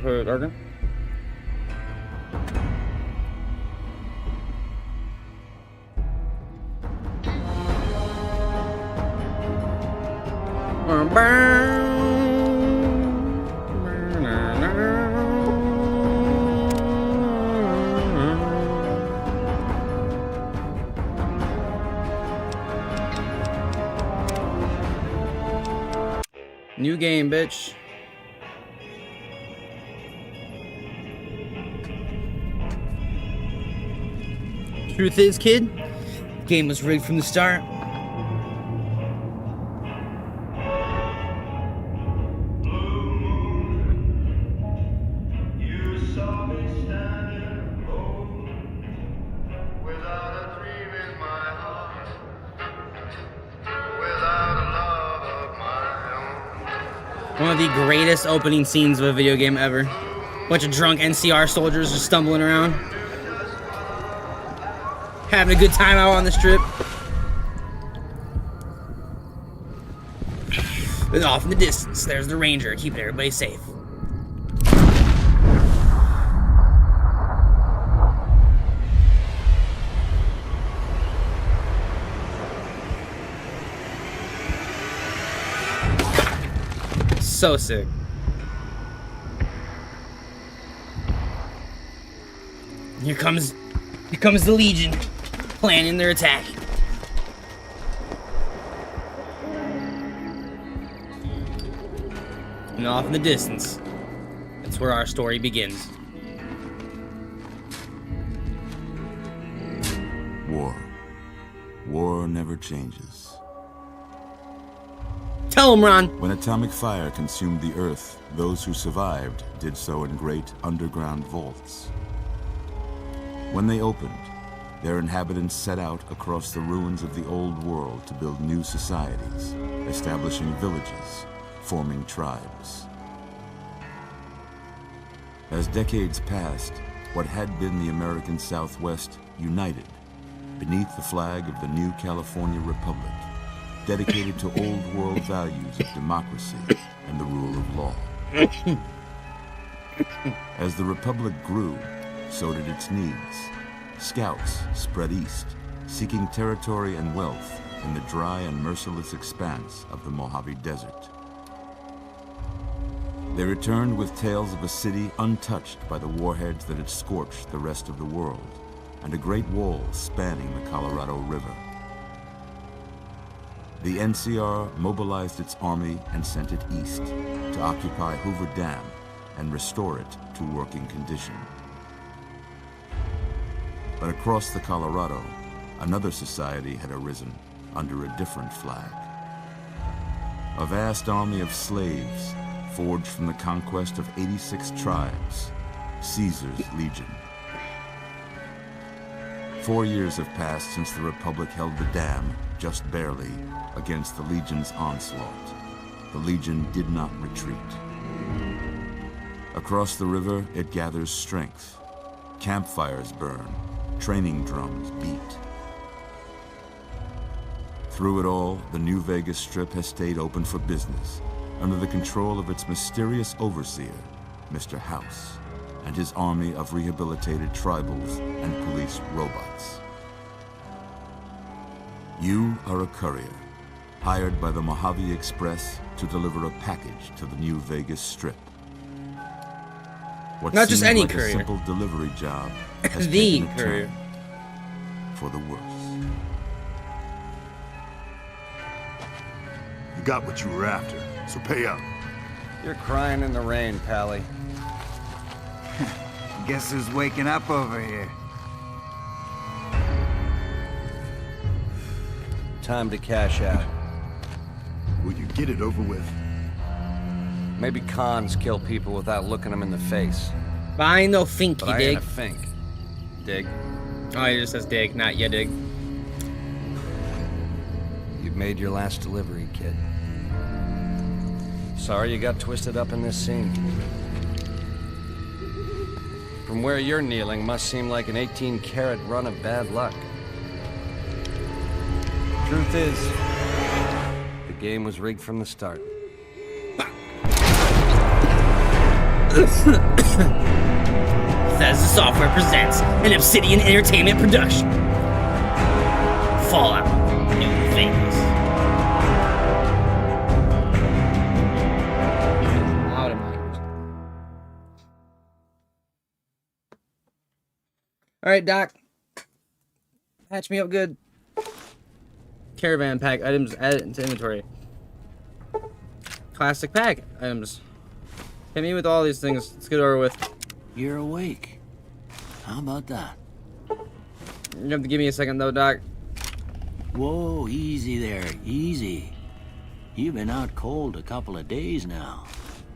darker. New game, bitch. Truth is, kid, the game was rigged from the start. One of the greatest opening scenes of a video game ever. Bunch of drunk NCR soldiers just stumbling around. Having a good time out on the strip. And off in the distance, there's the ranger keeping everybody safe. So sick. Here comes the Legion, planning their attack. And off in the distance, that's where our story begins. War never changes. Tell him, Ron. When atomic fire consumed the Earth, those who survived did so in great underground vaults. When they opened, their inhabitants set out across the ruins of the old world to build new societies, establishing villages, forming tribes. As decades passed, what had been the American Southwest united beneath the flag of the new California Republic, dedicated to old world values of democracy and the rule of law. As the Republic grew, so did its needs. Scouts spread east, seeking territory and wealth in the dry and merciless expanse of the Mojave Desert. They returned with tales of a city untouched by the warheads that had scorched the rest of the world, and a great wall spanning the Colorado River. The NCR mobilized its army and sent it east to occupy Hoover Dam and restore it to working condition. But across the Colorado, another society had arisen under a different flag. A vast army of slaves forged from the conquest of 86 tribes, Caesar's Legion. 4 years have passed since the Republic held the dam, just barely, against the Legion's onslaught. The Legion did not retreat. Across the river, it gathers strength. Campfires burn, training drums beat. Through it all, the New Vegas Strip has stayed open for business, under the control of its mysterious overseer, Mr. House, and his army of rehabilitated tribals and police robots. You are a courier, hired by the Mojave Express to deliver a package to the New Vegas Strip. What Not just seemed any like courier. a simple delivery job has The taken a courier. turn for the worse. You got what you were after, so pay up. You're crying in the rain, Pally. Guess who's waking up over here? Time to cash out. Will you get it over with? Maybe cons kill people without looking them in the face. But I ain't no fink, But you I dig? ain't a fink. Dig. Oh, it just says dig, not ya dig. You've made your last delivery, kid. Sorry you got twisted up in this scene. From where you're kneeling must seem like an 18-carat run of bad luck. Truth is, the game was rigged from the start. Bethesda Software presents an Obsidian Entertainment production. Fallout New Vegas. Loud in my ears. Alright, Doc. Patch me up good. Caravan pack items added into inventory. Classic pack items. Hit me with all these things. Let's get it over with. You're awake. How about that? You have to give me a second though, Doc. Whoa, easy there, easy. You've been out cold a couple of days now.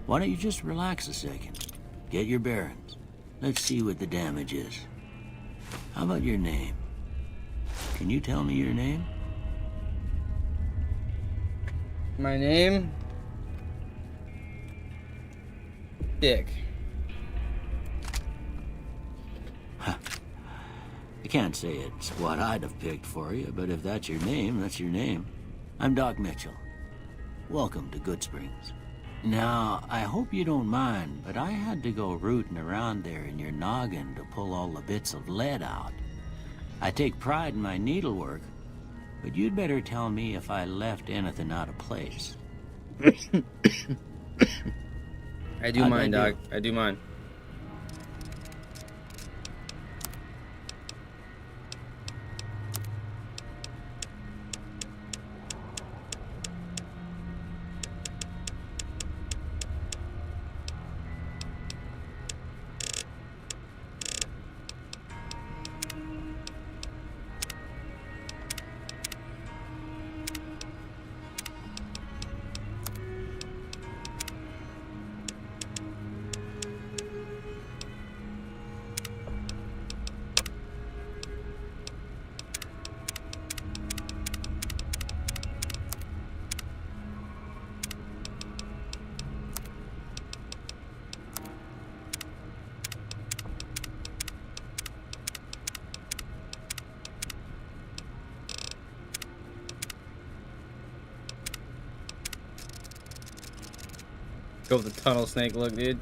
Why don't you just relax a second? Get your bearings. Let's see what the damage is. How about your name? Can you tell me your name? My name? Dick. I can't say it's what I'd have picked for you, but if that's your name, that's your name. I'm Doc Mitchell. Welcome to Good Springs. Now, I hope you don't mind, but I had to go rooting around there in your noggin to pull all the bits of lead out. I take pride in my needlework, but you'd better tell me if I left anything out of place. I do mind, Doc. I do mind. Go with the tunnel snake look, dude.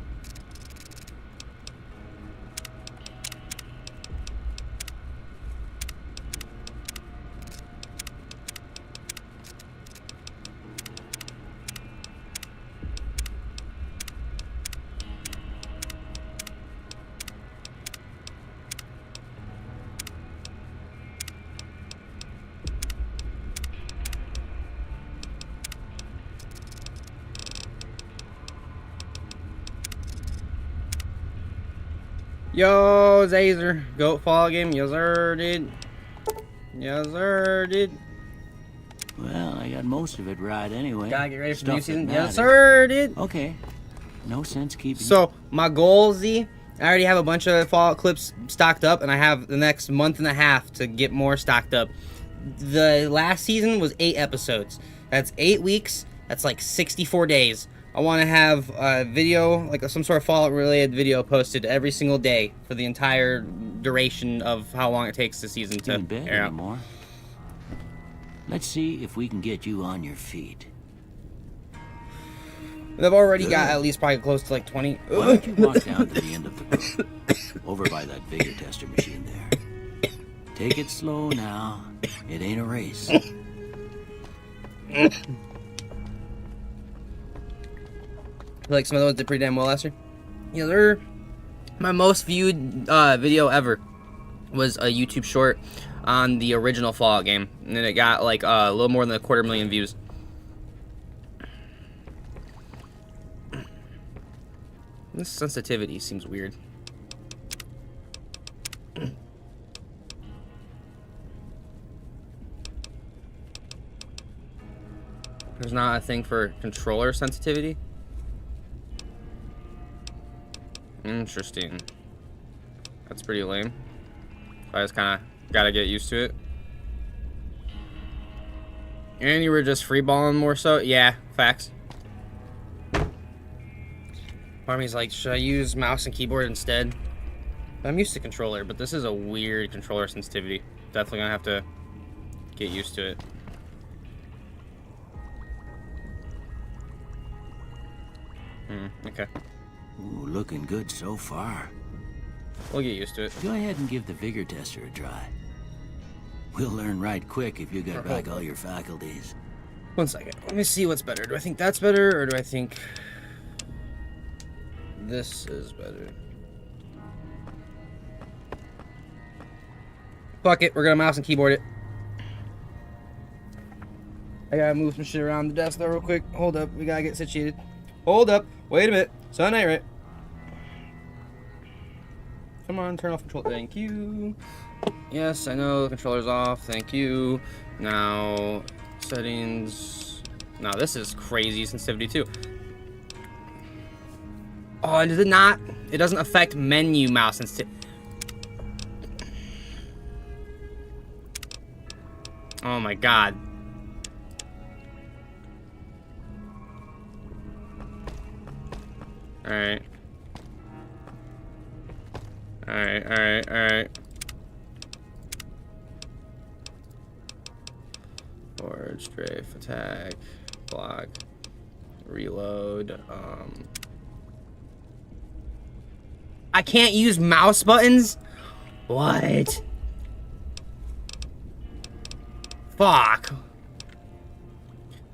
Yo, Zazer. Goat fall game. Yes, sir, dude. Yes, sir, dude. Well, I got most of it right anyway. Gotta get ready for the new Stuff that season. matters. Yes, sir, dude. Okay. No sense keeping... So, my goal, Z, I already have a bunch of Fallout clips stocked up, and I have the next month and a half to get more stocked up. The last season was 8 episodes. That's 8 weeks. That's like 64 days. I want to have a video, like some sort of Fallout-related video posted every single day for the entire duration of how long it takes the season to in bed air out. anymore. Let's see if we can get you on your feet. I've already got at least probably close to like 20. Why don't you walk down to the end of the room, over by that vigor tester machine there. Take it slow now. It ain't a race. I feel like some of those did pretty damn well last year. Yeah, they're my most viewed video ever was a YouTube short on the original Fallout game, and then it got like a little more than 250,000 views. This sensitivity seems weird. There's not a thing for controller sensitivity. Interesting. That's pretty lame. I just kind of gotta get used to it. And you were just freeballing more so? Yeah, facts. Part of me's like, should I use mouse and keyboard instead? I'm used to controller, but this is a weird controller sensitivity. Definitely gonna have to get used to it. Okay. Ooh, looking good so far. We'll get used to it. Go ahead and give the vigor tester a try. We'll learn right quick if you get back all your faculties. 1 second. Let me see what's better. Do I think that's better, or do I think this is better? Fuck it. We're gonna mouse and keyboard it. I gotta move some shit around the desk though real quick. Hold up. We gotta get situated. Hold up. Wait a minute. Sun ain't right. Come on, turn off control. Thank you. Yes, I know the controller's off. Thank you. Now, settings. Now, this is crazy sensitivity too. Oh, and does it not? It doesn't affect menu mouse sensitivity. Oh my god. Alright. Alright. Forward, strafe, attack, block, reload, I can't use mouse buttons? What? Fuck.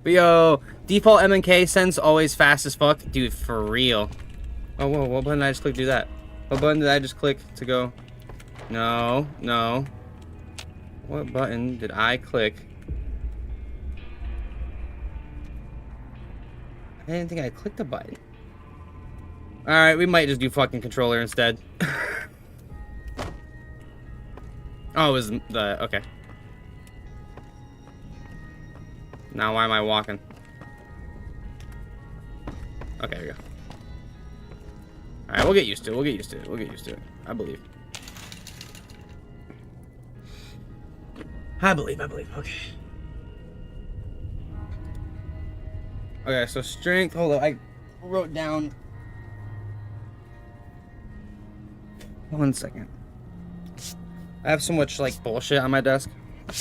But yo, default M and K sense always fast as fuck. Dude, for real. Oh, whoa, what button did I just click to do that? What button did I just click to go? No. What button did I click? I didn't think I clicked a button. Alright, we might just do fucking controller instead. Oh, it was the... Okay. Now why am I walking? Okay, there we go. Alright, we'll get used to it. I believe. Okay. Okay, so strength. Hold up, I wrote down. 1 second. I have so much like bullshit on my desk,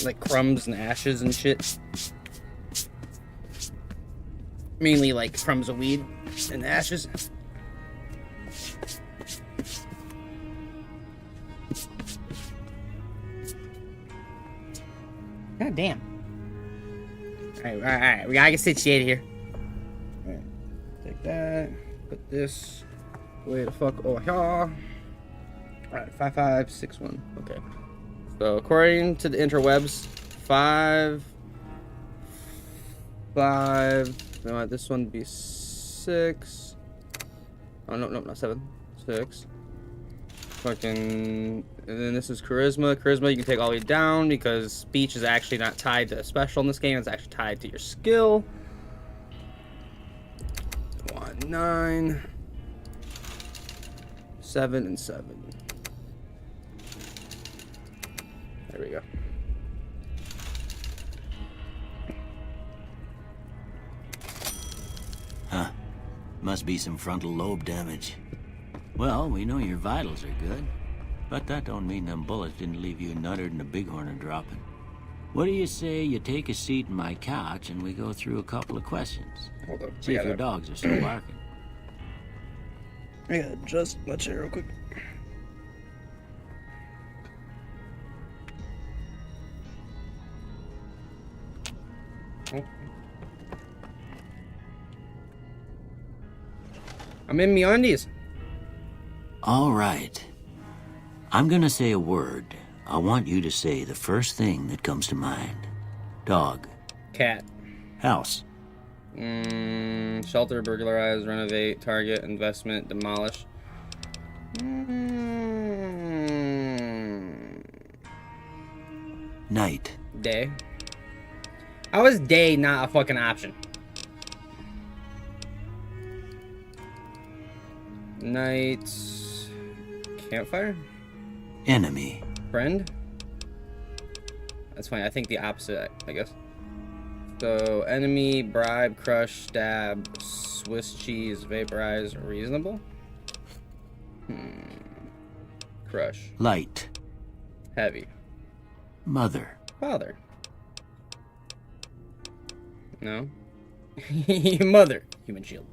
like crumbs and ashes and shit. Mainly like crumbs of weed and ashes. God damn. Alright. We gotta get situated here. Alright. Take that. Put this way the fuck over here. Alright, 5561. Okay. So according to the interwebs, 5. No, this one be 6. Oh no, not 7. 6. Fucking, and then this is charisma. Charisma you can take all the way down because speech is actually not tied to a special in this game. It's actually tied to your skill. 1, 9, 7, and 7. There we go. Huh. Must be some frontal lobe damage. Well, we know your vitals are good, but that don't mean them bullets didn't leave you nuttered and a bighorn a dropping. What do you say you take a seat in my couch and we go through a couple of questions? Hold up. See if your dogs are still barking. I gotta adjust my chair real quick. Oh. I'm in me undies. All right. I'm gonna say a word. I want you to say the first thing that comes to mind. Dog. Cat. House. Shelter, burglarize, renovate, target, investment, demolish. Night. Day. How is day not a fucking option? Night. Campfire? Enemy. Friend? That's fine. I think the opposite, I guess. So, enemy, bribe, crush, stab, Swiss cheese, vaporize, reasonable? Crush. Light. Heavy. Mother. Father. No. Your mother. Human shield.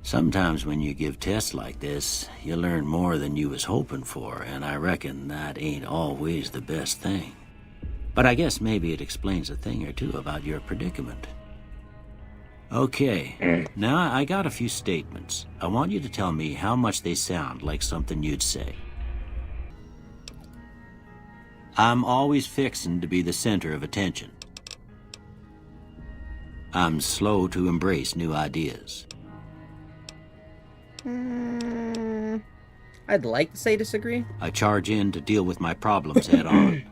Sometimes when you give tests like this, you learn more than you was hoping for, and I reckon that ain't always the best thing. But I guess maybe it explains a thing or two about your predicament. Okay, now I got a few statements. I want you to tell me how much they sound like something you'd say. I'm always fixin' to be the center of attention. I'm slow to embrace new ideas. I'd like to say disagree. I charge in to deal with my problems head on.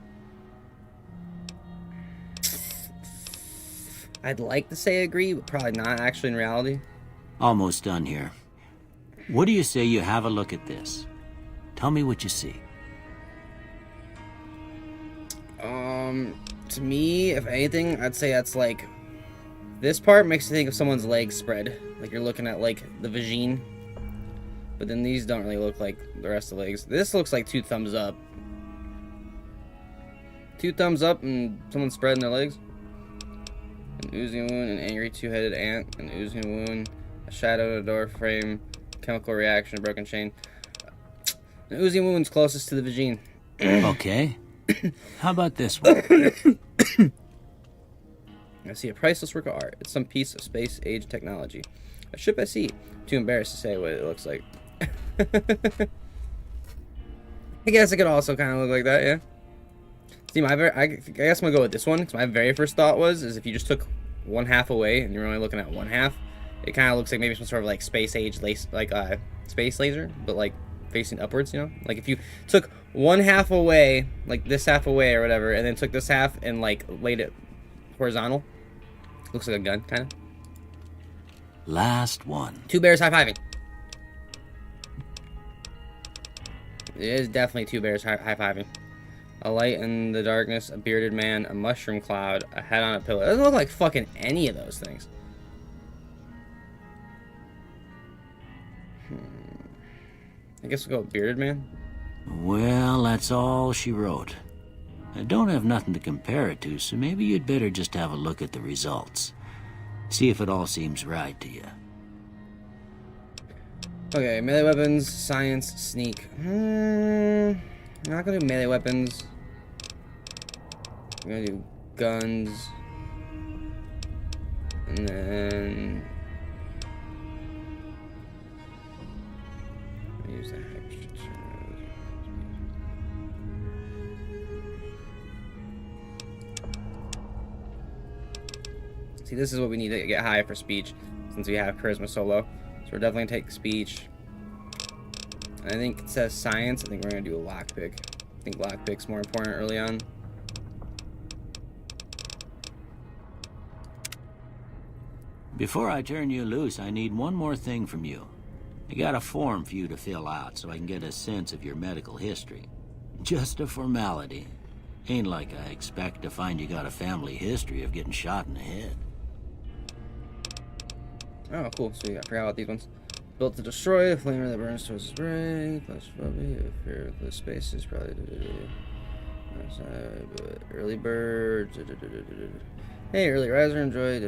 I'd like to say agree, but probably not actually in reality. Almost done here. What do you say you have a look at this? Tell me what you see. To me, if anything, I'd say that's like, this part makes you think of someone's legs spread. Like you're looking at like the vagine. But then these don't really look like the rest of the legs. This looks like 2 thumbs up. 2 thumbs up and someone spreading their legs. An oozing wound, an angry 2-headed ant, an oozing wound, a shadow in a door frame, chemical reaction, a broken chain. An oozing wound's closest to the vagine. Okay. How about this one? I see a priceless work of art. It's some piece of space-age technology. A ship at sea. Too embarrassed to say what it looks like. I guess it could also kind of look like that, yeah. See, I guess I'm gonna go with this one. So my very first thought was, if you just took 1/2 away and you're only looking at 1/2, it kind of looks like maybe some sort of like space-age space laser, but like facing upwards, you know? Like if you took 1/2 away, like this half away or whatever, and then took this half and like laid it horizontal, looks like a gun, kind of. Last one. 2 bears high-fiving. It is definitely 2 bears high-fiving. A light in the darkness, a bearded man, a mushroom cloud, a head on a pillow. It doesn't look like fucking any of those things. I guess we'll go with bearded man. Well, that's all she wrote. I don't have nothing to compare it to, so maybe you'd better just have a look at the results. See if it all seems right to you. Okay, melee weapons, science, sneak. I'm not gonna do melee weapons. I'm gonna do guns. And then use that hyperstructure. See, this is what we need to get high for speech, since we have charisma so low. So we're definitely gonna take speech. And I think it says science. I think we're gonna do a lockpick. I think lockpick's more important early on. Before I turn you loose, I need one more thing from you. I got a form for you to fill out so I can get a sense of your medical history. Just a formality. Ain't like I expect to find you got a family history of getting shot in the head. Oh, cool. So I forgot about these ones. Built to destroy, a flamer that burns towards his brain. Claustrophobia, fear of the space is probably. Early bird. Hey, early riser, enjoy.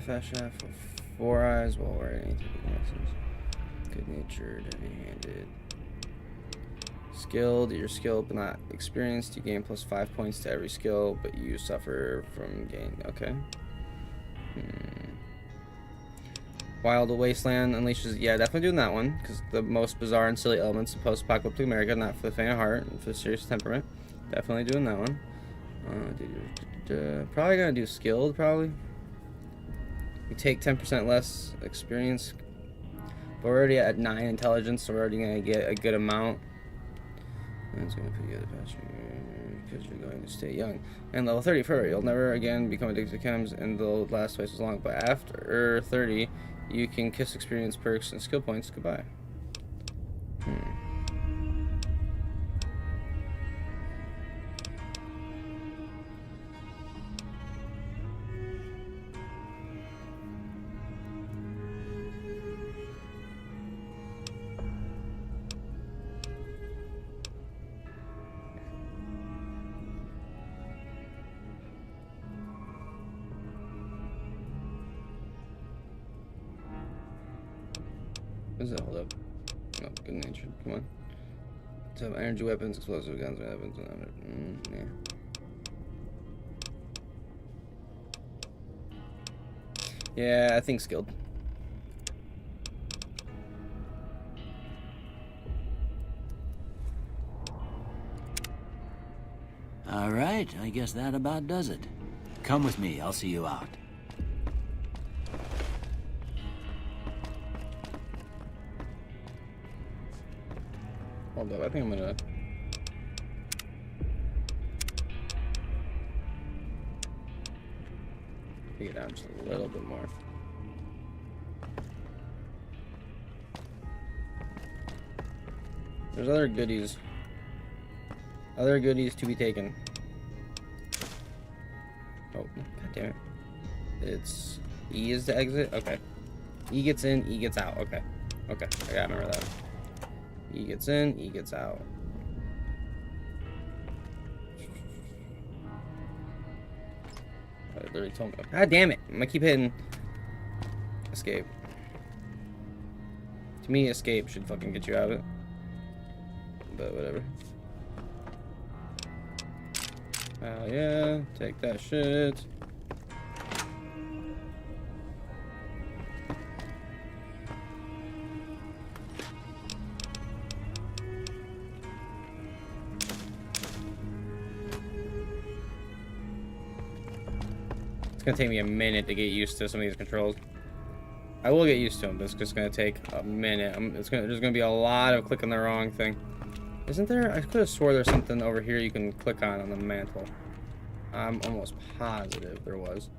Fast shaft for 4 eyes while wearing anything. Good natured, heavy handed. Skilled, you're skilled but not experienced. You gain +5 points to every skill, but you suffer from gain. Okay. Wild Wasteland unleashes. Yeah, definitely doing that one, because the most bizarre and silly elements of post-apocalyptic America, not for the faint of heart and for the serious temperament. Definitely doing that one. Probably gonna do skilled. Probably. We take 10% less experience. But we're already at 9 intelligence, so we're already gonna get a good amount. And it's gonna put you at the pasture because you're going to stay young. And level 30 furry, you'll never again become addicted to chems, and they'll last twice as long. But after 30, you can kiss experience, perks, and skill points goodbye. What does that hold up? No, good natured. Come on. To have energy weapons, explosive guns, weapons. Yeah. Yeah, I think skilled. All right, I guess that about does it. Come with me, I'll see you out. Hold up, I think I'm gonna... take it down just a little bit more. There's other goodies. Other goodies to be taken. Oh, god damn it. It's... E is to exit? Okay. E gets in, E gets out. Okay. Okay, I gotta remember that. E gets in, E gets out. I literally told me. God damn it! I'm gonna keep hitting escape. To me, escape should fucking get you out of it. But whatever. Hell yeah, take that shit. It's gonna take me a minute to get used to some of these controls. I will get used to them, but it's just gonna take a minute. There's gonna be a lot of clicking the wrong thing. Isn't there? I could have swore there's something over here you can click on the mantle. I'm almost positive there was.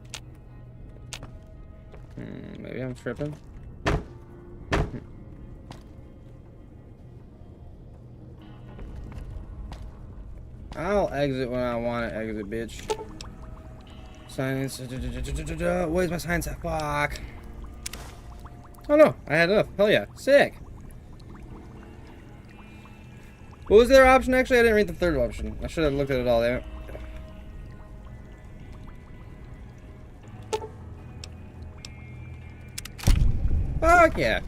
Maybe I'm tripping. I'll exit when I want to exit, bitch. Science. Where's my science at? Fuck. Oh no, I had enough. Hell yeah. Sick. What was the other option? Actually, I didn't read the third option. I should have looked at it all there. Fuck yeah.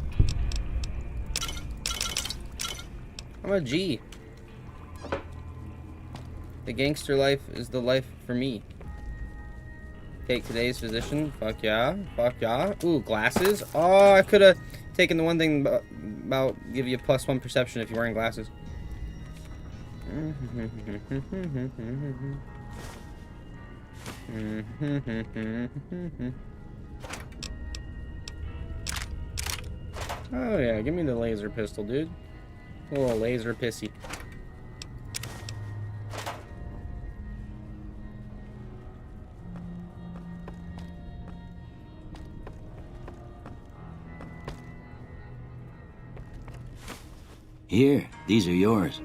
I'm a G. The gangster life is the life for me. Take today's physician. Fuck yeah. Fuck yeah. Ooh, glasses. Oh, I could have taken the one thing about give you a +1 perception if you're wearing glasses. Oh yeah, give me the laser pistol, dude. A little laser pissy. Here, these are yours.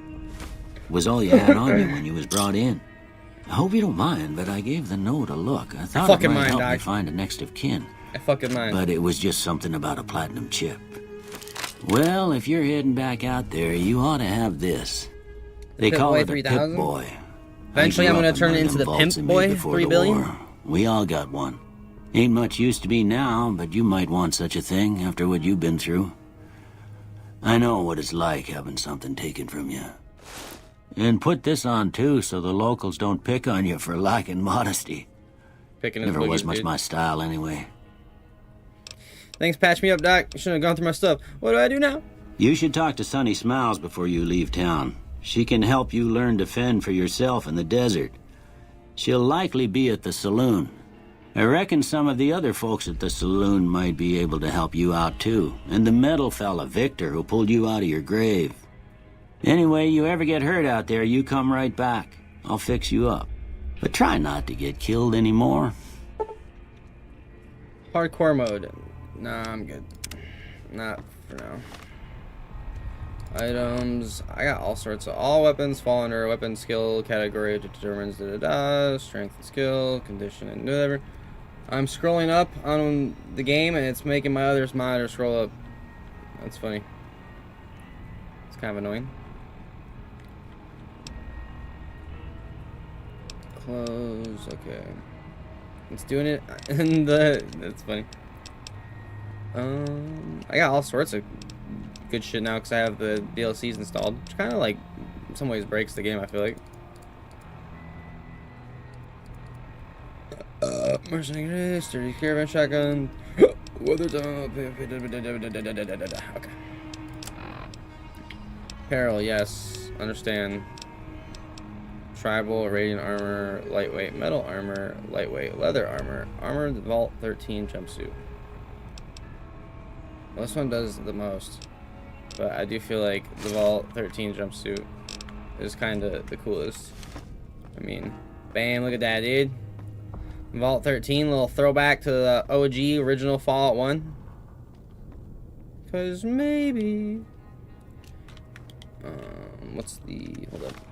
Was all you had on you when you was brought in. I hope you don't mind, but I gave the note a look. I thought it might help me find a next of kin. I fucking mind. But it was just something about a platinum chip. Well, if you're heading back out there, you ought to have this. They call it a Pip Boy. Eventually I'm gonna turn it into the Pimp Boy 3 billion. We all got one. Ain't much use to be now, but you might want such a thing after what you've been through. I know what it's like having something taken from you. And put this on too, so the locals don't pick on you for lacking modesty. Never was much my style anyway. Thanks, patch me up, Doc. You shouldn't have gone through my stuff. What do I do now? You should talk to Sunny Smiles before you leave town. She can help you learn to fend for yourself in the desert. She'll likely be at the saloon. I reckon some of the other folks at the saloon might be able to help you out too. And the metal fella, Victor, who pulled you out of your grave. Anyway, you ever get hurt out there, you come right back. I'll fix you up. But try not to get killed anymore. Hardcore mode. Nah, I'm good. Not for now. Items. I got all sorts of... All weapons fall under weapon skill category. It determines strength and skill, condition, and whatever. I'm scrolling up on the game, and it's making my other monitor scroll up. That's funny. It's kind of annoying. Close. Okay. It's doing it in the... That's funny. I got all sorts of good shit now because I have the DLCs installed, which kind of like in some ways breaks the game, I feel like. Mercenary, sturdy caravan shotgun. Weather dome. Okay. Peril, yes. Understand. Tribal, radiant armor, lightweight metal armor, lightweight leather armor, armored Vault 13 jumpsuit. Well, this one does the most, but I do feel like the Vault 13 jumpsuit is kind of the coolest. I mean, bam, look at that, dude. Vault 13, little throwback to the OG original Fallout 1. Cause maybe. What's the?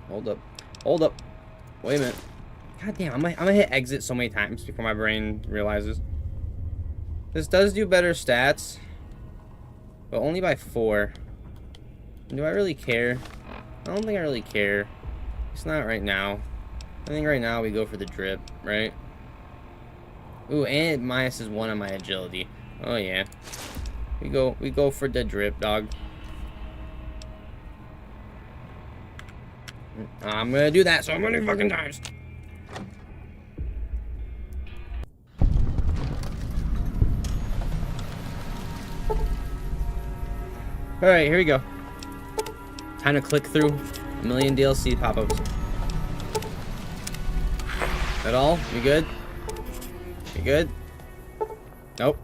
Hold up. Wait a minute. God damn, I'm gonna hit exit so many times before my brain realizes. This does do better stats, but only by 4. Do I really care? I don't think I really care. It's not right now. I think right now we go for the drip, right? Ooh, and it minuses 1 on my agility. Oh yeah. We go for the drip, dog. I'm gonna do that so many fucking times. Alright, here we go. Time to click through a million DLC pop-ups. That all? You good? You good? Nope.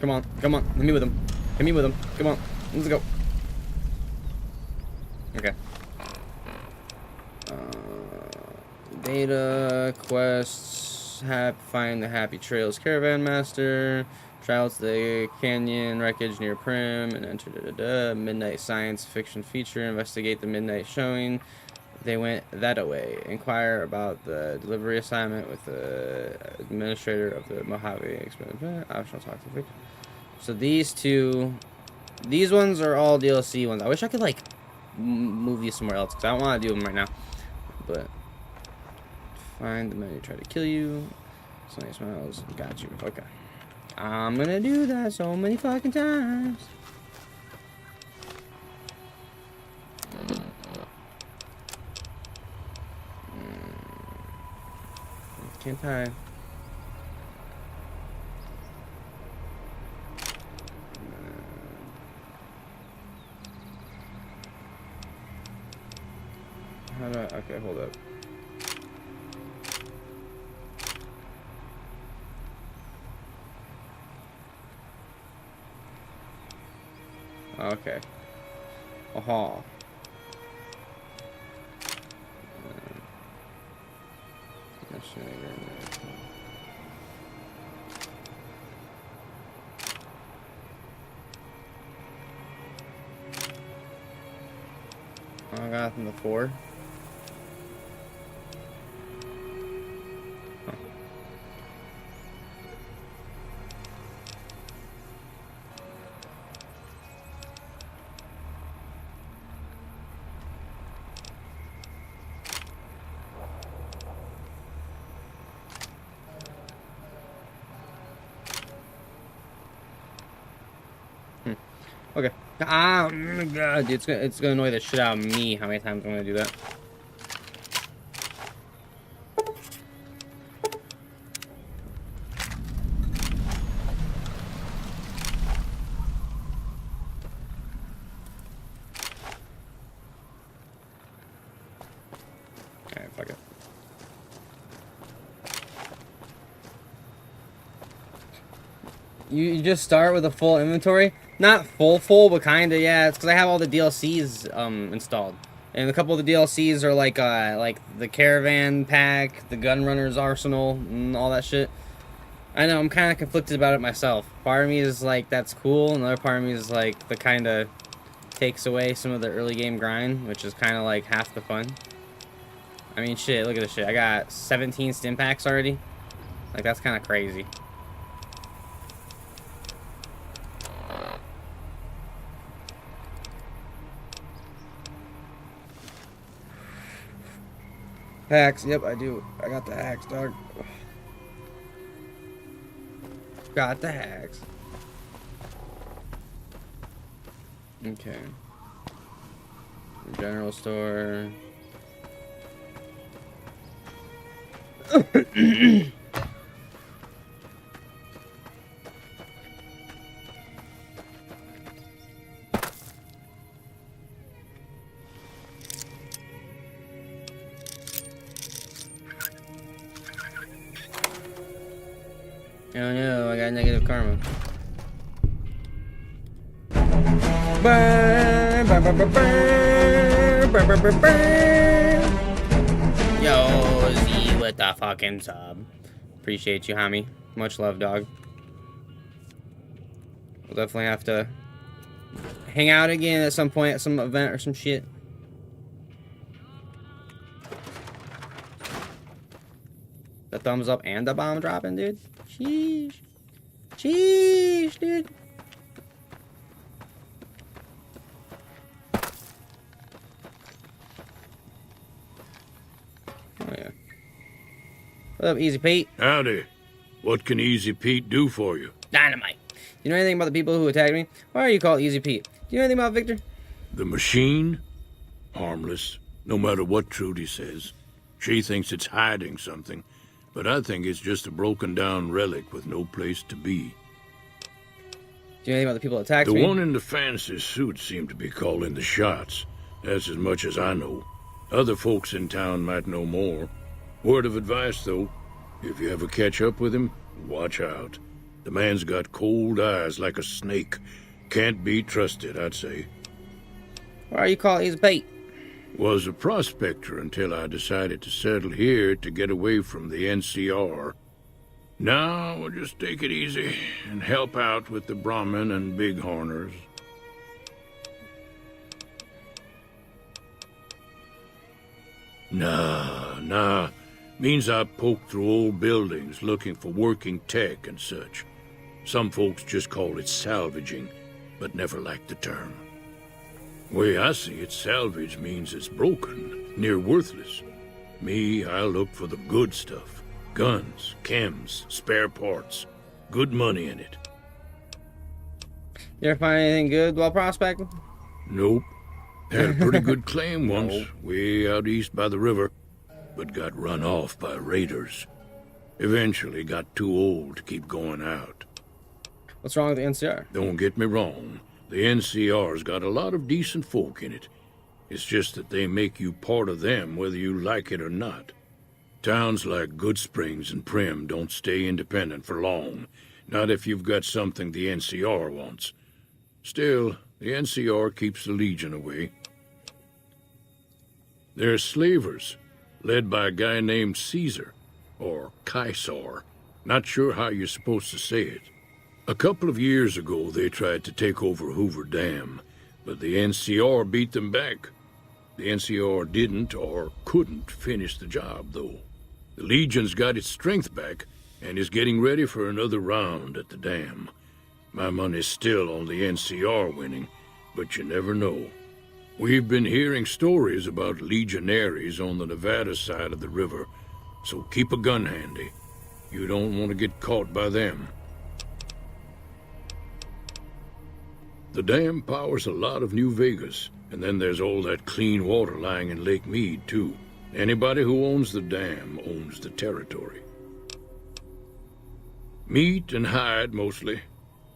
Come on. Hit me with him. Come on. Let's go. Okay. Data, quests, find the Happy Trails Caravan Master, travel to the canyon wreckage near Prim, and enter midnight science fiction feature, investigate the midnight showing. They went that away. Inquire about the delivery assignment with the administrator of the Mojave experiment. Optional talk to Victor. So these ones are all DLC ones. I wish I could like move these somewhere else because I don't want to do them right now. But find the menu, try to kill you. Sunny smiles, got you. Okay, I'm gonna do that so many fucking times. Can't tie. How do I? Okay, hold up. Okay. Aha. I got from the 4. Huh. Okay. Ah, oh my god, dude, it's gonna annoy the shit out of me how many times I'm gonna do that. Alright, fuck it. You just start with a full inventory? Not full, but kinda, yeah. It's because I have all the DLCs installed, and a couple of the DLCs are like the caravan pack, the gunrunner's arsenal, and all that shit. I know I'm kind of conflicted about it myself. Part of me is like that's cool, and another part of me is like the kind of takes away some of the early game grind, which is kind of like half the fun. I mean, shit. Look at this shit. I got 17 stim packs already. Like that's kind of crazy. Hacks, yep, I do. I got the hacks, dog. Got the hacks. Okay. General store. Oh no, I got negative karma. Burn, burn, burn, burn, burn, burn, burn, burn, burn. Yo, Z with the fucking sub. Appreciate you, homie. Much love, dog. We'll definitely have to hang out again at some point, at some event or some shit. The thumbs up and the bomb dropping, dude. Sheesh. Sheesh, dude. Oh, yeah. What up, Easy Pete? Howdy. What can Easy Pete do for you? Dynamite. You know anything about the people who attacked me? Why are you called Easy Pete? Do you know anything about Victor? The machine? Harmless, no matter what Trudy says. She thinks it's hiding something, but I think it's just a broken down relic with no place to be. Do you know anything about the people that attacked The me? one in the fancy suit seemed to be calling the shots. That's as much as I know. Other folks in town might know more. Word of advice, though, if you ever catch up with him, watch out. The man's got cold eyes like a snake. Can't be trusted, I'd say. Why are you called Easy Pete? Was a prospector until I decided to settle here to get away from the NCR. Now we'll just take it easy and help out with the Brahmin and Bighorners. Nah. Means I poke through old buildings looking for working tech and such. Some folks just call it salvaging, but never liked the term. Way I see it, salvage means it's broken, near worthless. Me, I look for the good stuff. Guns, chems, spare parts. Good money in it. You ever find anything good while prospecting? Nope. Had a pretty good claim once, way out east by the river, but got run off by raiders. Eventually got too old to keep going out. What's wrong with the NCR? Don't get me wrong. The NCR's got a lot of decent folk in it. It's just that they make you part of them whether you like it or not. Towns like Good Springs and Prim don't stay independent for long. Not if you've got something the NCR wants. Still, the NCR keeps the Legion away. They're slavers, led by a guy named Caesar, or Caesar. Not sure how you're supposed to say it. A couple of years ago, they tried to take over Hoover Dam, but the NCR beat them back. The NCR didn't or couldn't finish the job, though. The Legion's got its strength back and is getting ready for another round at the dam. My money's still on the NCR winning, but you never know. We've been hearing stories about legionaries on the Nevada side of the river, so keep a gun handy. You don't want to get caught by them. The dam powers a lot of New Vegas, and then there's all that clean water lying in Lake Mead, too. Anybody who owns the dam owns the territory. Meat and hide, mostly.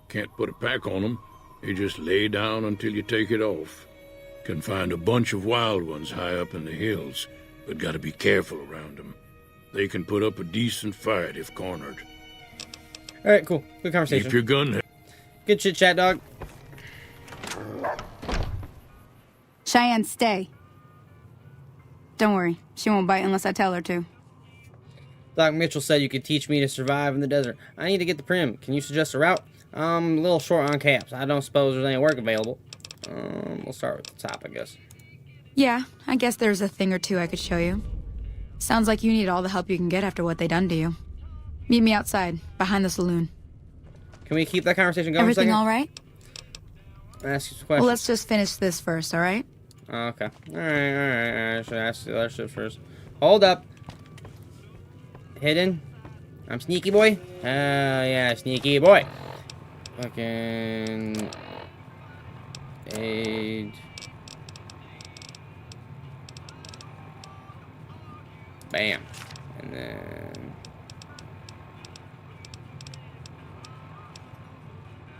Can't put a pack on them. You just lay down until you take it off. Can find a bunch of wild ones high up in the hills, but gotta be careful around them. They can put up a decent fight if cornered. Alright, cool. Good conversation. Keep your gun. Good chit chat, dog. Cheyenne, stay. Don't worry. She won't bite unless I tell her to. Doc Mitchell said you could teach me to survive in the desert. I need to get the Prim. Can you suggest a route? I'm a little short on caps. I don't suppose there's any work available. We'll start with the top, I guess. Yeah, I guess there's a thing or two I could show you. Sounds like you need all the help you can get after what they done to you. Meet me outside, behind the saloon. Can we keep that conversation going Everything for a second? all right? I'll ask you some questions. Well, let's just finish this first, all right? Oh, okay. Alright. I should ask the other shit first. Hold up. Hidden. I'm sneaky boy. Yeah, sneaky boy. Fucking... Aid. Bam. And then...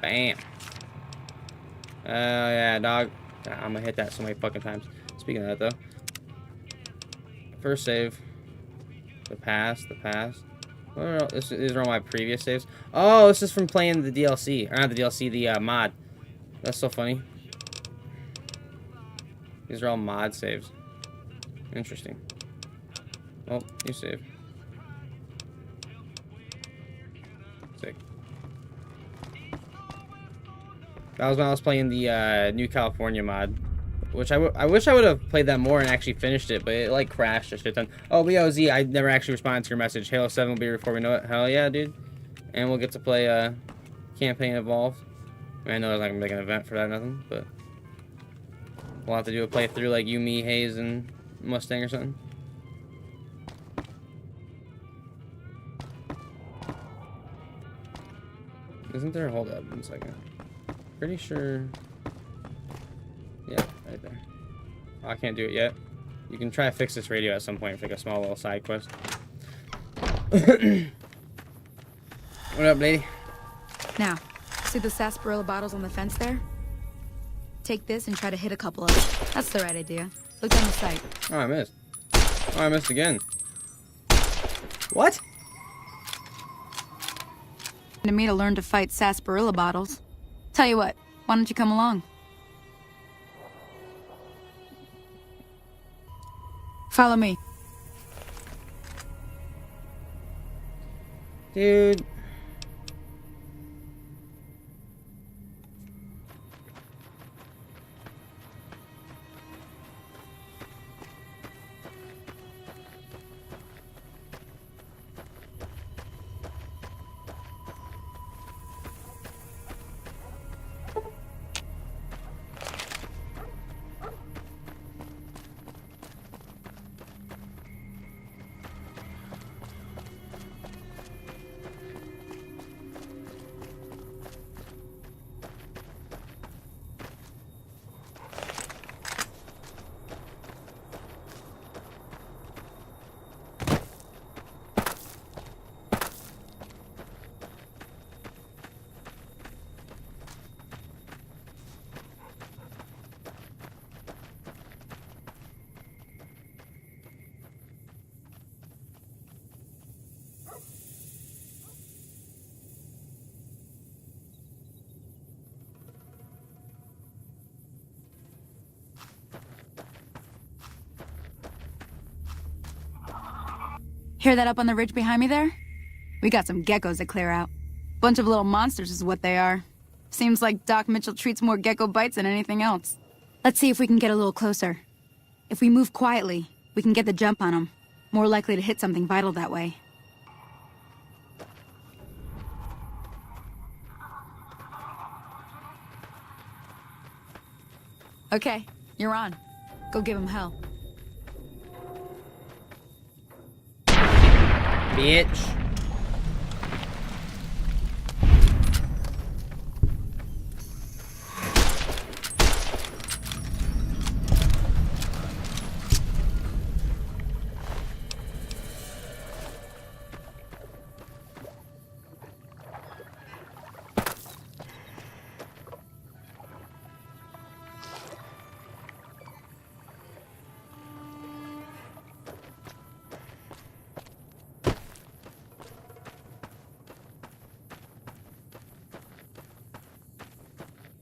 Bam. Oh, yeah, dog. I'm gonna hit that so many fucking times. Speaking of that, though. First save. The past. These are all my previous saves. Oh, this is from playing the DLC. Or not the DLC, the mod. That's so funny. These are all mod saves. Interesting. Oh, new save. Sick. That was when I was playing the New California mod. Which I wish I would have played that more and actually finished it, but it like crashed a shit ton. Oh, BOZ, I never actually responded to your message. Halo 7 will be here before we know it. Hell yeah, dude. And we'll get to play Campaign Evolved. I know there's not gonna be like an event for that or nothing, but we'll have to do a playthrough like you, me, Hayes, and Mustang or something. Isn't there? Hold up 1 second. Pretty sure. Yeah, right there. Oh, I can't do it yet. You can try to fix this radio at some point for like a small little side quest. What up, lady? Now, see the sarsaparilla bottles on the fence there? Take this and try to hit a couple of them. That's the right idea. Look down the sight. Oh, I missed. Oh, I missed again. What? To me to learn to fight sarsaparilla bottles. Tell you what, why don't you come along? Follow me. Dude. Hear that up on the ridge behind me there? We got some geckos to clear out. Bunch of little monsters is what they are. Seems like Doc Mitchell treats more gecko bites than anything else. Let's see if we can get a little closer. If we move quietly, we can get the jump on them. More likely to hit something vital that way. Okay, you're on. Go give him hell. Bitch.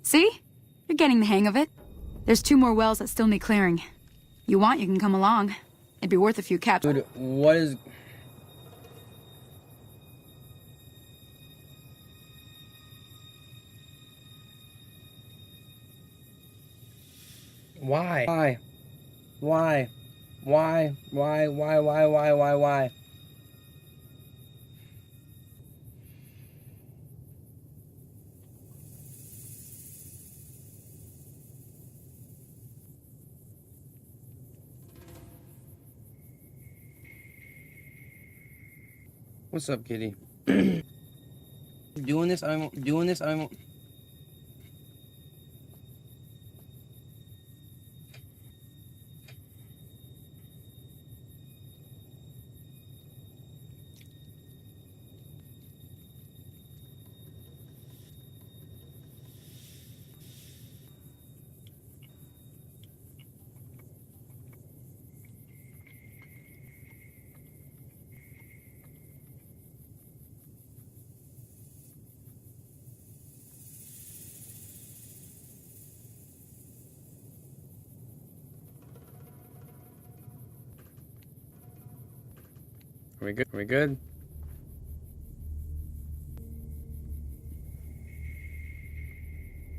See? You're getting the hang of it. There's 2 more wells that still need clearing. You want, you can come along. It'd be worth a few caps. Dude, what is... Why? Why? Why? Why? Why? What's up, kitty? doing this, I'm... Are we good? Are we good?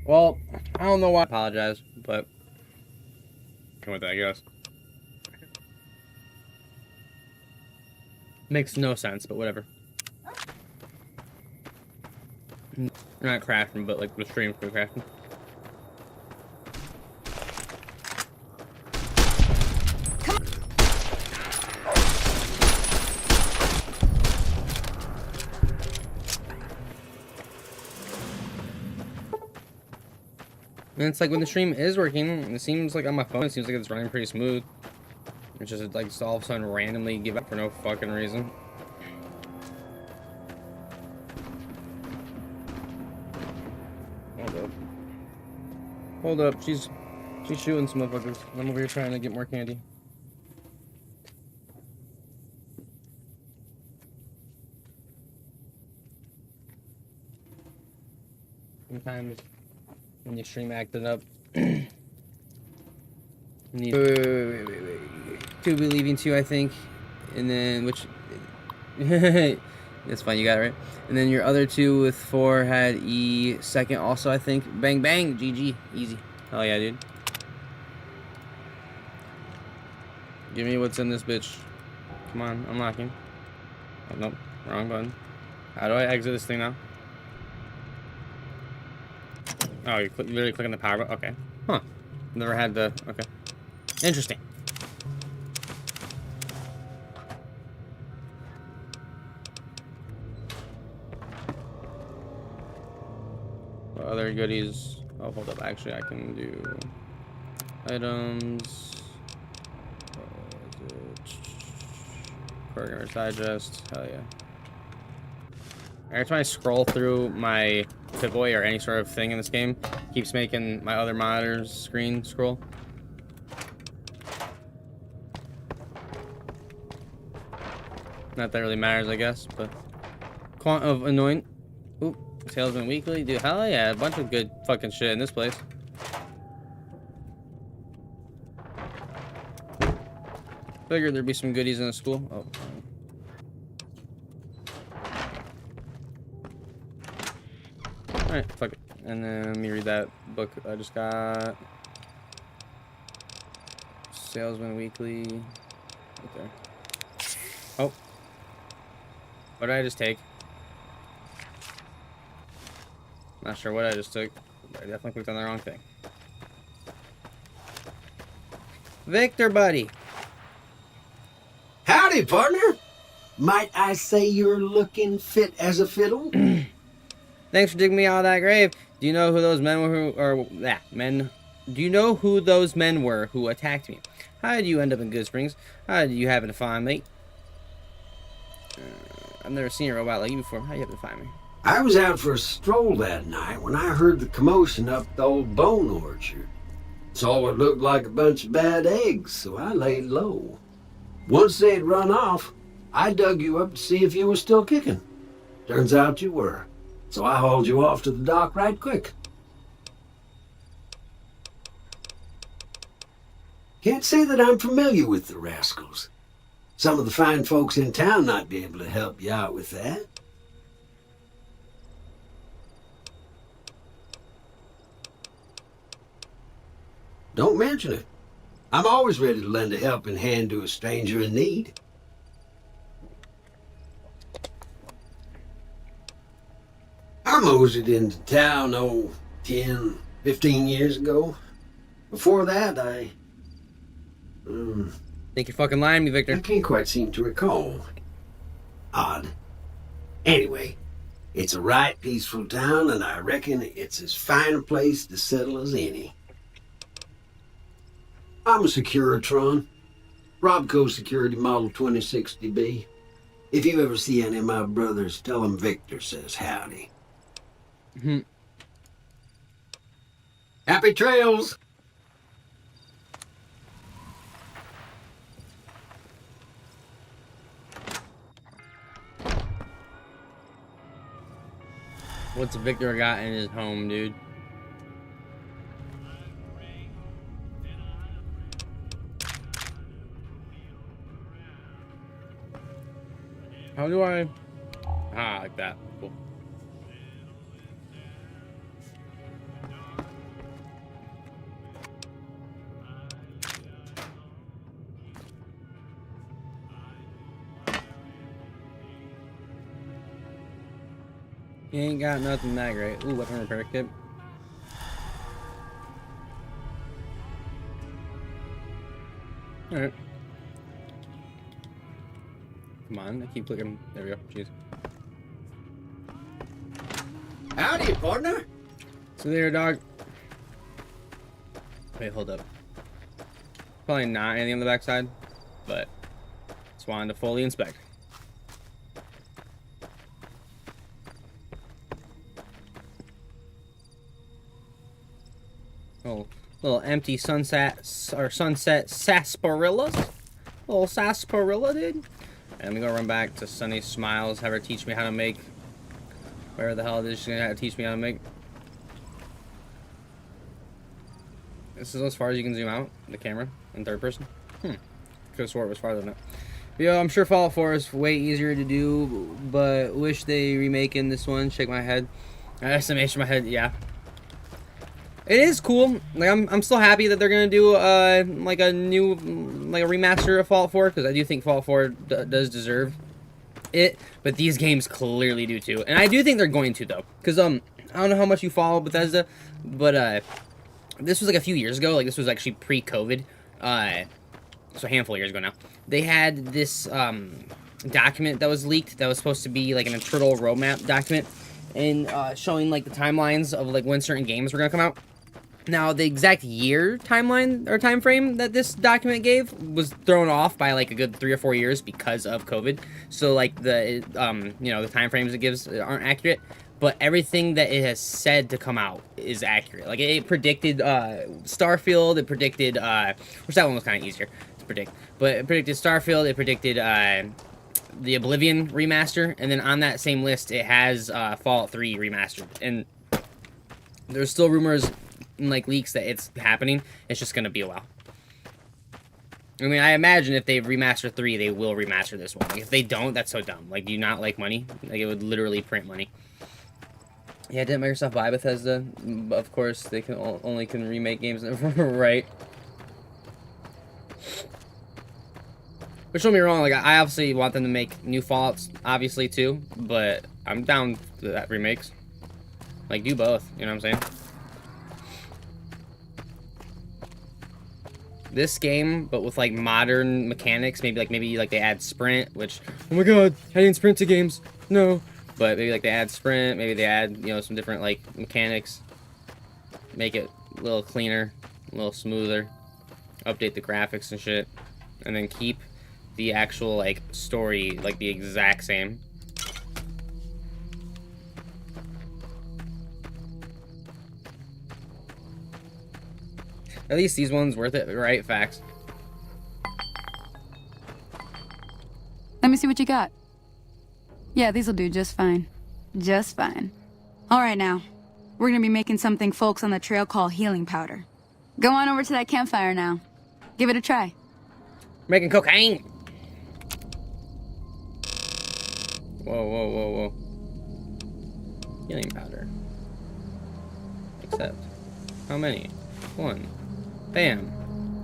Well, I don't know why I apologize, but come with that, I guess. Makes no sense, but whatever. Not crashing, but like the stream's been crashing. And it's like when the stream is working, it seems like on my phone, it seems like it's running pretty smooth. It's just like all of a sudden randomly give up for no fucking reason. Hold up. Hold up, she's shooting some motherfuckers. I'm over here trying to get more candy. Sometimes when you stream acting up, you need wait. 2 be leaving 2, I think, and then which that's fine, you got it right. And then your other 2 with 4 had E second also, I think. Bang bang, GG, easy. Hell yeah, dude. Give me what's in this bitch. Come on, unlocking. Oh, nope, wrong button. How do I exit this thing now? Oh, you literally click on the power button? Okay. Huh. Never had the... Okay. Interesting. What other goodies? Oh, hold up. Actually, I can do... Items... Programmer's Digest. Hell yeah. Every time I scroll through my Pip-Boy or any sort of thing in this game, keeps making my other monitor's screen scroll. Not that really matters, I guess, but... Quant of Anoint. Oop. Salesman Weekly. Dude, hell yeah. A bunch of good fucking shit in this place. Figured there'd be some goodies in the school. Oh. Alright, fuck it. And then let me read that book I just got. Salesman Weekly. Right there. Oh. What did I just take? Not sure what I just took. But I definitely clicked on the wrong thing. Victor, buddy. Howdy, partner. Might I say you're looking fit as a fiddle? Thanks for digging me out of that grave. Do you know who those men were do you know who those men were who attacked me? How did you end up in Good Springs? How did you happen to find me? I've never seen a robot like you before. How did you happen to find me? I was out for a stroll that night when I heard the commotion up the old bone orchard. Saw what looked like a bunch of bad eggs, so I laid low. Once they'd run off, I dug you up to see if you were still kicking. Turns out you were. So I hauled you off to the dock right quick. Can't say that I'm familiar with the rascals. Some of the fine folks in town might be able to help you out with that. Don't mention it. I'm always ready to lend a helping hand to a stranger in need. I moseyed into town, 10, 15 years ago. Before that, Think you're fucking lying to me, Victor. I can't quite seem to recall. Odd. Anyway, it's a right peaceful town, and I reckon it's as fine a place to settle as any. I'm a Securitron. Robco Security Model 2060B. If you ever see any of my brothers, tell them Victor says howdy. Happy trails! What's Victor got in his home, dude? How do I... Ah, like that. Cool. You ain't got nothing that great. Ooh, weapon repair kit. Alright. Come on, I keep clicking. There we go. Jeez. Howdy, partner. So there, dog. Wait, hold up. Probably not anything on the backside, but just wanted to fully inspect. Oh, little empty sunset sarsaparillas. Little sarsaparilla, dude. And I'm gonna run back to Sunny Smiles, have her teach me how to make whatever the hell it is she's gonna teach me how to make. This is as far as you can zoom out the camera in third person. Could have swore it was farther than that. But, yo, I'm sure Fallout 4 is way easier to do, but wish they remaking this one. Shake my head. Estimation my head, yeah. It is cool. Like I'm still happy that they're gonna do like a new a remaster of Fallout 4, because I do think Fallout 4 does deserve it, but these games clearly do too, and I do think they're going to though, because I don't know how much you follow Bethesda, but this was like a few years ago. Like this was actually pre-COVID, so a handful of years ago now. They had this document that was leaked that was supposed to be like an internal roadmap document, and showing like the timelines of like when certain games were gonna come out. Now, the exact year timeline or time frame that this document gave was thrown off by like a good 3 or 4 years because of COVID. So like the the time frames it gives aren't accurate, but everything that it has said to come out is accurate. Like it predicted Starfield, it predicted which that one was kind of easier to predict, but it predicted Starfield, it predicted the Oblivion remaster, and then on that same list it has Fallout 3 remastered, and there's still rumors and like leaks that it's happening. It's just gonna be a while. I mean, I imagine if they remaster 3, they will remaster this one. Like, if they don't, that's so dumb. Like, do you not like money? Like, it would literally print money. Yeah, didn't Microsoft buy Bethesda? Of course, they can only remake games, right? But don't get me wrong, like I obviously want them to make new Fallouts, obviously too. But I'm down for that remakes. Like, do both. You know what I'm saying? This game, but with like modern mechanics, maybe they add sprint, which, oh my god, adding sprint to games, no. But maybe like they add sprint, maybe they add some different like mechanics, make it a little cleaner, a little smoother, update the graphics and shit, and then keep the actual like story like the exact same. At least these ones worth it, right? Facts. Let me see what you got. Yeah, these'll do just fine. Just fine. All right, now. We're gonna be making something folks on the trail call healing powder. Go on over to that campfire now. Give it a try. Making cocaine! Whoa, whoa, whoa, whoa. Healing powder. Accept. How many? 1. Bam.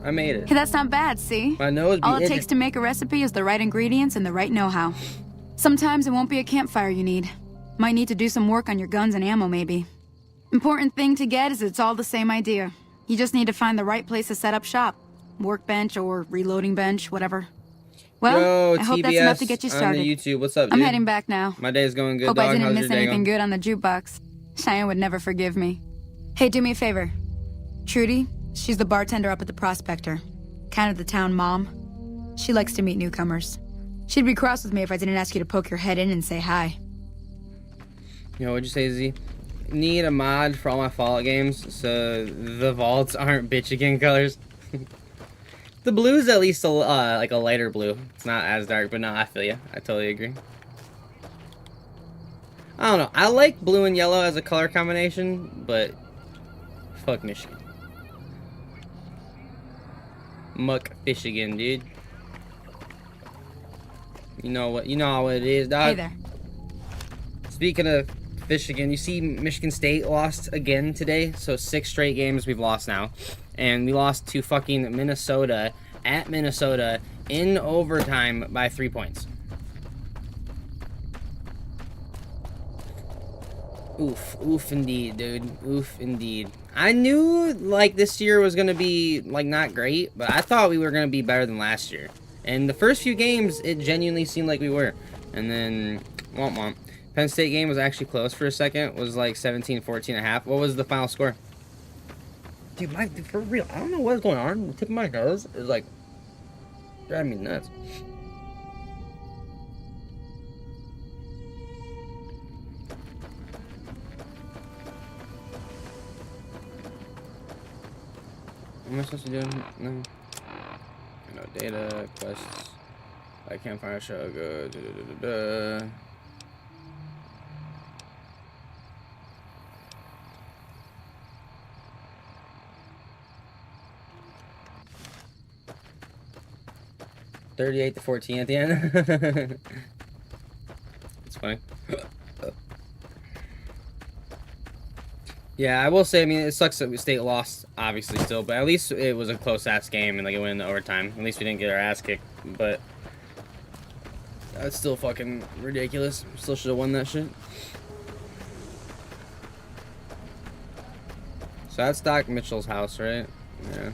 I made it. Hey, that's not bad, see? My nose be All it itching. takes to make a recipe is the right ingredients and the right know-how. Sometimes it won't be a campfire you need. Might need to do some work on your guns and ammo, maybe. Important thing to get is it's all the same idea. You just need to find the right place to set up shop. Workbench or reloading bench, whatever. Well, Yo, I hope that's TBS enough to get you on started. the YouTube. What's up, dude? I'm heading back now. My day's going good, Hope dog. I didn't How's miss your day anything going? good on the jukebox. Cheyenne would never forgive me. Hey, do me a favor. Trudy, she's the bartender up at the Prospector. Kind of the town mom. She likes to meet newcomers. She'd be cross with me if I didn't ask you to poke your head in and say hi. Yo, what'd you say, Z? Need a mod for all my Fallout games so the vaults aren't bitch again colors. The blue's at least like a lighter blue. It's not as dark, but no, I feel you. I totally agree. I don't know. I like blue and yellow as a color combination, but fuck Michigan. Muck Fishigan, dude. You know how it is, dog. Hey there. Speaking of Michigan, you see Michigan State lost again today. So 6 straight games we've lost now. And we lost to fucking Minnesota at Minnesota in overtime by 3 points. Oof indeed, dude. Oof indeed. I knew like this year was gonna be like not great, but I thought we were gonna be better than last year. And the first few games, it genuinely seemed like we were. And then, womp womp. Penn State game was actually close for a second. It was like 17-14 and a half. What was the final score? Dude, for real, I don't know what's going on. The tip of my nose is like driving me nuts. What am I supposed to do? No. No data, quests. I can't find a show. Go. $38-14 at the end. It's funny. Yeah, I will say, I mean, it sucks that State lost, obviously, still, but at least it was a close-ass game, and, like, it went into overtime. At least we didn't get our ass kicked, but that's still fucking ridiculous. Still should have won that shit. So that's Doc Mitchell's house, right? Yeah.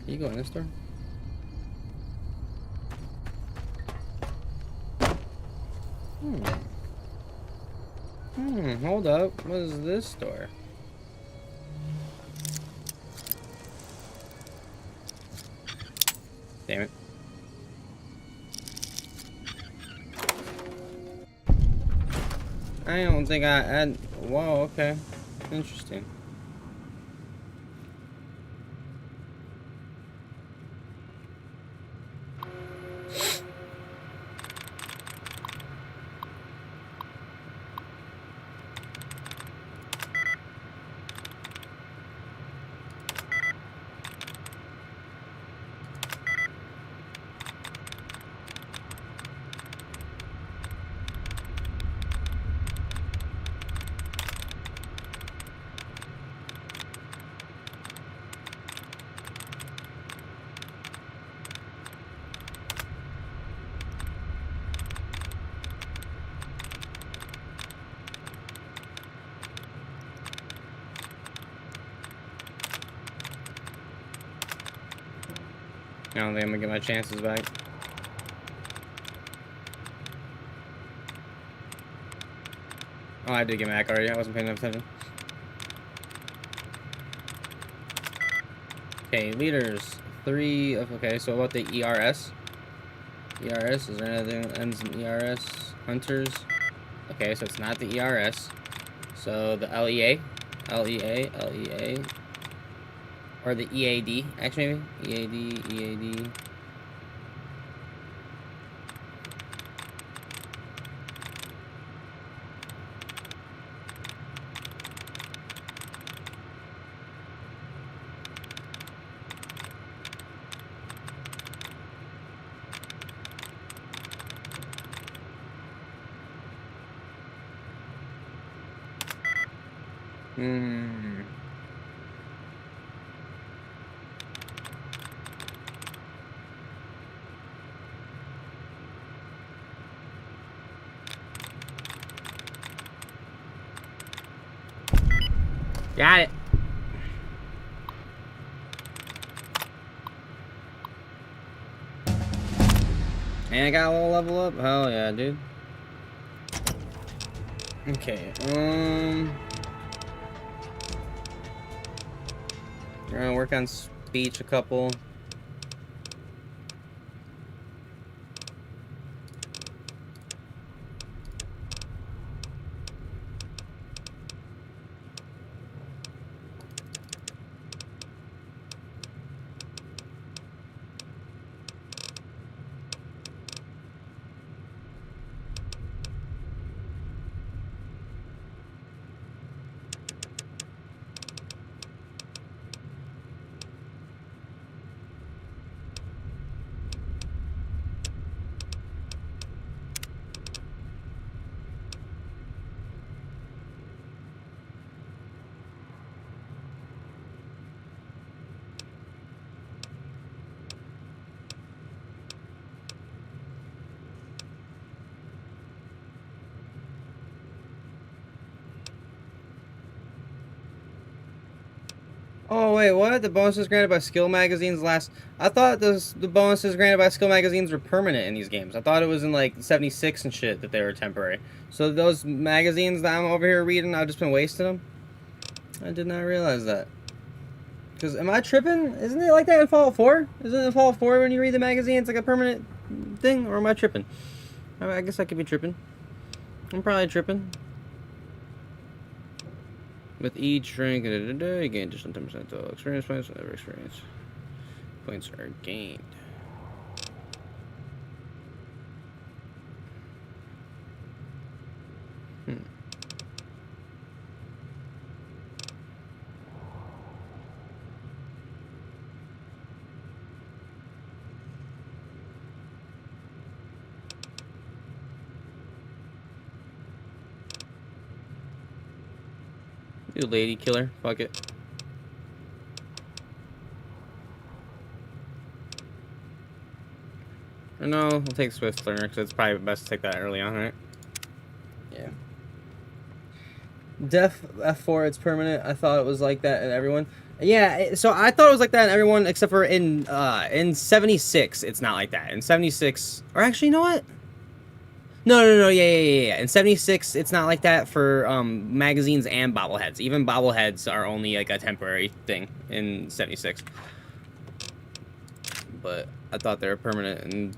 Can you go in this door? Hold up. What is this door? Damn it. I don't think I had... Whoa, okay. Interesting. I don't think I'm gonna get my chances back. Oh, I did get back already. I wasn't paying enough attention. Okay, leaders. 3 of... Okay, so about the ERS? ERS? Is there anything that ends in ERS? Hunters? Okay, so it's not the ERS. So the LEA? LEA? Or the EAD, actually, maybe? EAD. Got it. And I got a little level up. Hell yeah, dude. Okay. We're gonna work on speech a couple. Oh wait, what? The bonuses granted by skill magazines last... I thought the bonuses granted by skill magazines were permanent in these games. I thought it was in like 76 and shit that they were temporary. So those magazines that I'm over here reading, I've just been wasting them? I did not realize that. Because am I tripping? Isn't it like that in Fallout 4? Isn't it in Fallout 4 when you read the magazine it's like a permanent thing? Or am I tripping? I guess I could be tripping. I'm probably tripping. With each drink, you gain additional 10% experience points whenever experience points are gained. You lady killer. Fuck it. Or no, we'll take Swift Learner because it's probably best to take that early on, right? Yeah. Def F4, it's permanent. I thought it was like that in everyone. Yeah, so I thought it was like that in everyone except for in 76, it's not like that. In 76, or actually, you know what? No, yeah. In 76, it's not like that for magazines and bobbleheads. Even bobbleheads are only like a temporary thing in 76. But I thought they were permanent in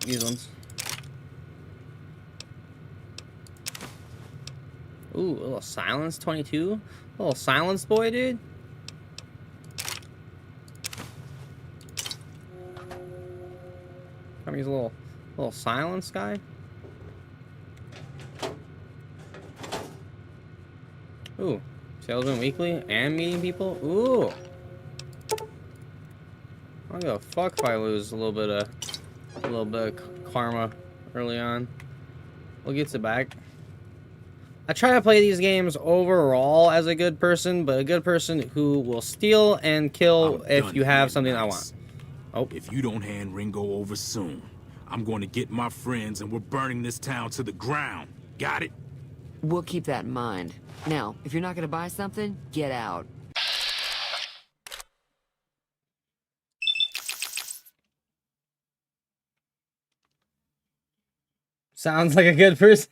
these ones. Ooh, a little silence 22. A little silence boy, dude. I mean, he's a little silence guy. Ooh, salesman weekly and meeting people. Ooh, I don't give a fuck if I lose a little bit of karma early on. We'll get it back. I try to play these games overall as a good person, but a good person who will steal and kill if you have something I want. Oh, if you don't hand Ringo over soon, I'm going to get my friends and we're burning this town to the ground. Got it? We'll keep that in mind. Now, if you're not gonna buy something, get out. sounds like a good person.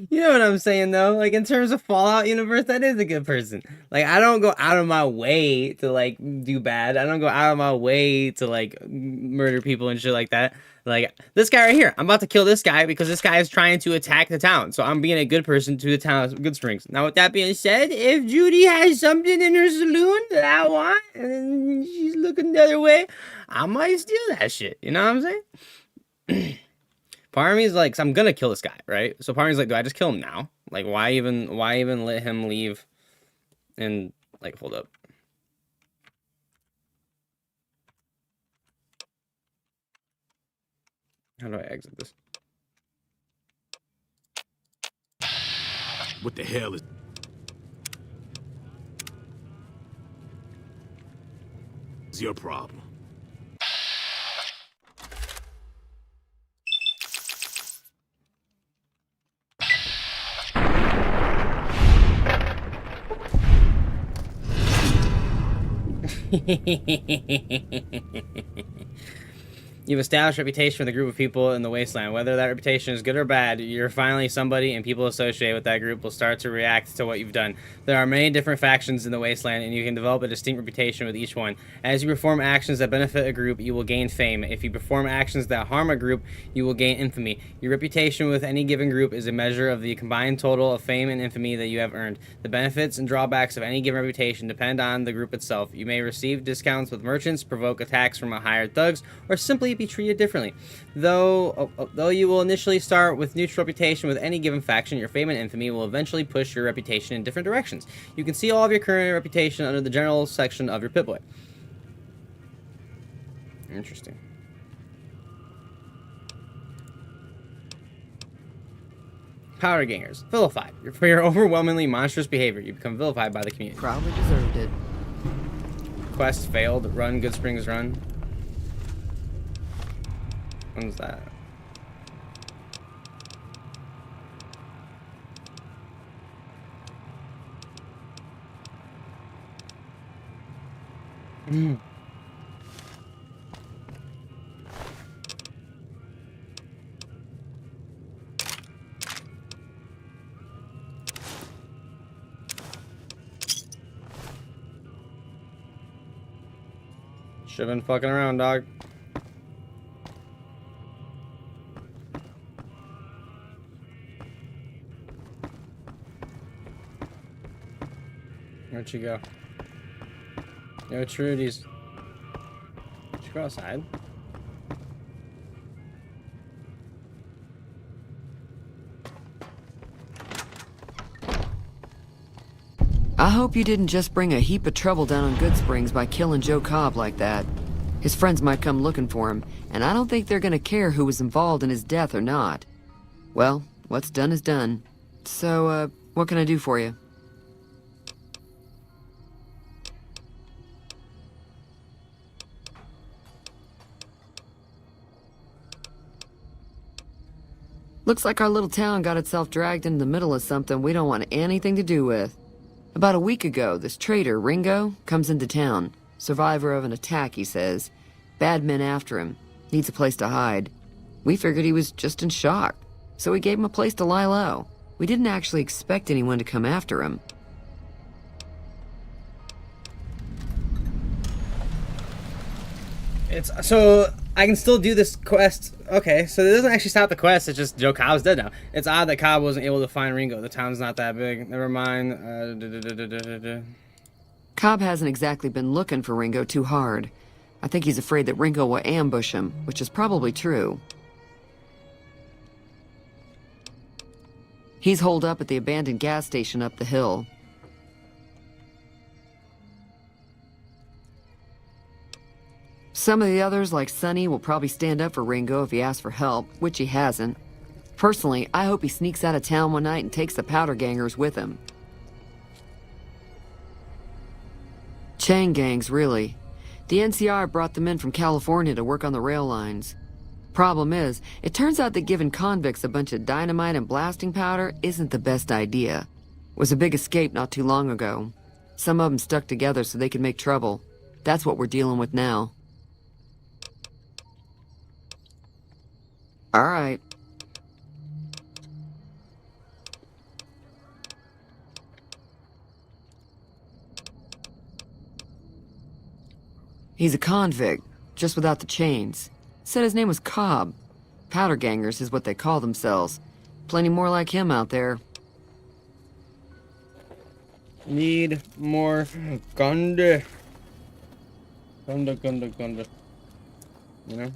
You know what I'm saying, though? Like, in terms of Fallout universe, that is a good person. Like, I don't go out of my way to, like, do bad. I don't go out of my way to, like, murder people and shit like that. Like, this guy right here, I'm about to kill this guy because this guy is trying to attack the town. So I'm being a good person to the town of Good Springs. Now, with that being said, if Judy has something in her saloon that I want and she's looking the other way, I might steal that shit. You know what I'm saying? Part of me is like, so I'm gonna kill this guy, right? So part of me is like, do I just kill him now? Like, why even let him leave? And like, hold up. How do I exit this? What the hell is your problem? You've established a reputation with a group of people in the wasteland. Whether that reputation is good or bad, you're finally somebody, and people associated with that group will start to react to what you've done. There are many different factions in the wasteland, and you can develop a distinct reputation with each one. As you perform actions that benefit a group, you will gain fame. If you perform actions that harm a group, you will gain infamy. Your reputation with any given group is a measure of the combined total of fame and infamy that you have earned. The benefits and drawbacks of any given reputation depend on the group itself. You may receive discounts with merchants, provoke attacks from hired thugs, or simply be treated differently. Though you will initially start with neutral reputation with any given faction, your fame and infamy will eventually push your reputation in different directions. You can see all of your current reputation under the general section of your Pip-Boy. Interesting. Powder gangers. Vilified. For your overwhelmingly monstrous behavior, you become vilified by the community. Probably deserved it. Quest failed. Run. Good Springs run. When's that? Should've been fucking around, dog. Where'd she go? Yo, Trudy's. Did she go outside? I hope you didn't just bring a heap of trouble down on Good Springs by killing Joe Cobb like that. His friends might come looking for him, and I don't think they're gonna care who was involved in his death or not. Well, what's done is done. So, what can I do for you? Looks like our little town got itself dragged into the middle of something we don't want anything to do with. About a week ago, this traitor, Ringo, comes into town. Survivor of an attack, he says. Bad men after him. Needs a place to hide. We figured he was just in shock, so we gave him a place to lie low. We didn't actually expect anyone to come after him. So I can still do this quest. Okay, so it doesn't actually stop the quest. It's just Joe Cobb's dead now. It's odd that Cobb wasn't able to find Ringo. The town's not that big. Never mind. Cobb hasn't exactly been looking for Ringo too hard. I think he's afraid that Ringo will ambush him, which is probably true. He's holed up at the abandoned gas station up the hill. Some of the others, like Sonny, will probably stand up for Ringo if he asks for help, which he hasn't. Personally, I hope he sneaks out of town one night and takes the powder gangers with him. Chain gangs, really. The NCR brought them in from California to work on the rail lines. Problem is, it turns out that giving convicts a bunch of dynamite and blasting powder isn't the best idea. It was a big escape not too long ago. Some of them stuck together so they could make trouble. That's what we're dealing with now. All right. He's a convict, just without the chains. Said his name was Cobb. Powder gangers is what they call themselves. Plenty more like him out there. Need more gunde. Gunde. You know?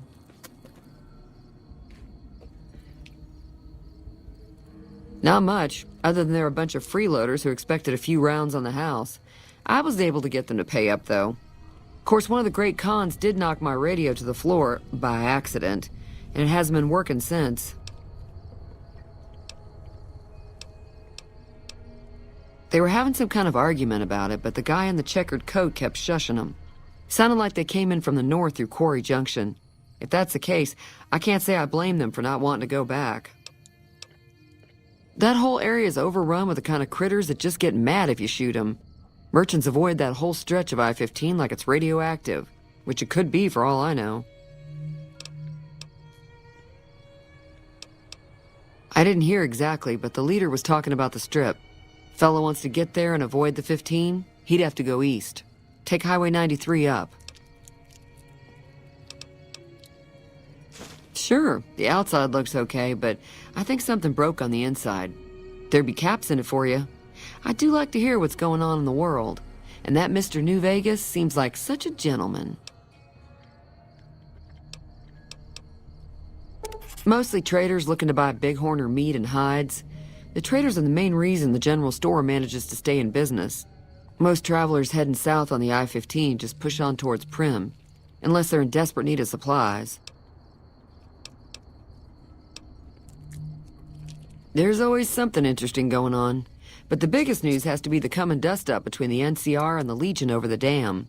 Not much, other than they're a bunch of freeloaders who expected a few rounds on the house. I was able to get them to pay up, though. Of course, one of the great cons did knock my radio to the floor, by accident, and it hasn't been working since. They were having some kind of argument about it, but the guy in the checkered coat kept shushing them. Sounded like they came in from the north through Quarry Junction. If that's the case, I can't say I blame them for not wanting to go back. That whole area is overrun with the kind of critters that just get mad if you shoot them. Merchants avoid that whole stretch of I-15 like it's radioactive, which it could be for all I know. I didn't hear exactly, but the leader was talking about the strip. Fellow wants to get there and avoid the 15, he'd have to go east. Take Highway 93 up. Sure, the outside looks okay, but I think something broke on the inside. There'd be caps in it for you. I do like to hear what's going on in the world, and that Mr. New Vegas seems like such a gentleman. Mostly traders looking to buy bighorn or meat and hides. The traders are the main reason the general store manages to stay in business. Most travelers heading south on the I-15 just push on towards Prim, unless they're in desperate need of supplies. There's always something interesting going on, but the biggest news has to be the coming dust-up between the NCR and the Legion over the dam.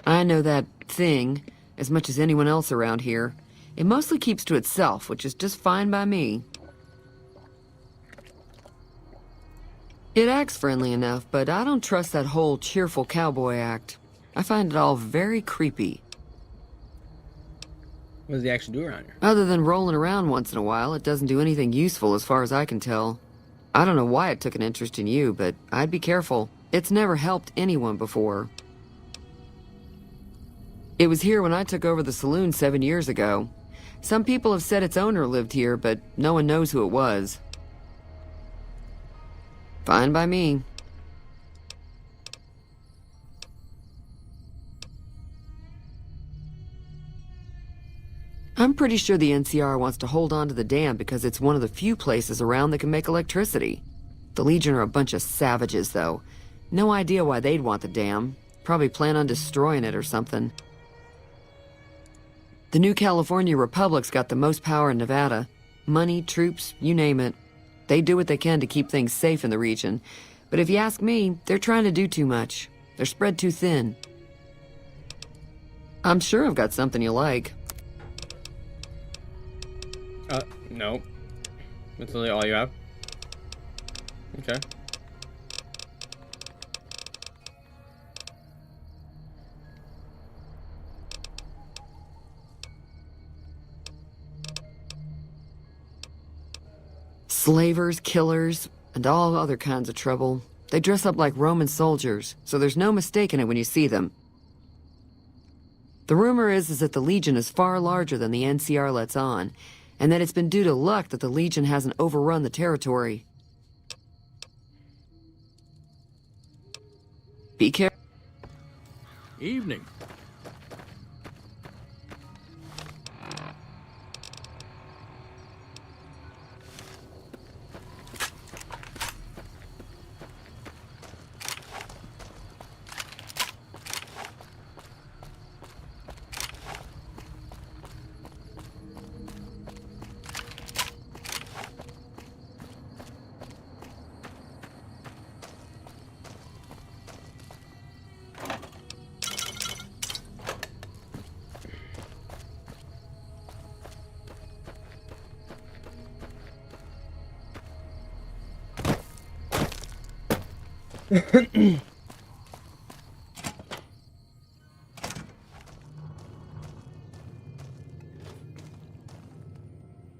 I know that thing as much as anyone else around here. It mostly keeps to itself, which is just fine by me. It acts friendly enough, but I don't trust that whole cheerful cowboy act. I find it all very creepy. What does he actually do around here? Other than rolling around once in a while, it doesn't do anything useful as far as I can tell. I don't know why it took an interest in you, but I'd be careful. It's never helped anyone before. It was here when I took over the saloon 7 years ago. Some people have said its owner lived here, but no one knows who it was. Fine by me. I'm pretty sure the NCR wants to hold on to the dam because it's one of the few places around that can make electricity. The Legion are a bunch of savages, though. No idea why they'd want the dam. Probably plan on destroying it or something. The New California Republic's got the most power in Nevada. Money, troops, you name it. They do what they can to keep things safe in the region. But if you ask me, they're trying to do too much. They're spread too thin. I'm sure I've got something you like. No. That's literally all you have? Okay. Slavers, killers, and all other kinds of trouble. They dress up like Roman soldiers, so there's no mistaking it when you see them. The rumor is that the Legion is far larger than the NCR lets on, and that it's been due to luck that the Legion hasn't overrun the territory. Be careful. Evening.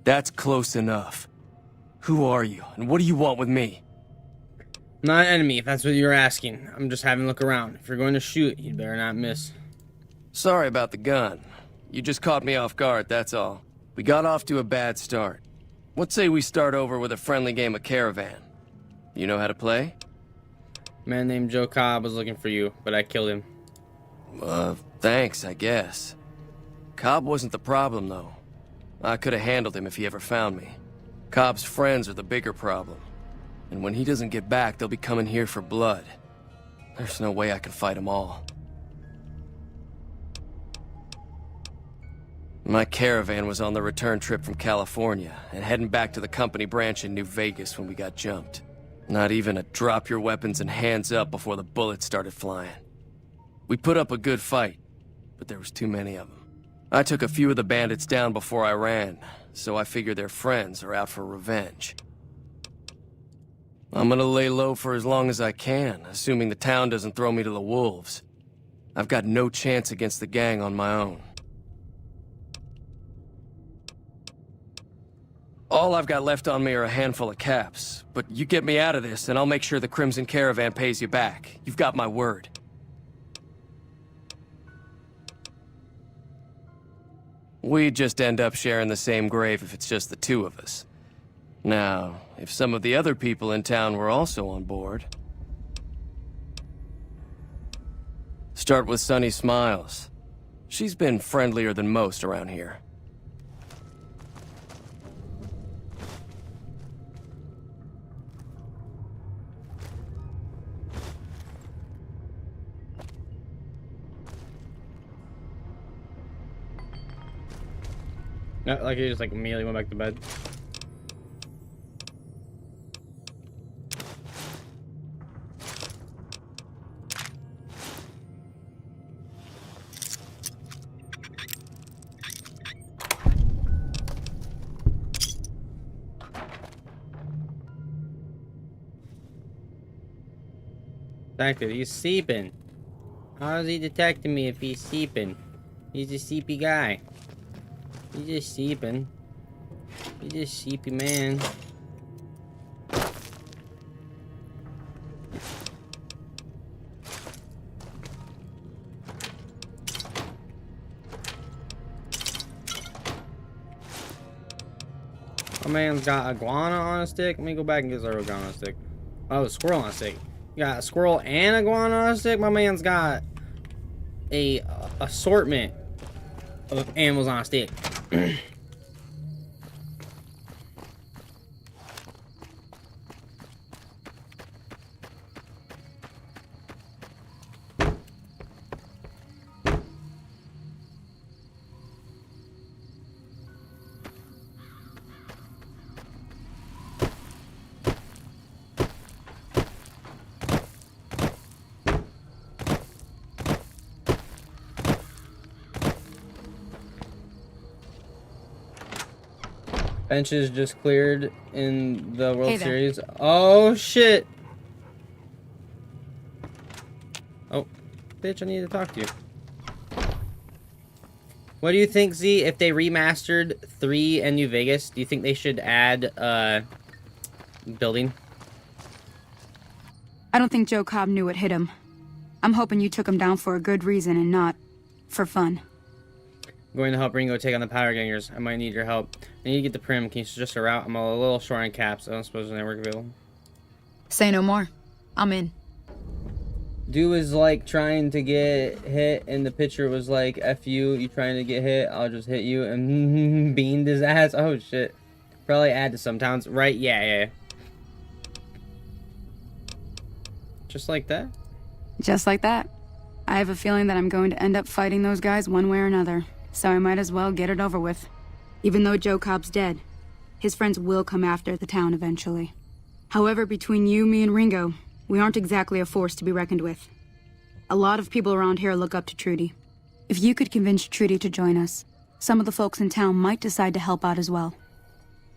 That's close enough. Who are you, and what do you want with me? Not an enemy, if that's what you're asking. I'm just having a look around. If you're going to shoot, you'd better not miss. Sorry about the gun. You just caught me off guard, that's all. We got off to a bad start. What say we start over with a friendly game of Caravan? You know how to play? A man named Joe Cobb was looking for you, but I killed him. Thanks, I guess. Cobb wasn't the problem, though. I could have handled him if he ever found me. Cobb's friends are the bigger problem. And when he doesn't get back, they'll be coming here for blood. There's no way I can fight them all. My caravan was on the return trip from California and heading back to the company branch in New Vegas when we got jumped. Not even a drop your weapons and hands up before the bullets started flying. We put up a good fight, but there was too many of them. I took a few of the bandits down before I ran, so I figure their friends are out for revenge. I'm gonna lay low for as long as I can, assuming the town doesn't throw me to the wolves. I've got no chance against the gang on my own. All I've got left on me are a handful of caps, but you get me out of this and I'll make sure the Crimson Caravan pays you back. You've got my word. We'd just end up sharing the same grave if it's just the two of us. Now, if some of the other people in town were also on board... Start with Sunny Smiles. She's been friendlier than most around here. Not like he just like immediately went back to bed. Detective, he's sleeping. How is he detecting me if he's sleeping? He's a sleepy guy. He's just sleeping. He's just sleepy man. My man's got iguana on a stick. Let me go back and get his iguana on a stick. Oh, a squirrel on a stick. You got a squirrel and iguana on a stick? My man's got a assortment of animals on a stick. Benches just cleared in the World Series. Oh, shit. Oh, bitch, I need to talk to you. What do you think, Z, if they remastered 3 and New Vegas? Do you think they should add, building? I don't think Joe Cobb knew what hit him. I'm hoping you took him down for a good reason and not for fun. I'm going to help Ringo take on the Powder Gangers. I might need your help. I need to get the Prim. Can you suggest a route? I'm a little short on caps. I don't suppose the network available. Say no more. I'm in. Dude was like trying to get hit, and the pitcher was like, F you, you trying to get hit, I'll just hit you, and beamed his ass. Oh shit. Probably add to some towns. Right? Yeah. Just like that? Just like that. I have a feeling that I'm going to end up fighting those guys one way or another, so I might as well get it over with. Even though Joe Cobb's dead, his friends will come after the town eventually. However, between you, me, and Ringo, we aren't exactly a force to be reckoned with. A lot of people around here look up to Trudy. If you could convince Trudy to join us, some of the folks in town might decide to help out as well.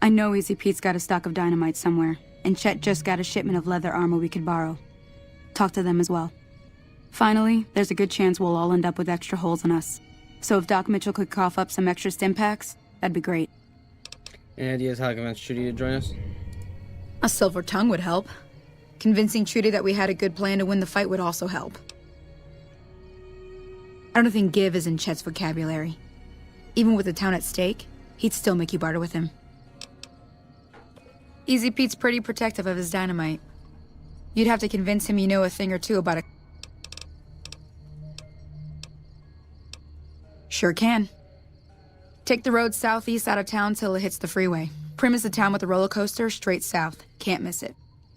I know Easy Pete's got a stock of dynamite somewhere, and Chet just got a shipment of leather armor we could borrow. Talk to them as well. Finally, there's a good chance we'll all end up with extra holes in us. So if Doc Mitchell could cough up some extra stim packs, that'd be great. Any ideas how to convince Trudy to join us? A silver tongue would help. Convincing Trudy that we had a good plan to win the fight would also help. I don't think give is in Chet's vocabulary. Even with the town at stake, he'd still make you barter with him. Easy Pete's pretty protective of his dynamite. You'd have to convince him you know a thing or two about it. Sure can. Take the road southeast out of town till it hits the freeway. Prim is the town with the roller coaster straight south. Can't miss it.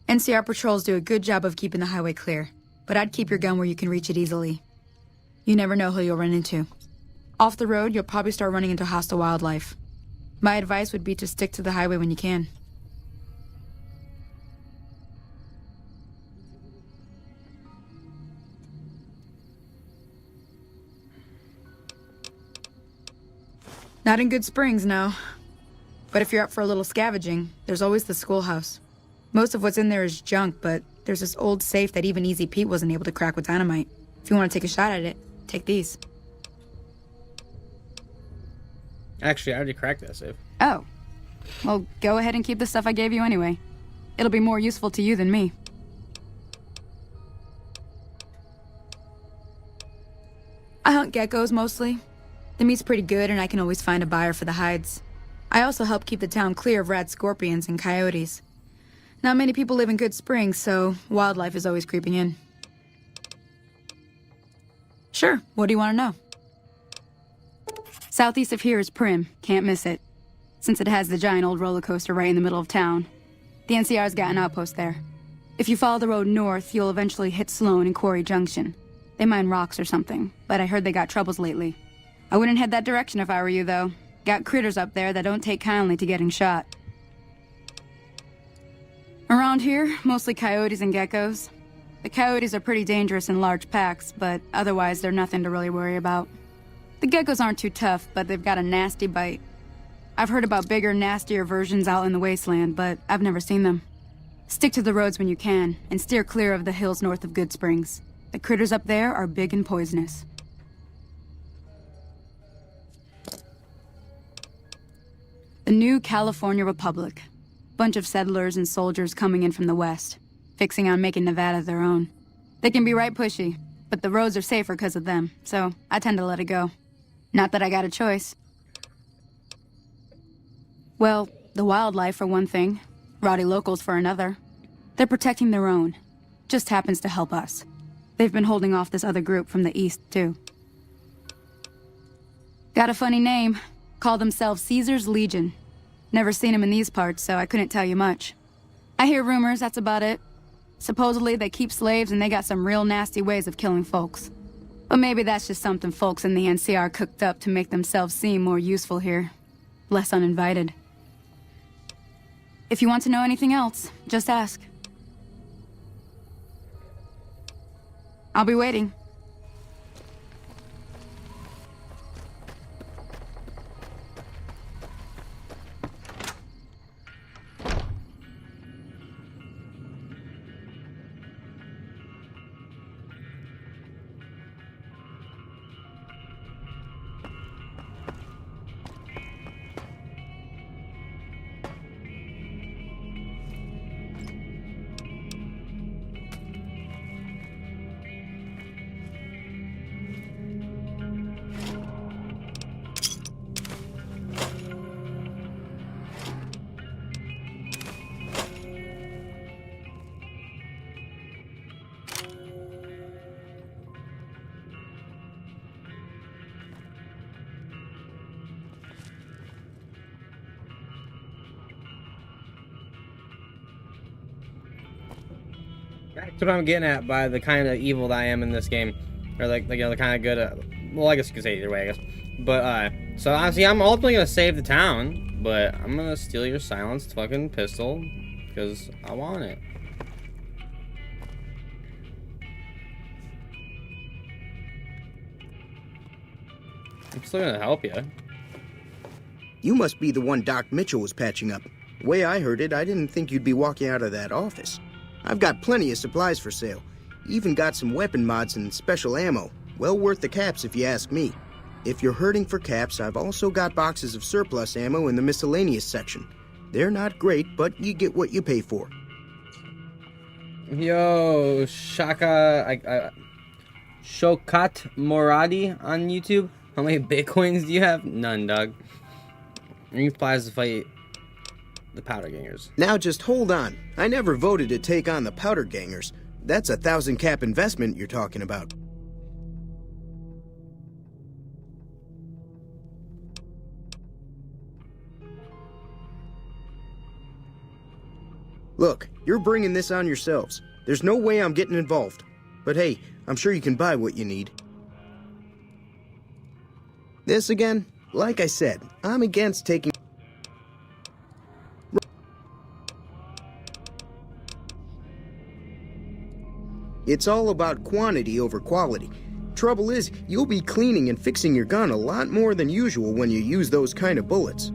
NCR patrols do a good job of keeping the highway clear, but I'd keep your gun where you can reach it easily. You never know who you'll run into. Off the road, you'll probably start running into hostile wildlife. My advice would be to stick to the highway when you can. Not in Good Springs, no. But if you're up for a little scavenging, there's always the schoolhouse. Most of what's in there is junk, but there's this old safe that even Easy Pete wasn't able to crack with dynamite. If you want to take a shot at it, take these. Actually, I already cracked that safe. Oh. Well, go ahead and keep the stuff I gave you anyway. It'll be more useful to you than me. I hunt geckos mostly. The meat's pretty good, and I can always find a buyer for the hides. I also help keep the town clear of rat scorpions and coyotes. Not many people live in Good Springs, so wildlife is always creeping in. Sure, what do you want to know? Southeast of here is Prim, can't miss it. Since it has the giant old roller coaster right in the middle of town. The NCR's got an outpost there. If you follow the road north, you'll eventually hit Sloan and Quarry Junction. They mine rocks or something, but I heard they got troubles lately. I wouldn't head that direction if I were you, though. Got critters up there that don't take kindly to getting shot. Around here, mostly coyotes and geckos. The coyotes are pretty dangerous in large packs, but otherwise they're nothing to really worry about. The geckos aren't too tough, but they've got a nasty bite. I've heard about bigger, nastier versions out in the wasteland, but I've never seen them. Stick to the roads when you can, and steer clear of the hills north of Good Springs. The critters up there are big and poisonous. The new California Republic. Bunch of settlers and soldiers coming in from the west, fixing on making Nevada their own. They can be right pushy, but the roads are safer because of them, so I tend to let it go. Not that I got a choice. Well, the wildlife for one thing, rowdy locals for another. They're protecting their own. Just happens to help us. They've been holding off this other group from the east, too. Got a funny name. Call themselves Caesar's Legion. Never seen them in these parts, so I couldn't tell you much. I hear rumors, that's about it. Supposedly they keep slaves and they got some real nasty ways of killing folks. But maybe that's just something folks in the NCR cooked up to make themselves seem more useful here. Less uninvited. If you want to know anything else, just ask. I'll be waiting. That's what I'm getting at by the kind of evil that I am in this game. Or like you know, the kind of good, well, I guess you could say it either way, I guess. But, so obviously I'm ultimately gonna save the town, but I'm gonna steal your silenced fucking pistol, because I want it. I'm still gonna help you. You must be the one Doc Mitchell was patching up. The way I heard it, I didn't think you'd be walking out of that office. I've got plenty of supplies for sale. Even got some weapon mods and special ammo. Well worth the caps if you ask me. If you're hurting for caps, I've also got boxes of surplus ammo in the miscellaneous section. They're not great, but you get what you pay for. Yo, Shokat Moradi on YouTube. How many bitcoins do you have? None, dog. I need supplies to fight the powder gangers. Now just hold on. I never voted to take on the powder gangers. That's a 1,000 cap investment you're talking about. Look, you're bringing this on yourselves. There's no way I'm getting involved. But hey, I'm sure you can buy what you need. This again? Like I said, I'm against taking... It's all about quantity over quality. Trouble is, you'll be cleaning and fixing your gun a lot more than usual when you use those kind of bullets.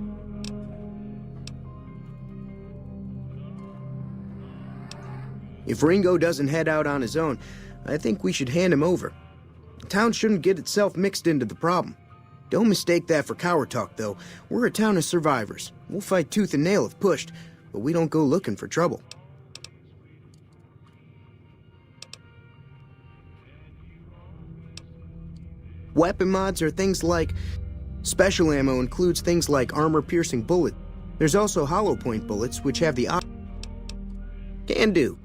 If Ringo doesn't head out on his own, I think we should hand him over. The town shouldn't get itself mixed into the problem. Don't mistake that for coward talk, though. We're a town of survivors. We'll fight tooth and nail if pushed, but we don't go looking for trouble. Weapon mods are things like... Special ammo includes things like armor-piercing bullets. There's also hollow point bullets, which have the... Can do.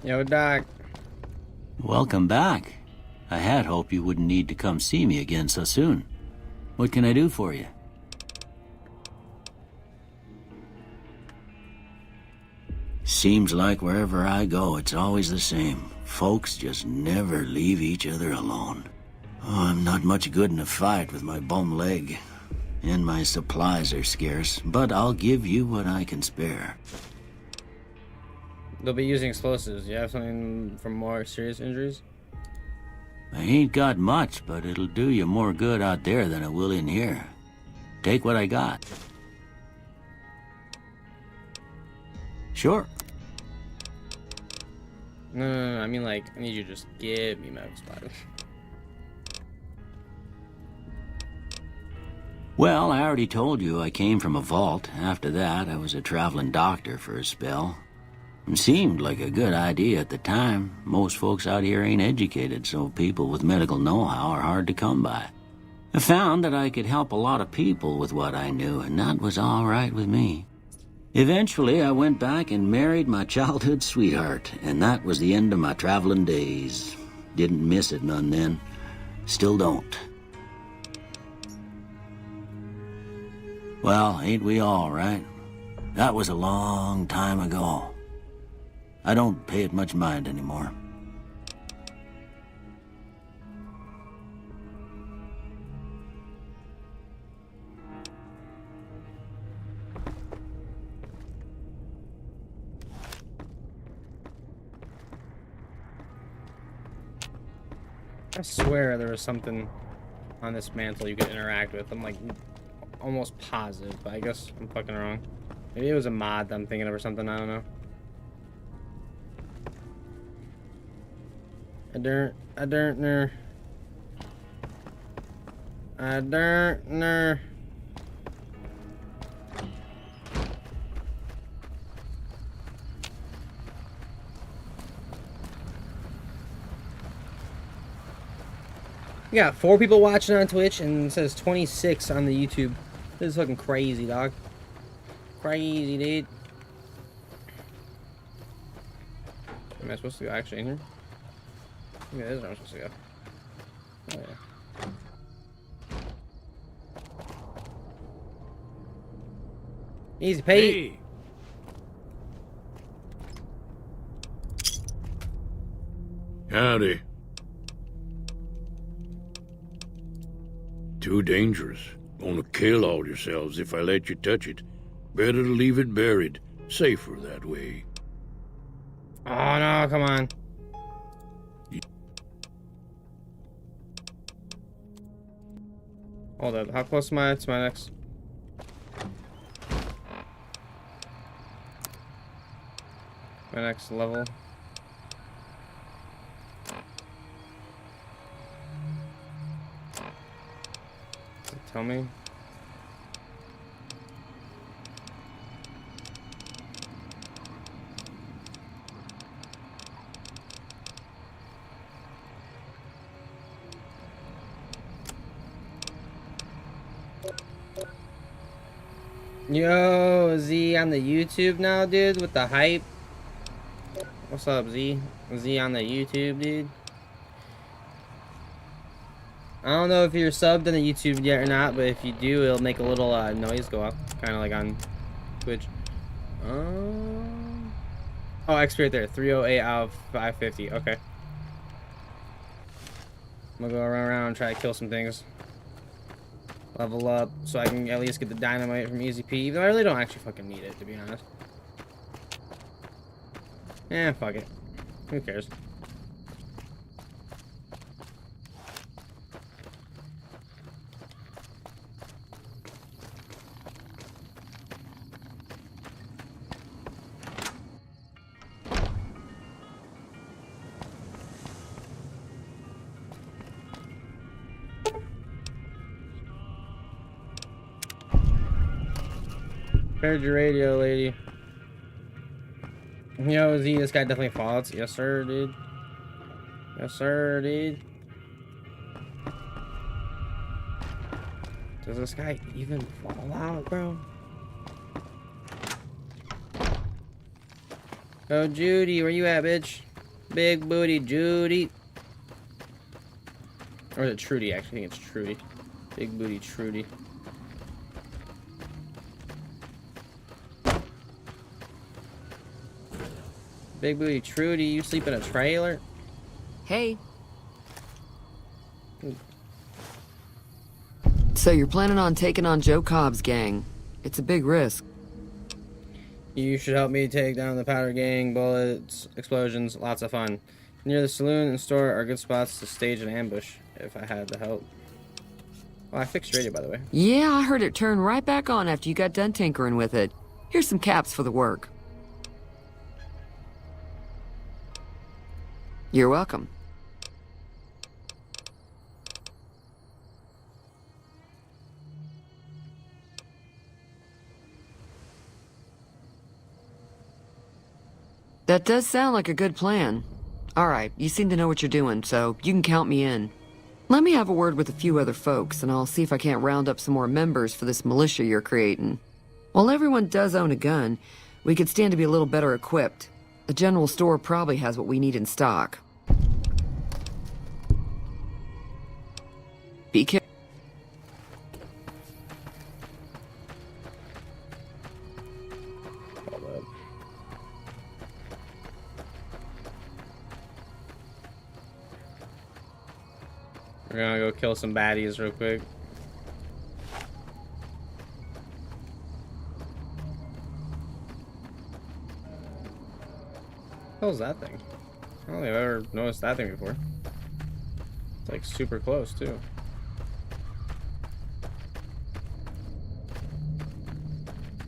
Yo, Doc. Welcome back. I had hoped you wouldn't need to come see me again so soon. What can I do for you? Seems like wherever I go, it's always the same. Folks just never leave each other alone. Oh, I'm not much good in a fight with my bum leg. And my supplies are scarce, but I'll give you what I can spare. They'll be using explosives. You have something for more serious injuries? I ain't got much, but it'll do you more good out there than it will in here. Take what I got. Sure. No. I mean, like, I need you to just give me medical supplies. Well, I already told you I came from a vault. After that, I was a traveling doctor for a spell. It seemed like a good idea at the time. Most folks out here ain't educated, so people with medical know-how are hard to come by. I found that I could help a lot of people with what I knew, and that was all right with me. Eventually, I went back and married my childhood sweetheart, and that was the end of my traveling days. Didn't miss it none then. Still don't. Well, ain't we all, right? That was a long time ago. I don't pay it much mind anymore. I swear there was something on this mantle you could interact with. I'm like almost positive, but I guess I'm fucking wrong. Maybe it was a mod that I'm thinking of or something, I don't know. I don't know. We got 4 people watching on Twitch and it says 26 on the YouTube. This is fucking crazy, dog. Crazy, dude. Am I supposed to go actually in here? Yeah, this is where I'm supposed to go. Oh, yeah. Easy, Pete. Hey. Howdy. Too dangerous. Gonna kill all yourselves if I let you touch it. Better to leave it buried. Safer that way. Oh no, come on. Hold up, how close am I to my next? My next level. Tell me. Yo, Z on the YouTube now, dude, with the hype. What's up, Z? Z on the YouTube, dude. I don't know if you're subbed on the YouTube yet or not, but if you do, it'll make a little noise go up, kind of like on Twitch. Oh, XP right there, 308 out of 550. Okay. I'm gonna go around and try to kill some things. Level up so I can at least get the dynamite from Easy P, even though I really don't actually fucking need it, to be honest. Eh, fuck it. Who cares? Heard your radio, lady. Yo, Z, this guy definitely falls. Yes, sir, dude. Yes, sir, dude. Does this guy even fall out, bro? Oh, Judy, where you at, bitch? Big booty Judy. Or is it Trudy? Actually, I think it's Trudy. Big booty Trudy. Big booty Trudy, you sleep in a trailer? Hey. So you're planning on taking on Joe Cobb's gang. It's a big risk. You should help me take down the powder gang, bullets, explosions, lots of fun. Near the saloon and store are good spots to stage an ambush, if I had the help. Oh, I fixed radio, by the way. Yeah, I heard it turn right back on after you got done tinkering with it. Here's some caps for the work. You're welcome. That does sound like a good plan. All right, you seem to know what you're doing, so you can count me in. Let me have a word with a few other folks, and I'll see if I can't round up some more members for this militia you're creating. While everyone does own a gun, we could stand to be a little better equipped. The general store probably has what we need in stock. Be careful. We're gonna go kill some baddies real quick. What was that thing? I don't think I've ever noticed that thing before. It's like super close too.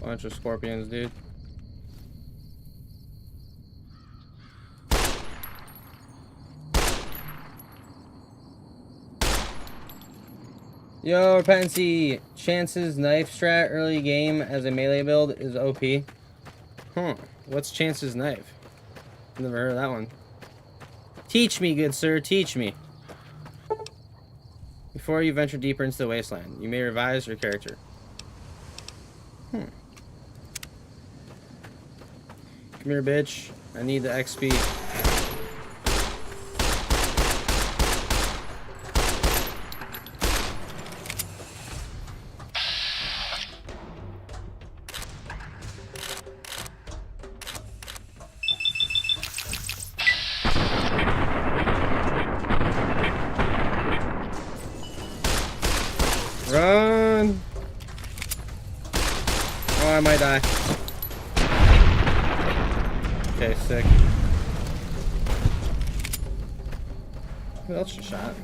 Bunch of scorpions, dude. Yo, Repentancy. Chance's knife strat early game as a melee build is OP. Huh. What's Chance's knife? Never heard of that one. Teach me, good sir, teach me. Before you venture deeper into the wasteland, you may revise your character. Come here, bitch. I need the XP. Run! Oh, I might die. Okay, sick. Who else just shot?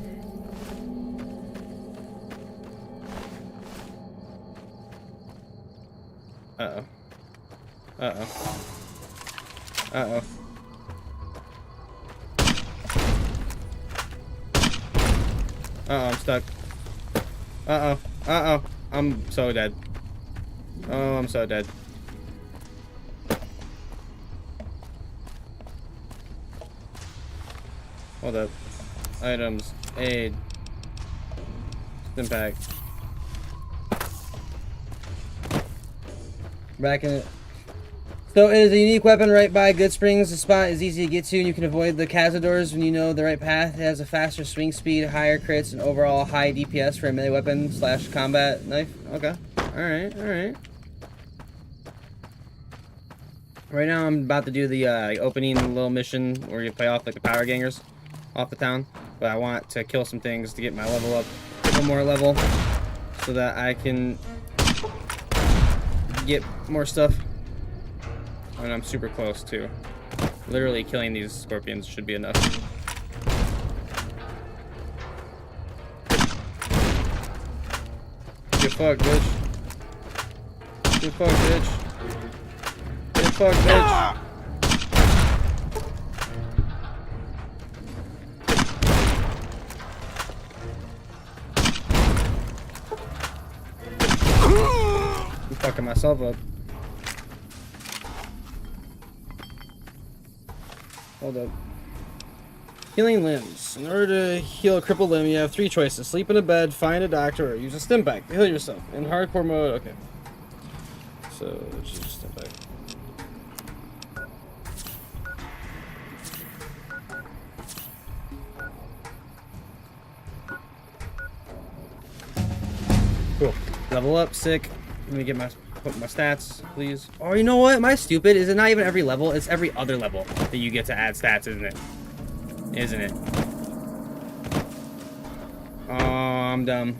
Uh-oh. Uh-oh. Uh-oh. Uh-oh, I'm stuck. Uh-oh. Uh-oh. I'm so dead. Oh, I'm so dead. Hold up. Items. Aid. Impact. Back in it. So it is a unique weapon right by Good Springs. The spot is easy to get to and you can avoid the cazadors when you know the right path. It has a faster swing speed, higher crits, and overall high DPS for a melee weapon / combat knife. Okay. Alright, alright. Right now I'm about to do the opening little mission where you play off like the power gangers off the town. But I want to kill some things to get my level up one more level so that I can get more stuff. And I'm super close too. Literally killing these scorpions should be enough. Get fucked, bitch. Get fucked, bitch. Get fucked, bitch. I'm fucking myself up. Hold up. Healing limbs. In order to heal a crippled limb, you have 3 choices. Sleep in a bed, find a doctor, or use a stim pack to heal yourself. In hardcore mode, okay. So, let's use a stim pack. Level up, sick. Let me get put my stats, please. Oh, you know what? Am I stupid? Is it not even every level? It's every other level that you get to add stats, isn't it? Isn't it? Oh, I'm dumb.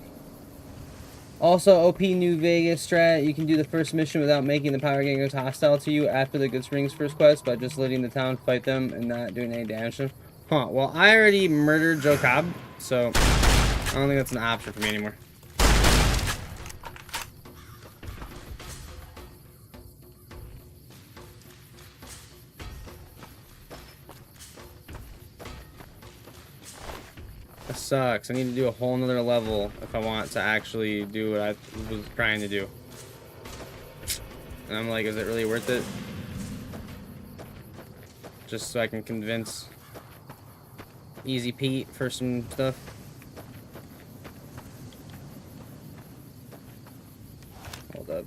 Also, OP New Vegas strat. You can do the first mission without making the power gangers hostile to you after the Good Springs first quest by just letting the town fight them and not doing any damage to them. Huh. Well, I already murdered Joe Cobb, so I don't think that's an option for me anymore. That sucks. I need to do a whole nother level if I want to actually do what I was trying to do. And I'm like, is it really worth it? Just so I can convince Easy Pete for some stuff. Hold up.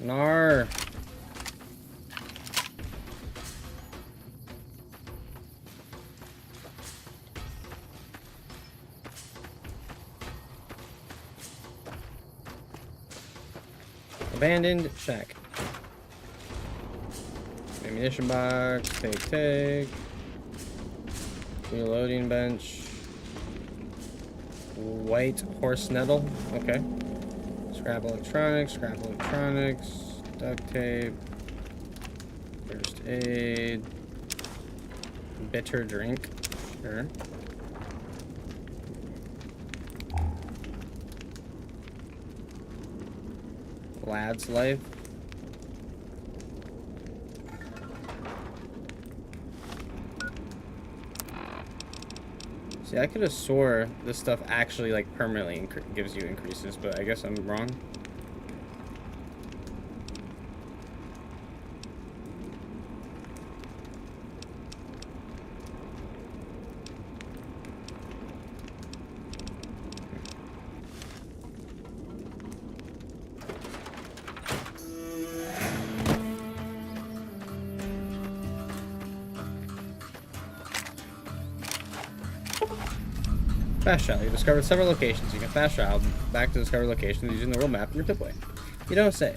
Nar. Abandoned shack. Ammunition box. Take. Reloading bench. White horse nettle. Okay. Scrap electronics, duct tape, first aid, bitter drink, sure. Lad's life. See, I could have swore this stuff actually like permanently gives you increases, but I guess I'm wrong. Fast travel. You discovered several locations. You can fast travel back to discovered locations using the world map in your tipway. You don't say.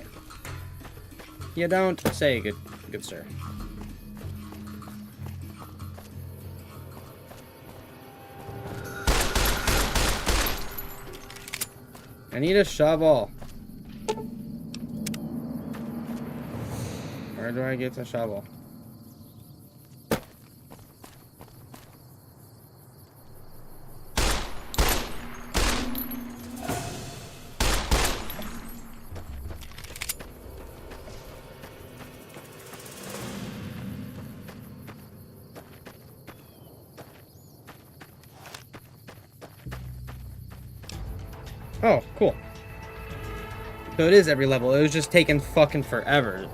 You don't say, good sir. I need a shovel. Where do I get the shovel? Oh, cool. So it is every level. It was just taking fucking forever.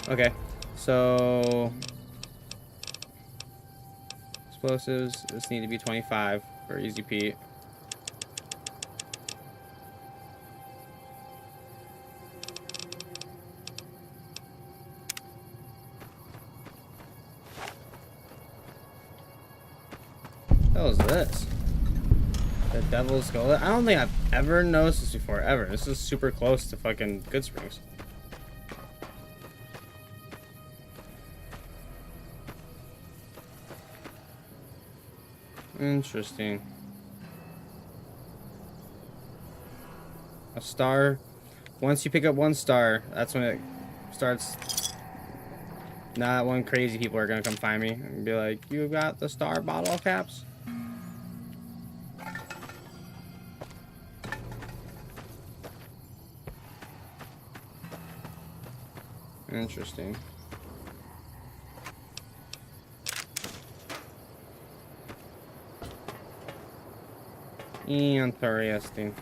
Okay, so explosives. This need to be 25 for Easy Pete. What the hell is this? The Devil's Gullet. I don't think I've ever noticed this before, ever. This is super close to fucking Good Springs. Interesting. A star. Once you pick up one star, that's when it starts. Not when crazy people are gonna come find me and be like, "You got the star bottle caps?" Interesting. Interesting.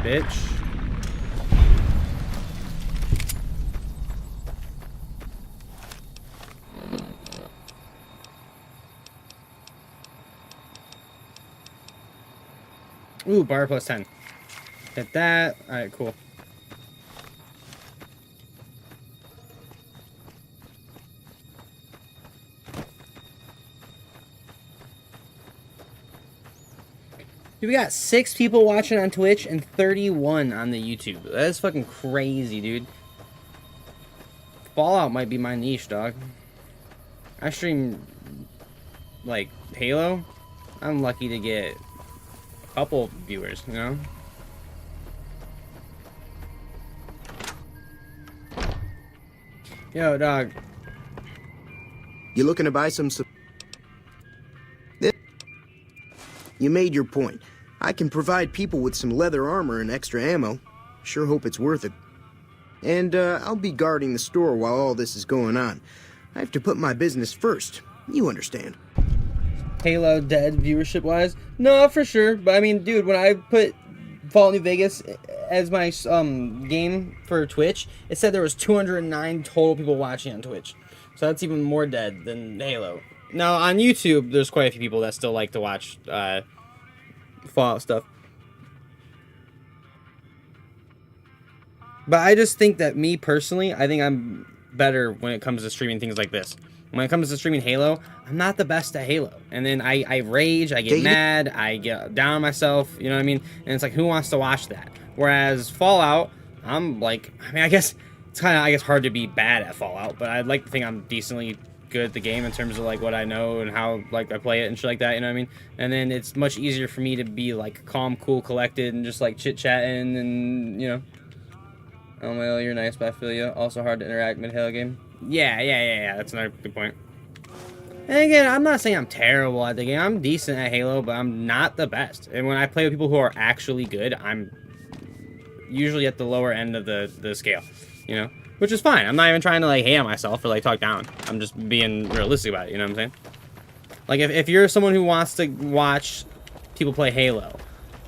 Bitch. Ooh, bar plus 10. Hit that. Alright, cool. We got 6 people watching on Twitch and 31 on the YouTube. That's fucking crazy, dude. Fallout might be my niche, dog. I stream, like, Halo. I'm lucky to get a couple viewers, you know? Yo, dog. You looking to buy some... You made your point. I can provide people with some leather armor and extra ammo. Sure hope it's worth it. And, I'll be guarding the store while all this is going on. I have to put my business first. You understand. Halo dead viewership-wise? No, for sure. But, I mean, dude, when I put Fallout New Vegas as my game for Twitch, it said there was 209 total people watching on Twitch. So that's even more dead than Halo. Now, on YouTube, there's quite a few people that still like to watch Fallout stuff. But I just think that me personally, I think I'm better when it comes to streaming things like this. When it comes to streaming Halo, I'm not the best at Halo. And then I rage, I get mad, I get down on myself, you know what I mean? And it's like, who wants to watch that? Whereas Fallout, I'm like, I mean, I guess it's kind of, hard to be bad at Fallout, but I'd like to think I'm decently good at the game in terms of like what I know and how like I play it and shit like that, you know what I mean? And then it's much easier for me to be like calm, cool, collected, and just like chit-chatting and, you know. Oh my, you're nice, but I feel you. Also hard to interact mid-Halo game. Yeah. That's another good point. And again, I'm not saying I'm terrible at the game. I'm decent at Halo, but I'm not the best. And when I play with people who are actually good, I'm usually at the lower end of the scale, you know? Which is fine. I'm not even trying to like hate on myself or like talk down. I'm just being realistic about it, you know what I'm saying? Like if you're someone who wants to watch people play Halo,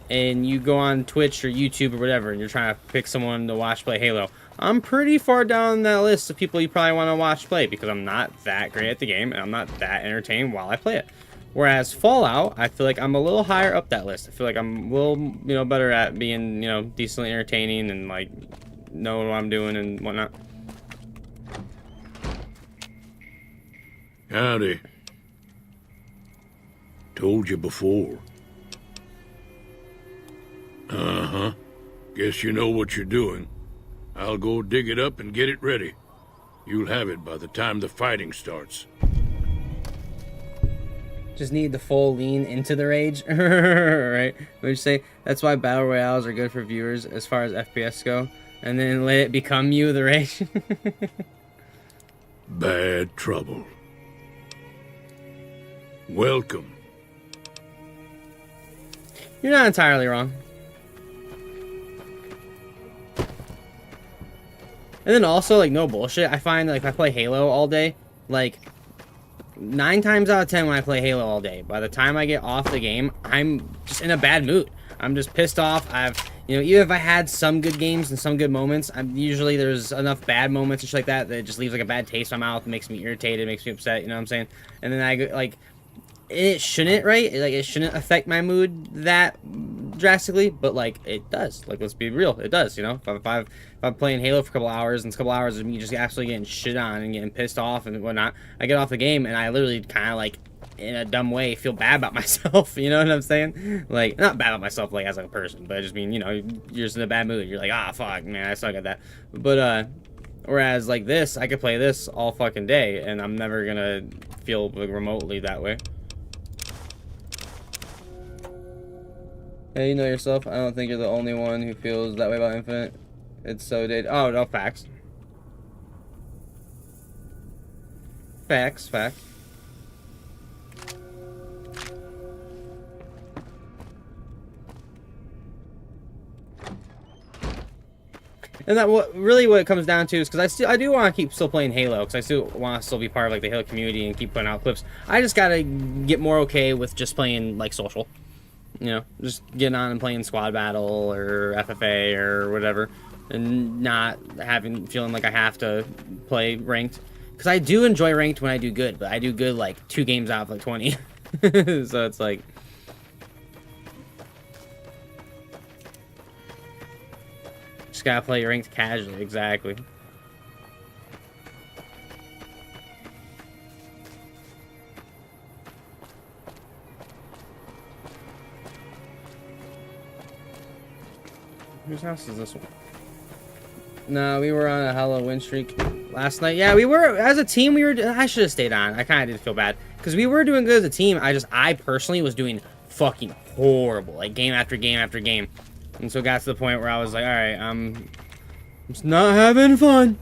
and you go on Twitch or YouTube or whatever, and you're trying to pick someone to watch play Halo, I'm pretty far down that list of people you probably want to watch play, because I'm not that great at the game, and I'm not that entertained while I play it. Whereas Fallout, I feel like I'm a little higher up that list. I feel like I'm a little, you know, better at being, you know, decently entertaining and, like, knowing what I'm doing and whatnot. Howdy. Told you before. Uh-huh. Guess you know what you're doing. I'll go dig it up and get it ready. You'll have it by the time the fighting starts. Just need the full lean into the rage. Right? Would you say that's why battle royales are good for viewers as far as FPS go? And then let it become you, the rage? Bad trouble. Welcome. You're not entirely wrong. And then also, like, no bullshit, I find, like, if I play Halo all day, like, 9 times out of 10 when I play Halo all day, by the time I get off the game, I'm just in a bad mood. I'm just pissed off. You know, even if I had some good games and some good moments, usually there's enough bad moments and shit like that that it just leaves, like, a bad taste in my mouth, makes me irritated, makes me upset, you know what I'm saying? And then I go, like, it shouldn't, right? Like, it shouldn't affect my mood that drastically, but, like, it does. Like, let's be real, it does, you know? If I'm playing Halo for a couple hours, and it's a couple hours of me just absolutely getting shit on and getting pissed off and whatnot, I get off the game, and I literally kind of, like, in a dumb way, feel bad about myself, you know what I'm saying? Like, not bad about myself, like, as a person, but I just mean, you know, you're just in a bad mood. You're like, ah, fuck, man, I suck at that. But, whereas, like, this, I could play this all fucking day, and I'm never gonna feel, like, remotely that way. Hey, you know yourself. I don't think you're the only one who feels that way about Infinite. It's so dated. Oh, no, facts. Facts. And that what it comes down to is because I do want to keep still playing Halo, because I still want to still be part of like the Halo community and keep putting out clips. I just gotta get more okay with just playing like social. You know, just getting on and playing squad battle or FFA or whatever, and not feeling like I have to play ranked. Because I do enjoy ranked when I do good, but I do good like 2 games out of like 20. So it's like, just gotta play ranked casually, exactly. Whose house is this one? No, we were on a hella win streak last night. Yeah, we were, as a team, I should have stayed on. I kind of did feel bad. Because we were doing good as a team. I personally was doing fucking horrible. Like, game after game after game. And so it got to the point where I was like, alright, I'm just not having fun.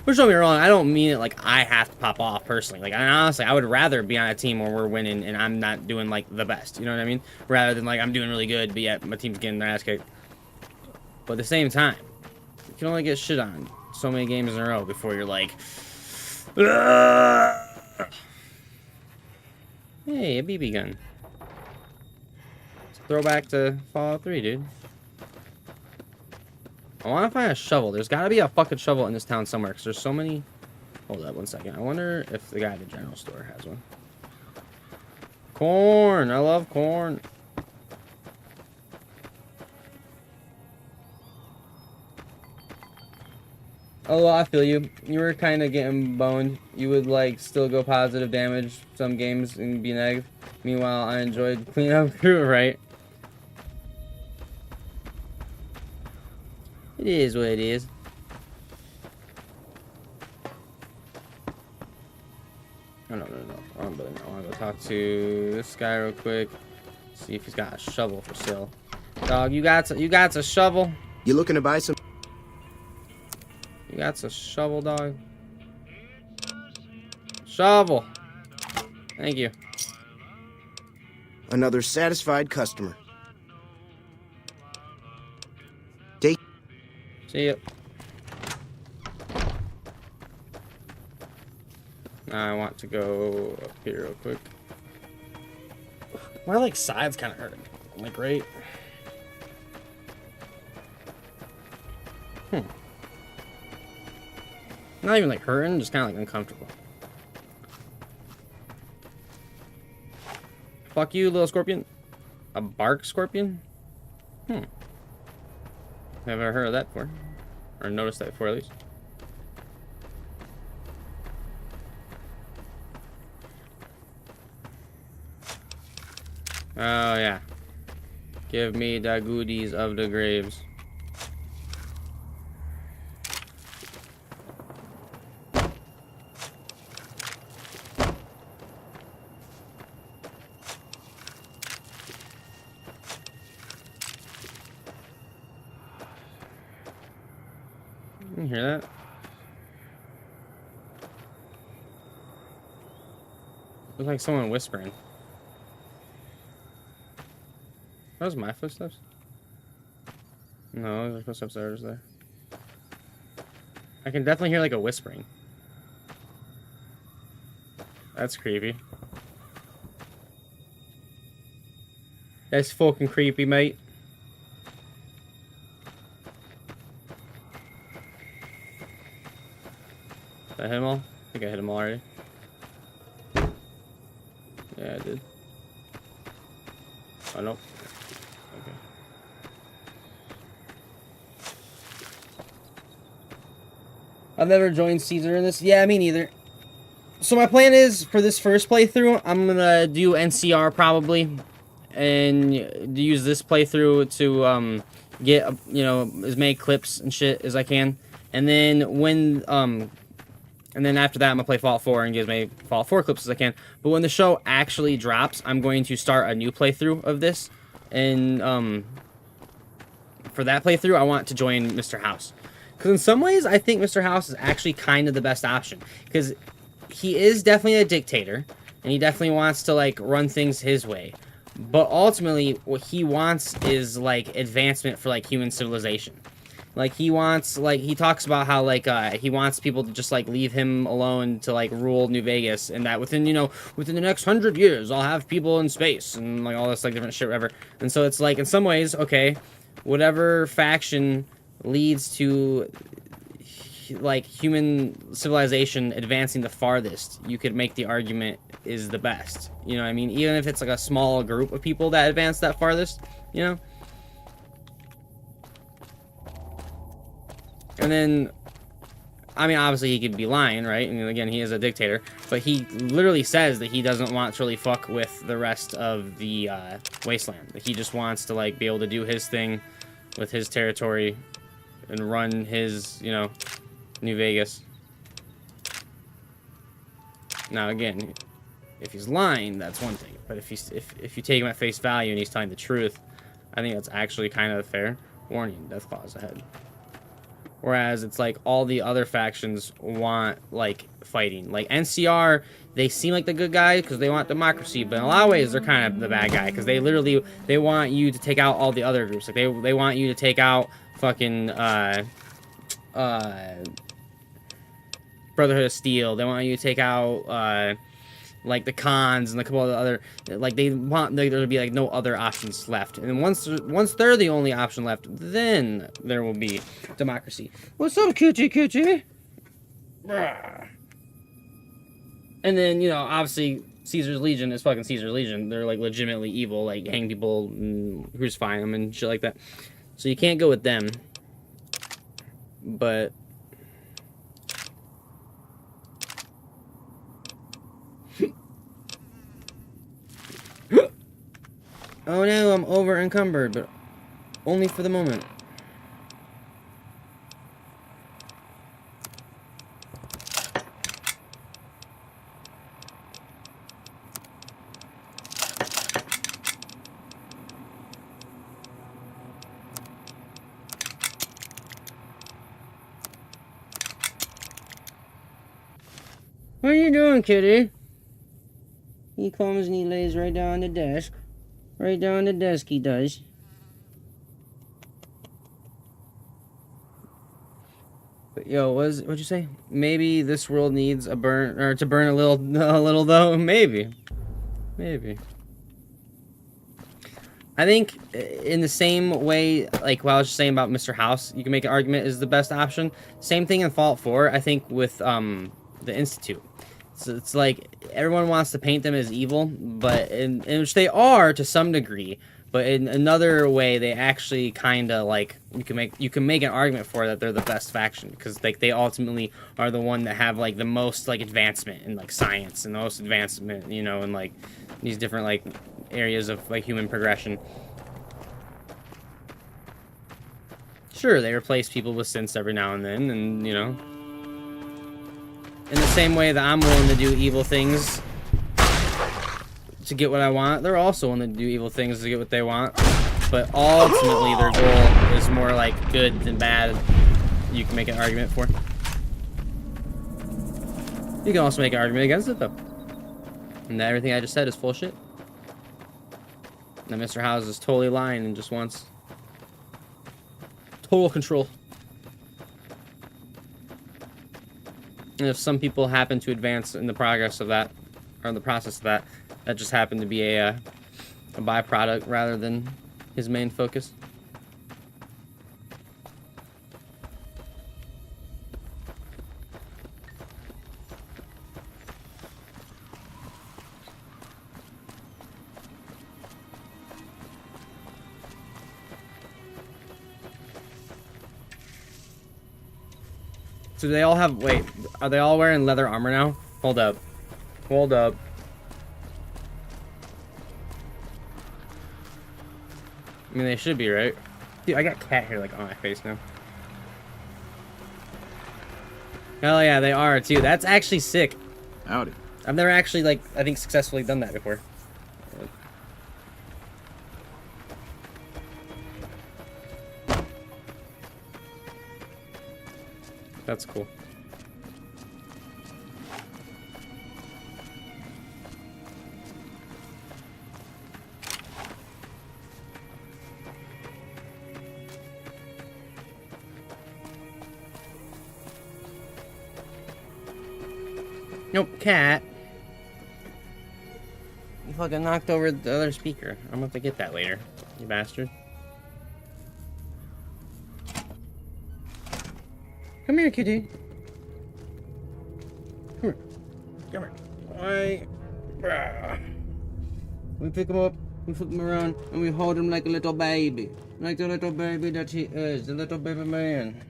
Which, don't get me wrong, I don't mean it like I have to pop off personally. Like, honestly, I would rather be on a team where we're winning and I'm not doing, like, the best. You know what I mean? Rather than, like, I'm doing really good, but yet my team's getting their ass kicked. But at the same time, you can only get shit on so many games in a row before you're like, ugh! Hey, a BB gun. It's a throwback to Fallout 3, dude. I want to find a shovel. There's got to be a fucking shovel in this town somewhere, because there's so many. Hold up one second. I wonder if the guy at the general store has one. Corn! I love corn. Oh, I feel you. You were kind of getting boned. You would, like, still go positive damage some games and be negative. Meanwhile, I enjoyed cleaning up Thru, right? It is what it is. Oh, no. I want to go talk to this guy real quick. See if he's got a shovel for sale. Dog, you got a shovel? You looking to buy some? You got a shovel, dog? Shovel! Thank you. Another satisfied customer. Take. See ya. Now I want to go up here real quick. My, like, side's kind of hurting. I'm like, right? Not even like hurting, just kind of like uncomfortable. Fuck you, little scorpion. A bark scorpion? Never heard of that before. Or noticed that before, at least. Oh, yeah. Give me the goodies of the graves. You hear that? Looks like someone whispering. Those my footsteps? No, those are footsteps that are just there. I can definitely hear like a whispering. That's creepy. That's fucking creepy, mate. Did I hit them all? I think I hit them all already. Yeah, I did. Oh, nope. Okay. I've never joined Caesar in this. Yeah, me neither. So my plan is, for this first playthrough, I'm gonna do NCR probably. And use this playthrough to, get, you know, as many clips and shit as I can. And then when, and then after that, I'm going to play Fallout 4 and get as many Fallout 4 clips as I can. But when the show actually drops, I'm going to start a new playthrough of this. And for that playthrough, I want to join Mr. House. Because in some ways, I think Mr. House is actually kind of the best option. Because he is definitely a dictator. And he definitely wants to, like, run things his way. But ultimately, what he wants is, like, advancement for, like, human civilization. Like, he wants, like, he talks about how, like, he wants people to just, like, leave him alone to, like, rule New Vegas, and that within, you know, within the next 100 years, I'll have people in space, and, like, all this, like, different shit, whatever. And so it's, like, in some ways, okay, whatever faction leads to, like, human civilization advancing the farthest, you could make the argument is the best. You know what I mean? Even if it's, like, a small group of people that advance that farthest, you know? And then, I mean, obviously he could be lying, right? And again, he is a dictator, but he literally says that he doesn't want to really fuck with the rest of the wasteland. That he just wants to like be able to do his thing with his territory and run his, you know, New Vegas. Now again, if he's lying, that's one thing. But if you take him at face value and he's telling the truth, I think that's actually kind of fair. Warning, death clause ahead. Whereas it's like all the other factions want like fighting. Like NCR, they seem like the good guys because they want democracy, but in a lot of ways they're kind of the bad guy because they want you to take out all the other groups. Like they want you to take out fucking Brotherhood of Steel. They want you to take out like the cons and a couple of the other, like they want there to be like no other options left. And once they're the only option left, then there will be democracy. What's up, kitty? And then, you know, obviously Caesar's Legion is fucking Caesar's Legion. They're like legitimately evil, like hang people and crucify them and shit like that. So you can't go with them. But oh no, I'm over encumbered, but only for the moment. What are you doing, kitty? He comes and he lays right down on the desk. Right down on the desk he does. But yo, what'd you say? Maybe this world needs a burn, or to burn a little though. Maybe. I think in the same way, like what I was just saying about Mr. House, you can make an argument is the best option. Same thing in Fallout 4, I think, with the Institute. So it's like everyone wants to paint them as evil, but in which they are to some degree. But in another way, they actually kind of like you can make an argument for that they're the best faction because like they ultimately are the one that have like the most like advancement in like science and the most advancement, you know, in like these different like areas of like human progression. Sure, they replace people with synths every now and then, and you know. In the same way that I'm willing to do evil things to get what I want, they're also willing to do evil things to get what they want. But ultimately, their goal is more like good than bad. You can make an argument for. You can also make an argument against it, though. And that everything I just said is full shit. And Mr. House is totally lying and just wants total control. And if some people happen to advance in the progress of that, or in the process of that, that just happened to be a byproduct rather than his main focus. So they all have, wait, are they all wearing leather armor now? Hold up. Hold up. I mean, they should be, right? Dude, I got cat hair, like, on my face now. Hell yeah, they are, too. That's actually sick. Howdy. I've never actually, like, I think successfully done that before. That's cool. Nope, cat. You fucking knocked over the other speaker. I'm gonna have to get that later, you bastard. Come here, kitty. Come here. Come here. We pick him up, we flip him around, and we hold him like a little baby. Like the little baby that he is, the little baby man.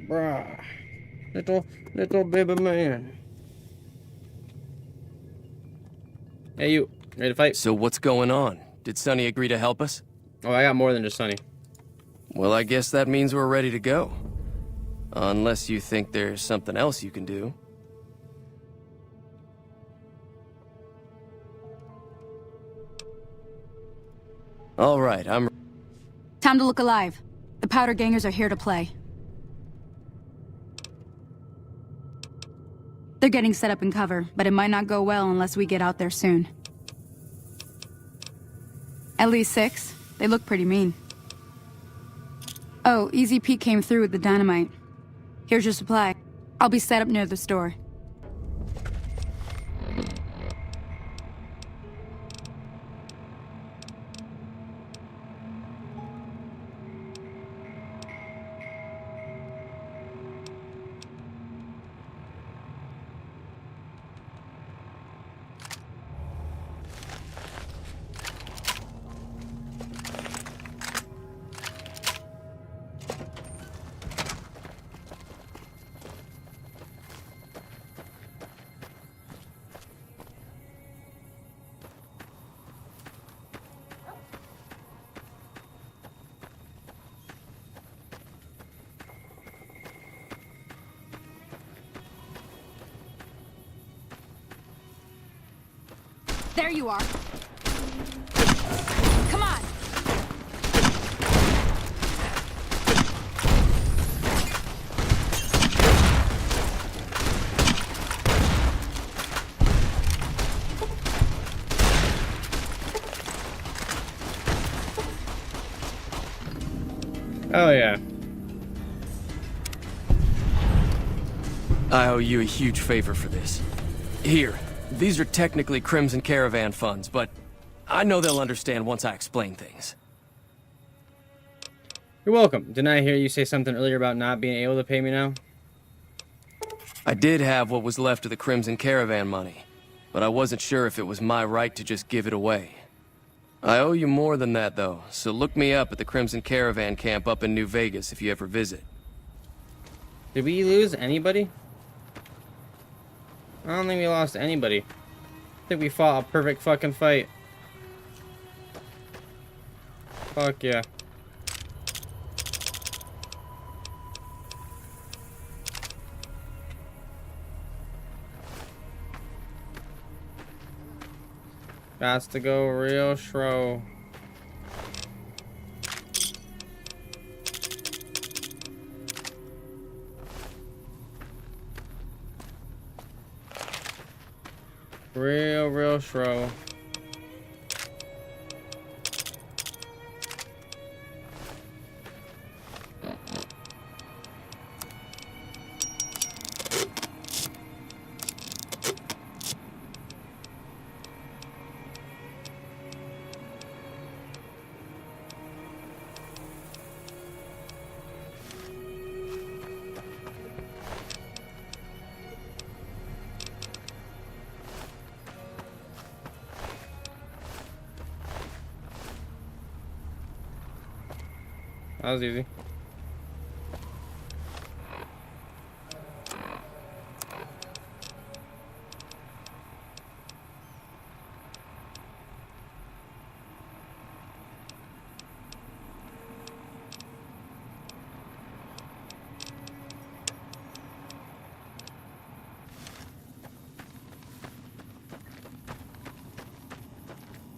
Bruh. Little baby man. Hey, you. Ready to fight? So what's going on? Did Sonny agree to help us? Oh, I got more than just Sonny. Well, I guess that means we're ready to go. Unless you think there's something else you can do. All right, I'm... Time to look alive. The Powder Gangers are here to play. They're getting set up in cover, but it might not go well unless we get out there soon. At least 6. They look pretty mean. Oh, Easy Pete came through with the dynamite. Here's your supply. I'll be set up near the store. There you are. Come on. Oh, yeah. I owe you a huge favor for this. Here, these are technically Crimson Caravan funds, but I know they'll understand once I explain things. You're welcome. Didn't I hear you say something earlier about not being able to pay me now? I did have what was left of the Crimson Caravan money, but I wasn't sure if it was my right to just give it away. I owe you more than that, though, so look me up at the Crimson Caravan camp up in New Vegas if you ever visit. Did we lose anybody? I don't think we lost anybody. I think we fought a perfect fucking fight. Fuck yeah. Got to go real slow. Real slow. That was easy.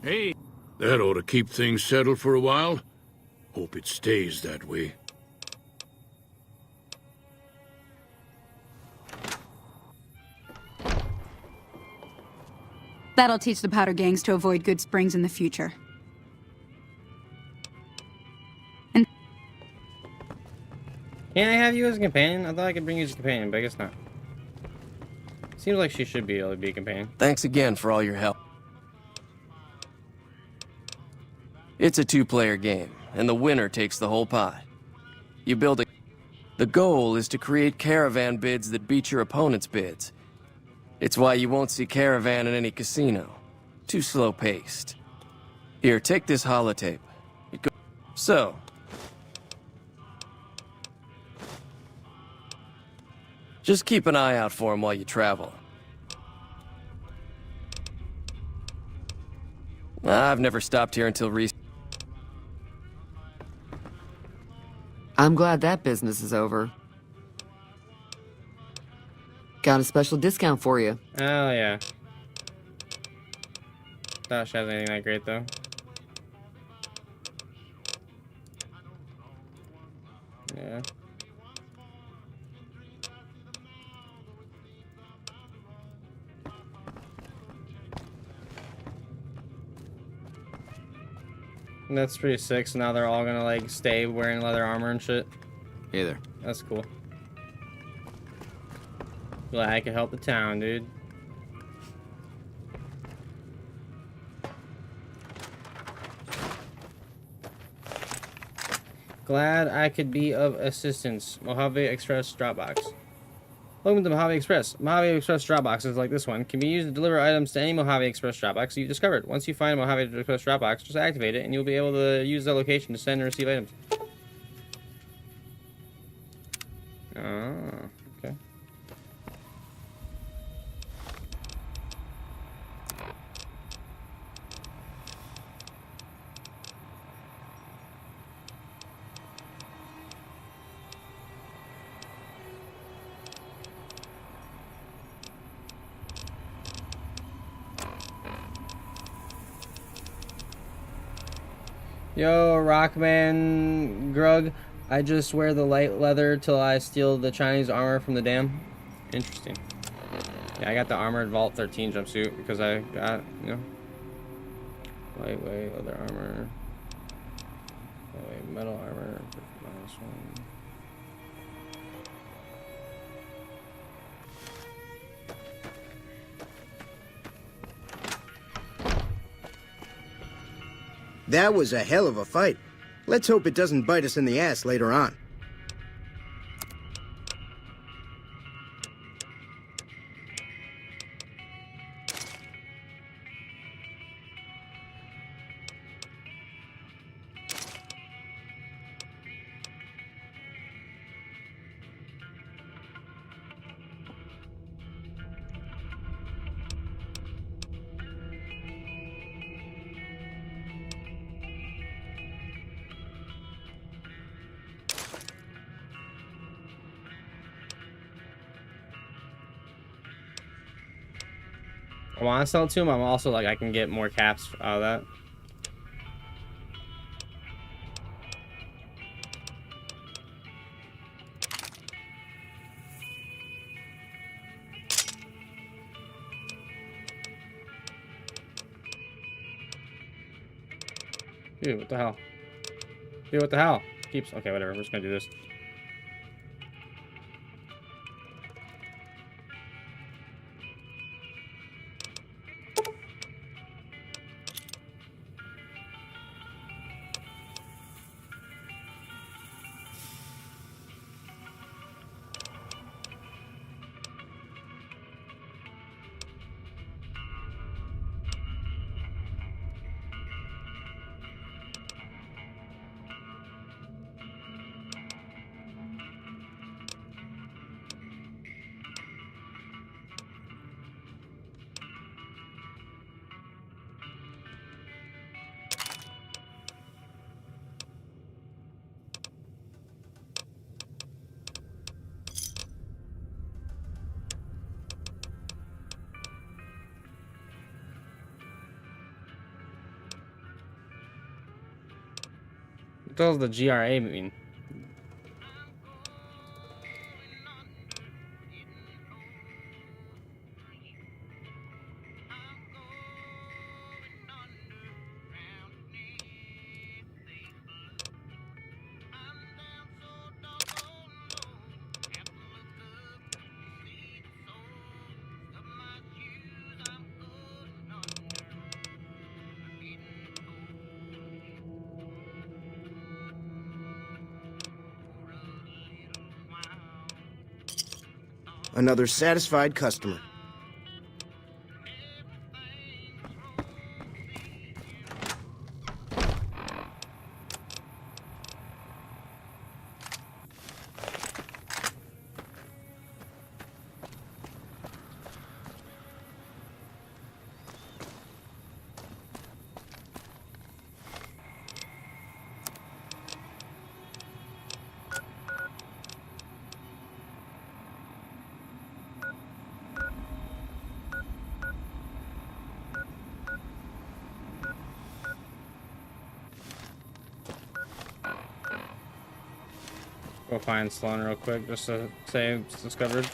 Hey! That ought to keep things settled for a while. Hope it stays that way. That'll teach the Powder Gangs to avoid Good Springs in the future. And Can't I have you as a companion? I thought I could bring you as a companion, but I guess not. Seems like she should be able to be a companion. Thanks again for all your help. It's a 2-player game, and the winner takes the whole pot. You build a... The goal is to create caravan bids that beat your opponent's bids. It's why you won't see caravan in any casino. Too slow-paced. Here, take this holotape. So... Just keep an eye out for him while you travel. I've never stopped here until recently. I'm glad that business is over. Got a special discount for you. Oh, yeah. Doubt she has anything that great, though. Yeah. That's pretty sick. So now they're all gonna like stay wearing leather armor and shit. Hey there. That's cool. Glad I could help the town, dude. Glad I could be of assistance. Mojave Express Dropbox. Welcome to Mojave Express. Mojave Express Dropboxes like this one can be used to deliver items to any Mojave Express Dropbox you've discovered. Once you find a Mojave Express Dropbox, just activate it and you'll be able to use that location to send and receive items. Oh, okay. Yo, Rockman Grug, I just wear the light leather till I steal the Chinese armor from the dam. Interesting. Yeah, I got the Armored Vault 13 jumpsuit because I got, you know, lightweight leather armor, lightweight metal armor, -1. That was a hell of a fight. Let's hope it doesn't bite us in the ass later on. I want to sell it to him. I'm also like, I can get more caps out of that. Dude, what the hell? Dude, what the hell? Keeps, okay, whatever. We're just gonna do this. What does the GRA mean? Another satisfied customer. Go find Sloan real quick just to say it's discovered.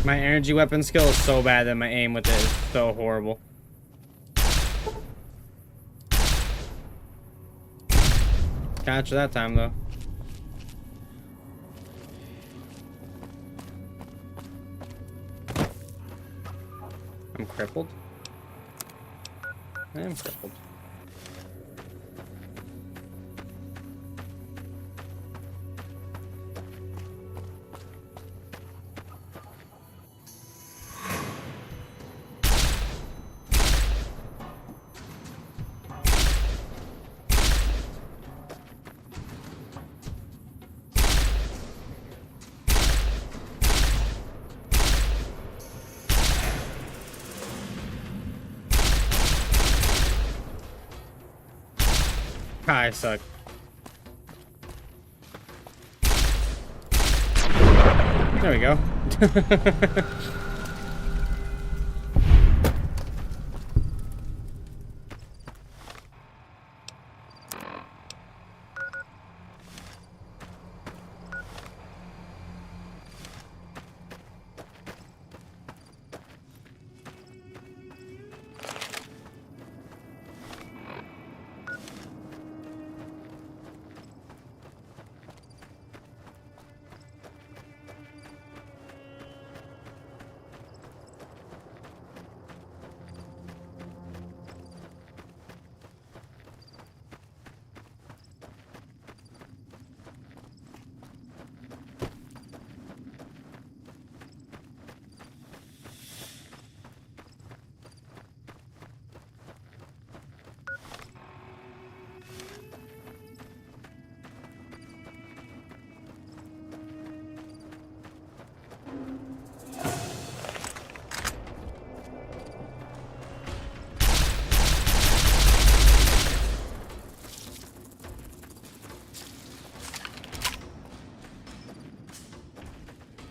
My energy weapon skill is so bad that my aim with it is so horrible. Catch that time though. I'm crippled. I am crippled. I suck. There we go.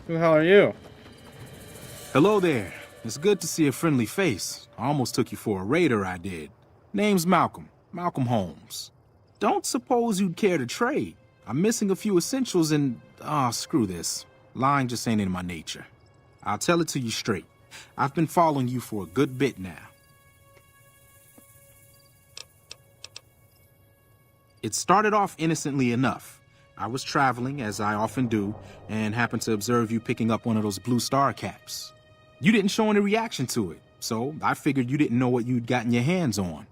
Who the hell are you? Hello there. It's good to see a friendly face. I almost took you for a raider, I did. Name's Malcolm. Malcolm Holmes. Don't suppose you'd care to trade. I'm missing a few essentials and... screw this. Lying just ain't in my nature. I'll tell it to you straight. I've been following you for a good bit now. It started off innocently enough. I was traveling, as I often do, and happened to observe you picking up one of those Blue Star caps. You didn't show any reaction to it, so I figured you didn't know what you'd gotten your hands on.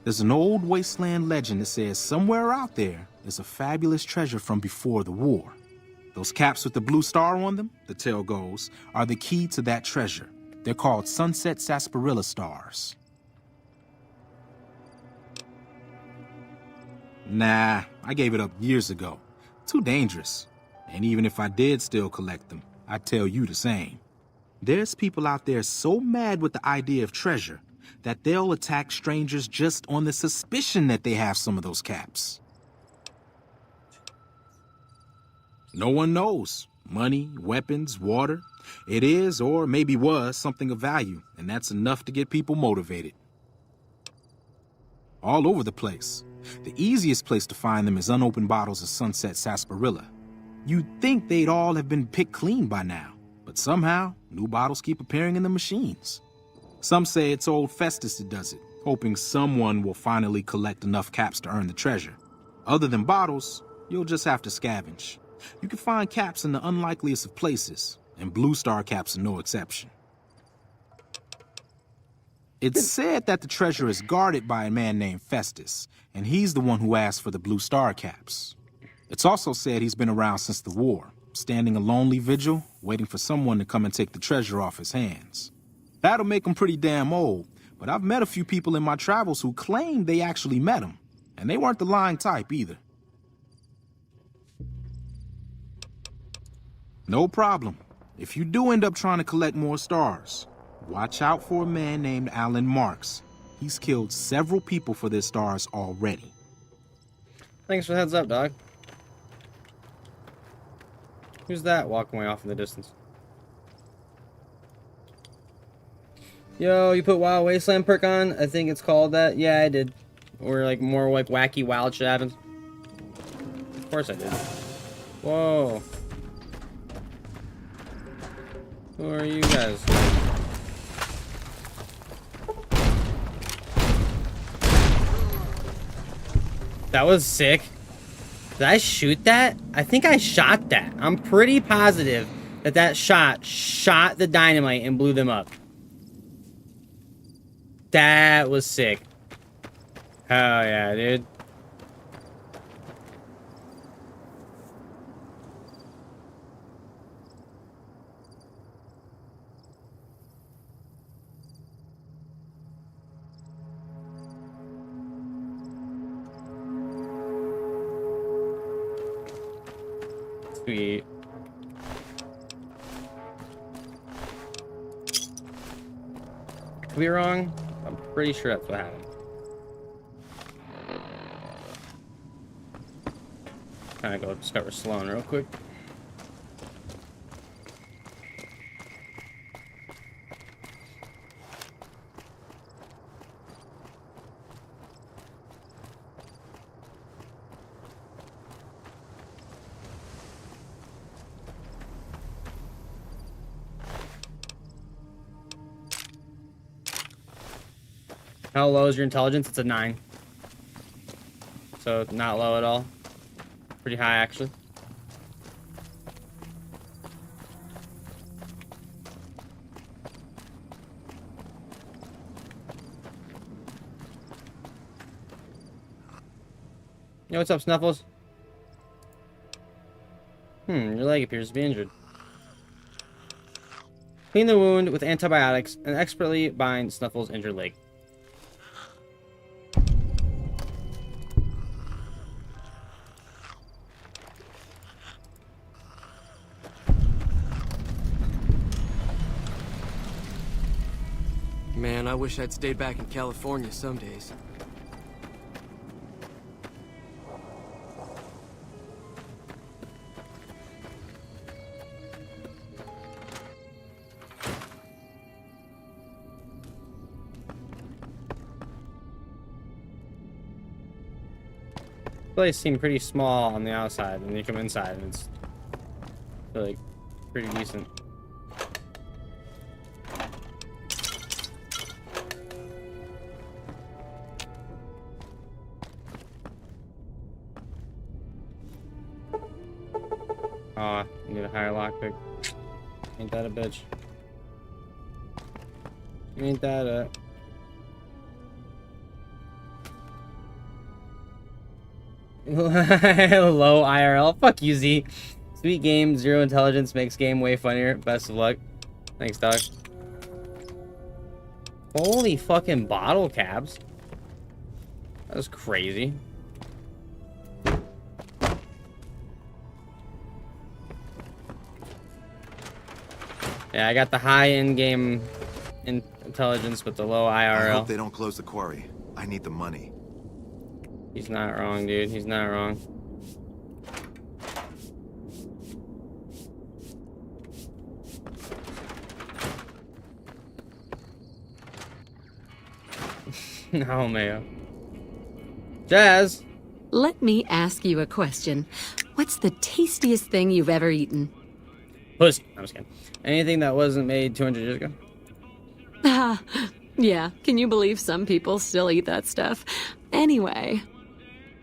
There's an old wasteland legend that says somewhere out there is a fabulous treasure from before the war. Those caps with the blue star on them, the tale goes, are the key to that treasure. They're called sunset sarsaparilla stars. Nah, I gave it up years ago. Too dangerous. And even if I did still collect them, I'd tell you the same. There's people out there so mad with the idea of treasure that they'll attack strangers just on the suspicion that they have some of those caps. No one knows. Money, weapons, water. It is, or maybe was, something of value, and that's enough to get people motivated. All over the place. The easiest place to find them is unopened bottles of sunset sarsaparilla. You'd think they'd all have been picked clean by now, but somehow, new bottles keep appearing in the machines. Some say it's old Festus that does it, hoping someone will finally collect enough caps to earn the treasure. Other than bottles, you'll just have to scavenge. You can find caps in the unlikeliest of places, and Blue Star caps are no exception. It's said that the treasure is guarded by a man named Festus, and he's the one who asked for the Blue Star caps. It's also said he's been around since the war, standing a lonely vigil, waiting for someone to come and take the treasure off his hands. That'll make him pretty damn old, but I've met a few people in my travels who claim they actually met him, and they weren't the lying type either. No problem. If you do end up trying to collect more stars, watch out for a man named Alan Marks. He's killed several people for their stars already. Thanks for the heads up, dog. Who's that walking way off in the distance? Yo, you put Wild Wasteland perk on? I think it's called that. Yeah, I did. Or like more like wacky wild shit happens. Of course I did. Whoa. Who are you guys? That was sick. Did I shoot that? I think I shot that. I'm pretty positive that that shot the dynamite and blew them up. That was sick. Hell yeah, dude. Sweet. Could be wrong. I'm pretty sure that's what happened. Kind of go discover Sloan real quick. How low is your intelligence? It's a 9. So not low at all. Pretty high, actually. Yo, what's up, Snuffles? Your leg appears to be injured. Clean the wound with antibiotics and expertly bind Snuffles' injured leg. Man, I wish I'd stayed back in California some days. The place seemed pretty small on the outside, and you come inside, and it's like pretty decent. Aw, you need a higher lockpick. Ain't that a bitch? Ain't that a... Low IRL. Fuck you, Z. Sweet game, 0 intelligence makes game way funnier. Best of luck. Thanks, dog. Holy fucking bottle caps. That was crazy. Yeah, I got the high in-game intelligence with the low IRL. I hope they don't close the quarry. I need the money. He's not wrong, dude. He's not wrong. No, Mayo. Jazz! Let me ask you a question. What's the tastiest thing you've ever eaten? Pussy. I'm just kidding. Anything that wasn't made 200 years ago? Yeah, can you believe some people still eat that stuff? Anyway,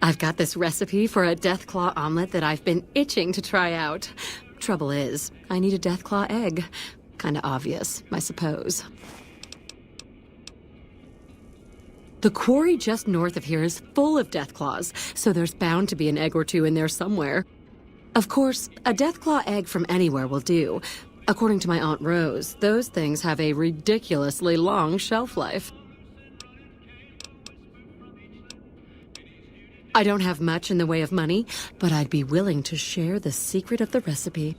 I've got this recipe for a Deathclaw omelet that I've been itching to try out. Trouble is, I need a Deathclaw egg. Kinda obvious, I suppose. The quarry just north of here is full of Deathclaws, so there's bound to be an egg or two in there somewhere. Of course, a Deathclaw egg from anywhere will do. According to my Aunt Rose, those things have a ridiculously long shelf life. I don't have much in the way of money, but I'd be willing to share the secret of the recipe.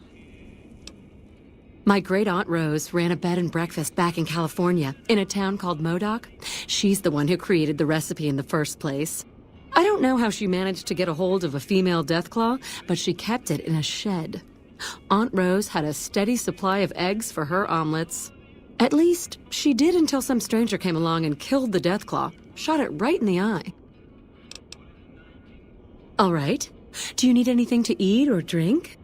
My great Aunt Rose ran a bed and breakfast back in California, in a town called Modoc. She's the one who created the recipe in the first place. I don't know how she managed to get a hold of a female Deathclaw, but she kept it in a shed. Aunt Rose had a steady supply of eggs for her omelets. At least, she did until some stranger came along and killed the Deathclaw, shot it right in the eye. All right. Do you need anything to eat or drink?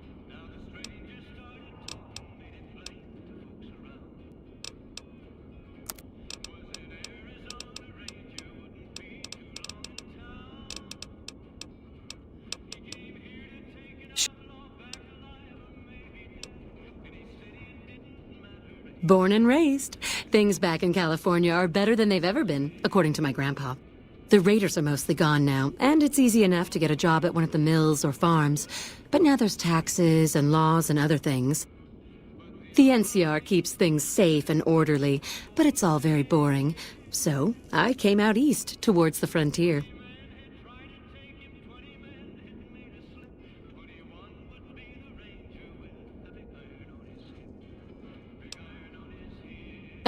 Born and raised. Things back in California are better than they've ever been, according to my grandpa. The raiders are mostly gone now, and it's easy enough to get a job at one of the mills or farms. But now there's taxes and laws and other things. The NCR keeps things safe and orderly, but it's all very boring. So I came out east towards the frontier.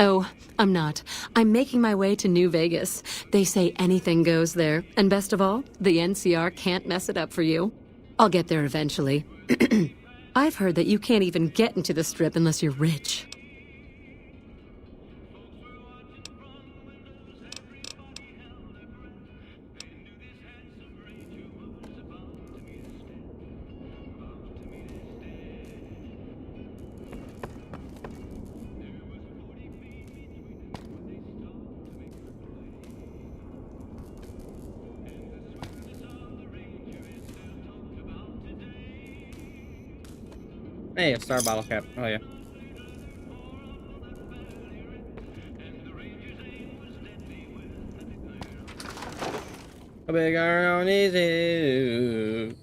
Oh, I'm not. I'm making my way to New Vegas. They say anything goes there, and best of all, the NCR can't mess it up for you. I'll get there eventually. I've heard that you can't even get into the Strip unless you're rich. Hey, a star bottle cap. Oh, yeah. How big are our knees?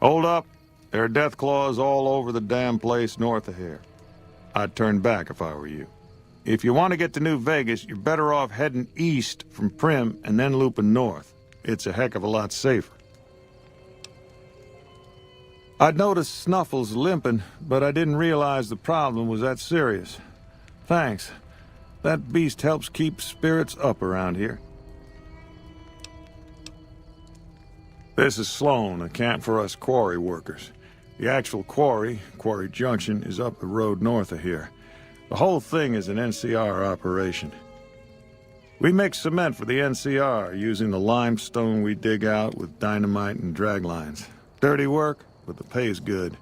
Hold up. There are Deathclaws all over the damn place north of here. I'd turn back if I were you. If you want to get to New Vegas, you're better off heading east from Prim and then looping north. It's a heck of a lot safer. I'd noticed Snuffles limping, but I didn't realize the problem was that serious. Thanks. That beast helps keep spirits up around here. This is Sloan, a camp for us quarry workers. The actual quarry, Quarry Junction, is up the road north of here. The whole thing is an NCR operation. We make cement for the NCR using the limestone we dig out with dynamite and drag lines. Dirty work, but the pay's good.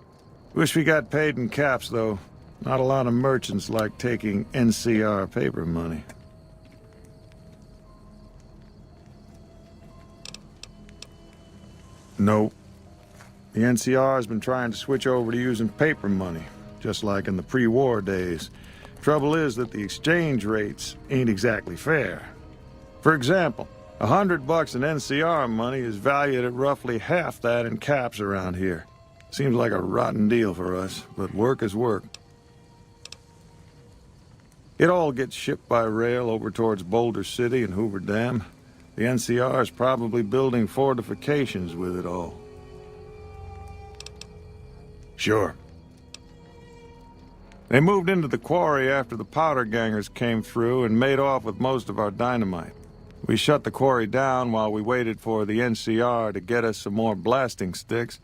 Wish we got paid in caps, though. Not a lot of merchants like taking NCR paper money. Nope. The NCR has been trying to switch over to using paper money, just like in the pre-war days. Trouble is that the exchange rates ain't exactly fair. For example, $100 in NCR money is valued at roughly half that in caps around here. Seems like a rotten deal for us, but work is work. It all gets shipped by rail over towards Boulder City and Hoover Dam. The NCR is probably building fortifications with it all. Sure. They moved into the quarry after the powder gangers came through and made off with most of our dynamite. We shut the quarry down while we waited for the NCR to get us some more blasting sticks,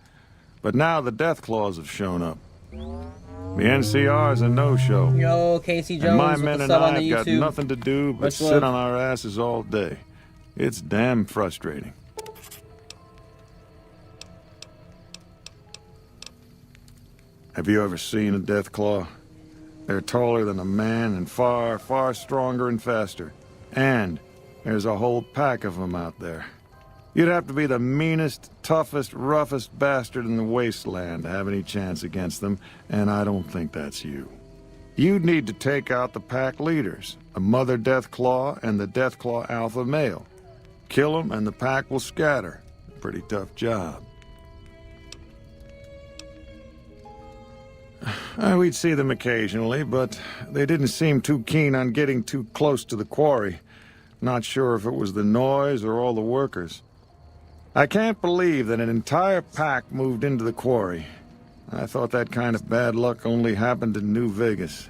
but now the Deathclaws have shown up. The NCR's a no-show. Yo, Casey And Jones my with men the and sub on I the have got YouTube. nothing to do but Much sit love. on our asses all day. It's damn frustrating. Have you ever seen a Deathclaw? They're taller than a man and far, far stronger and faster. And there's a whole pack of them out there. You'd have to be the meanest, toughest, roughest bastard in the wasteland to have any chance against them, and I don't think that's you. You'd need to take out the pack leaders, the Mother Deathclaw and the Deathclaw Alpha Male. Kill them and the pack will scatter. Pretty tough job. We'd see them occasionally, but they didn't seem too keen on getting too close to the quarry. Not sure if it was the noise or all the workers. I can't believe that an entire pack moved into the quarry. I thought that kind of bad luck only happened in New Vegas.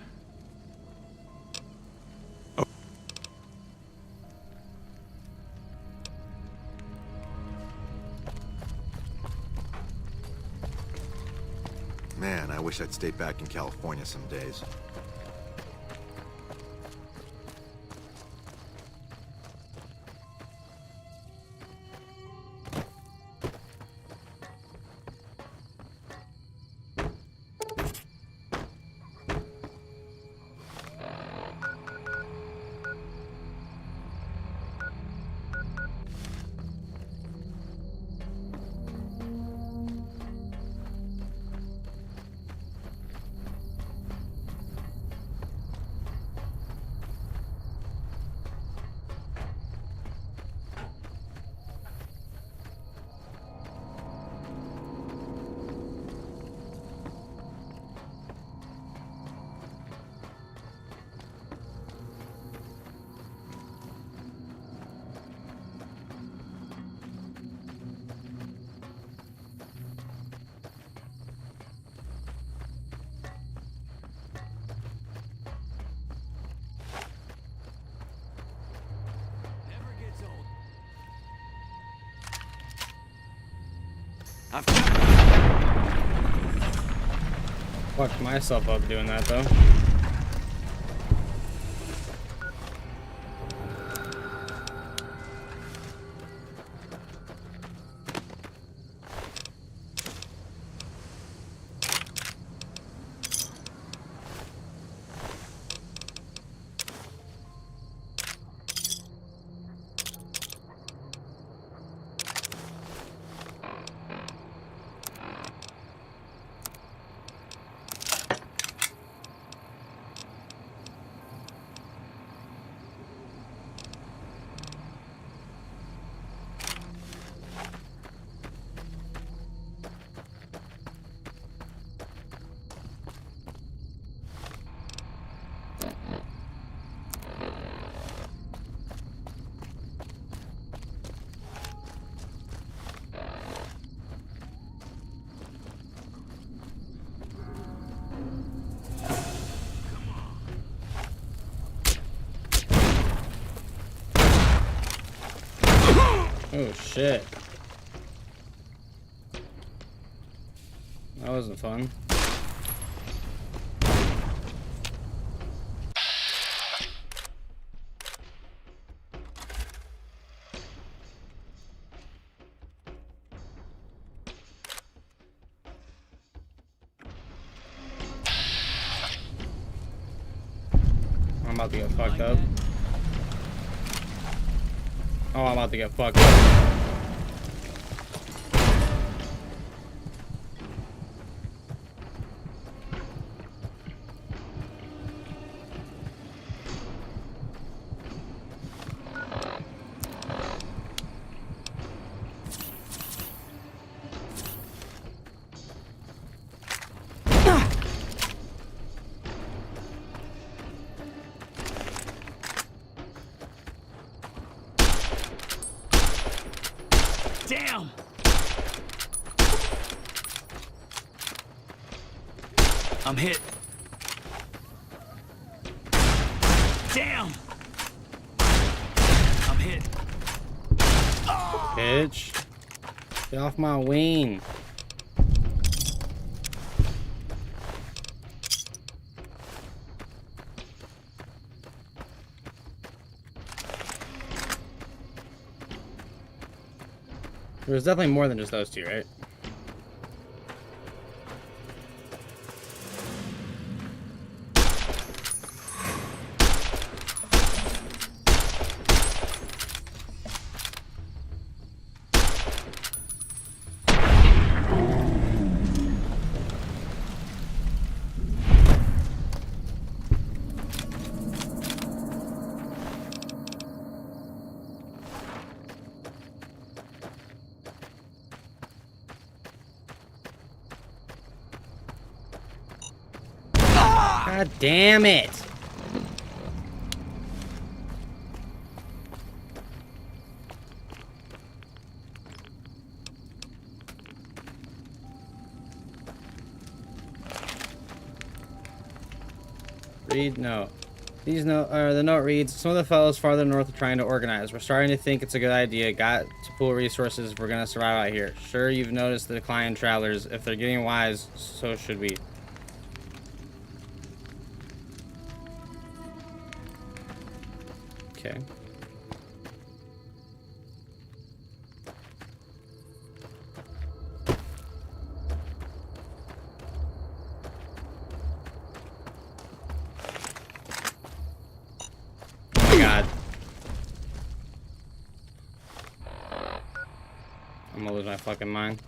Man, I wish I'd stayed back in California some days. Fucked myself up doing that though. Oh shit. That wasn't fun. I'm about to get fucked up. Oh, I'm about to get fucked up. Damn! I'm hit. Damn! I'm hit. Bitch. Get off my wing. There's definitely more than just those two, right? God damn it! Read note. The note reads, some of the fellows farther north are trying to organize. We're starting to think it's a good idea. Got to pool resources if we're going to survive out here. Sure, you've noticed the decline in travelers. If they're getting wise, so should we. Okay. Oh my God. I'm gonna lose my fucking mind.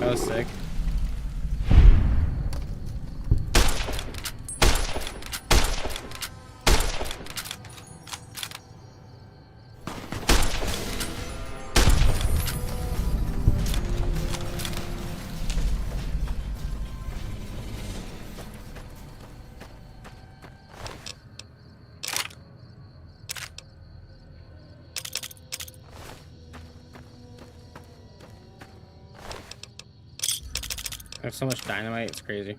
That was sick. There's so much dynamite, it's crazy.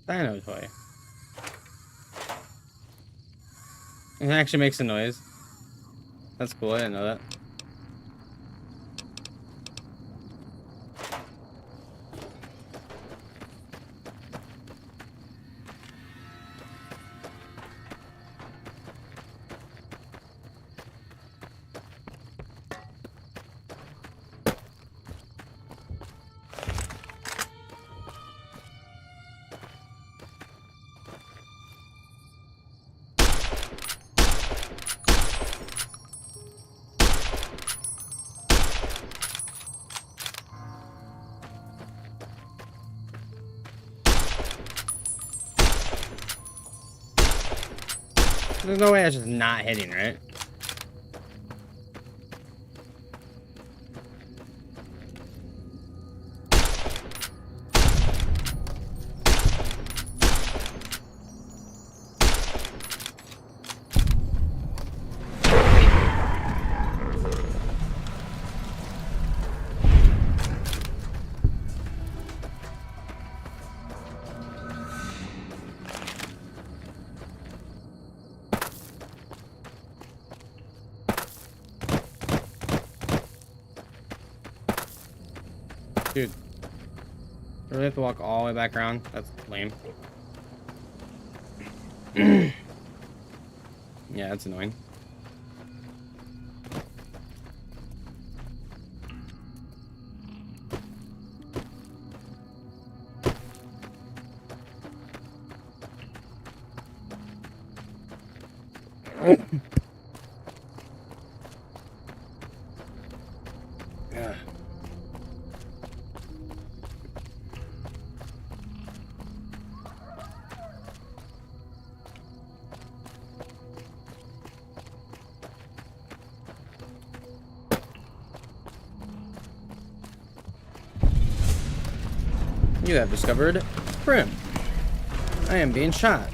Dino toy. It actually makes a noise. That's cool, I didn't know that. There's no way that's just not hitting, right? Dude, do we have to walk all the way back around? That's lame. Yeah, that's annoying. Yeah. You have discovered Prim. I am being shot.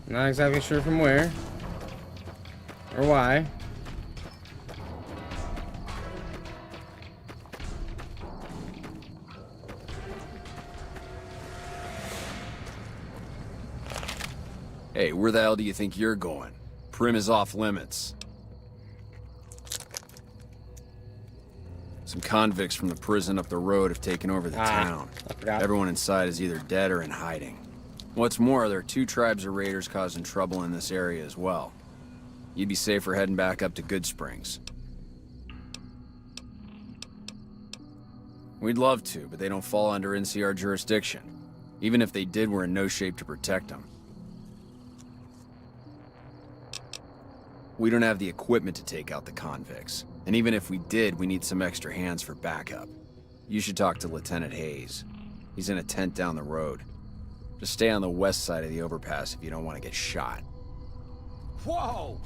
Not exactly sure from where or why. Hey, where the hell do you think you're going? Prim is off limits. Some convicts from the prison up the road have taken over the town. I forgot. Everyone inside is either dead or in hiding. What's more, there are 2 tribes of raiders causing trouble in this area as well. You'd be safer heading back up to Good Springs. We'd love to, but they don't fall under NCR jurisdiction. Even if they did, we're in no shape to protect them. We don't have the equipment to take out the convicts. And even if we did, we need some extra hands for backup. You should talk to Lieutenant Hayes. He's in a tent down the road. Just stay on the west side of the overpass if you don't want to get shot. Whoa!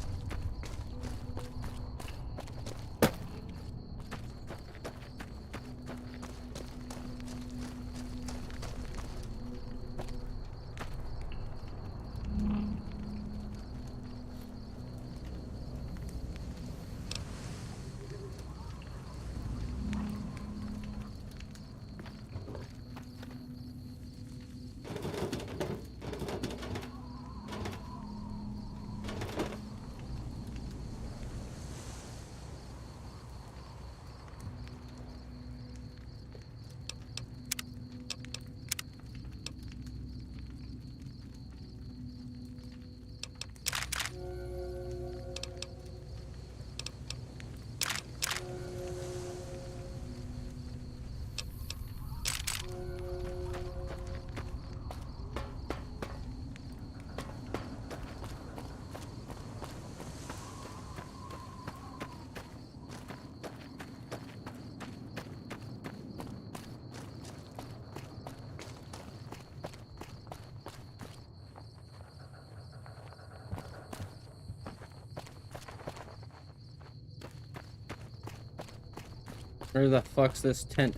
Where the fuck's this tent?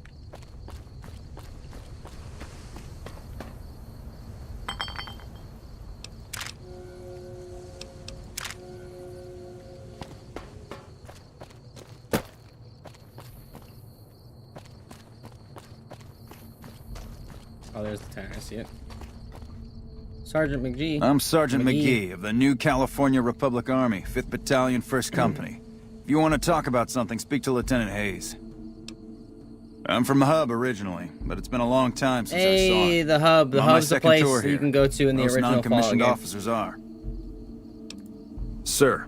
Oh, there's the tent. I see it. Sergeant McGee. I'm Sergeant McGee of the New California Republic Army, 5th Battalion, 1st Company. If you want to talk about something, speak to Lieutenant Hayes. I'm from the Hub originally, but it's been a long time since I saw it. Hey, the Hub. The Hub's the place tour you can go to in the Most original non-commissioned Fallout game. officers are. Sir.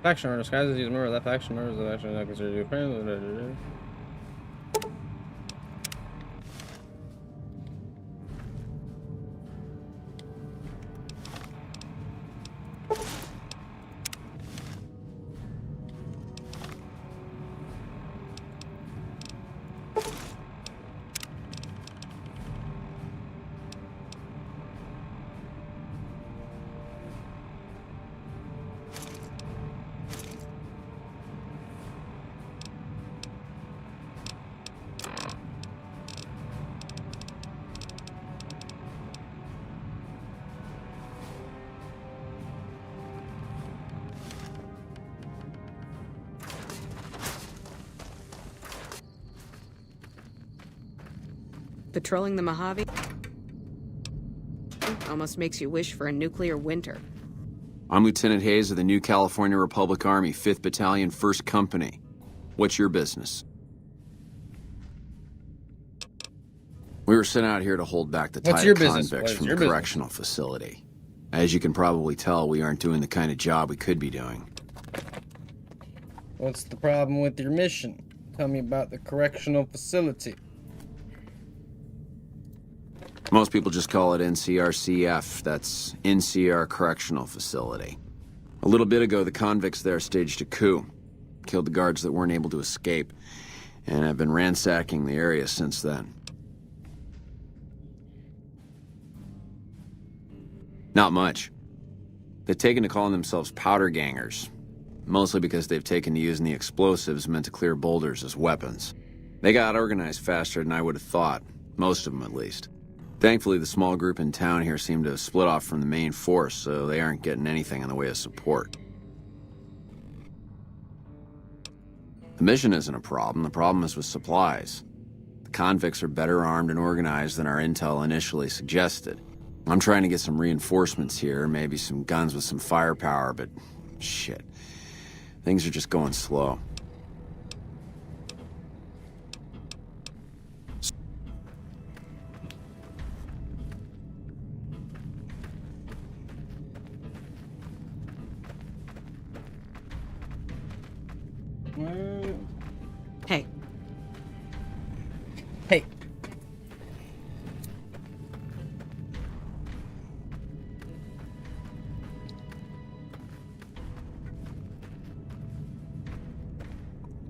Faction order. Disguises use a member of that faction. Members of that faction are not considered to be friends. Patrolling the Mojave almost makes you wish for a nuclear winter. I'm Lieutenant Hayes of the New California Republic Army, 5th Battalion, 1st Company. What's your business? We were sent out here to hold back the tide of convicts from the correctional facility. As you can probably tell, we aren't doing the kind of job we could be doing. What's the problem with your mission? Tell me about the correctional facility. Most people just call it NCRCF. That's NCR Correctional Facility. A little bit ago, the convicts there staged a coup. Killed the guards that weren't able to escape. And I've been ransacking the area since then. Not much. They've taken to calling themselves powder gangers. Mostly because they've taken to using the explosives meant to clear boulders as weapons. They got organized faster than I would have thought. Most of them, at least. Thankfully, the small group in town here seem to have split off from the main force, so they aren't getting anything in the way of support. The mission isn't a problem. The problem is with supplies. The convicts are better armed and organized than our intel initially suggested. I'm trying to get some reinforcements here, maybe some guns with some firepower, but shit. Things are just going slow. Hey. Hey.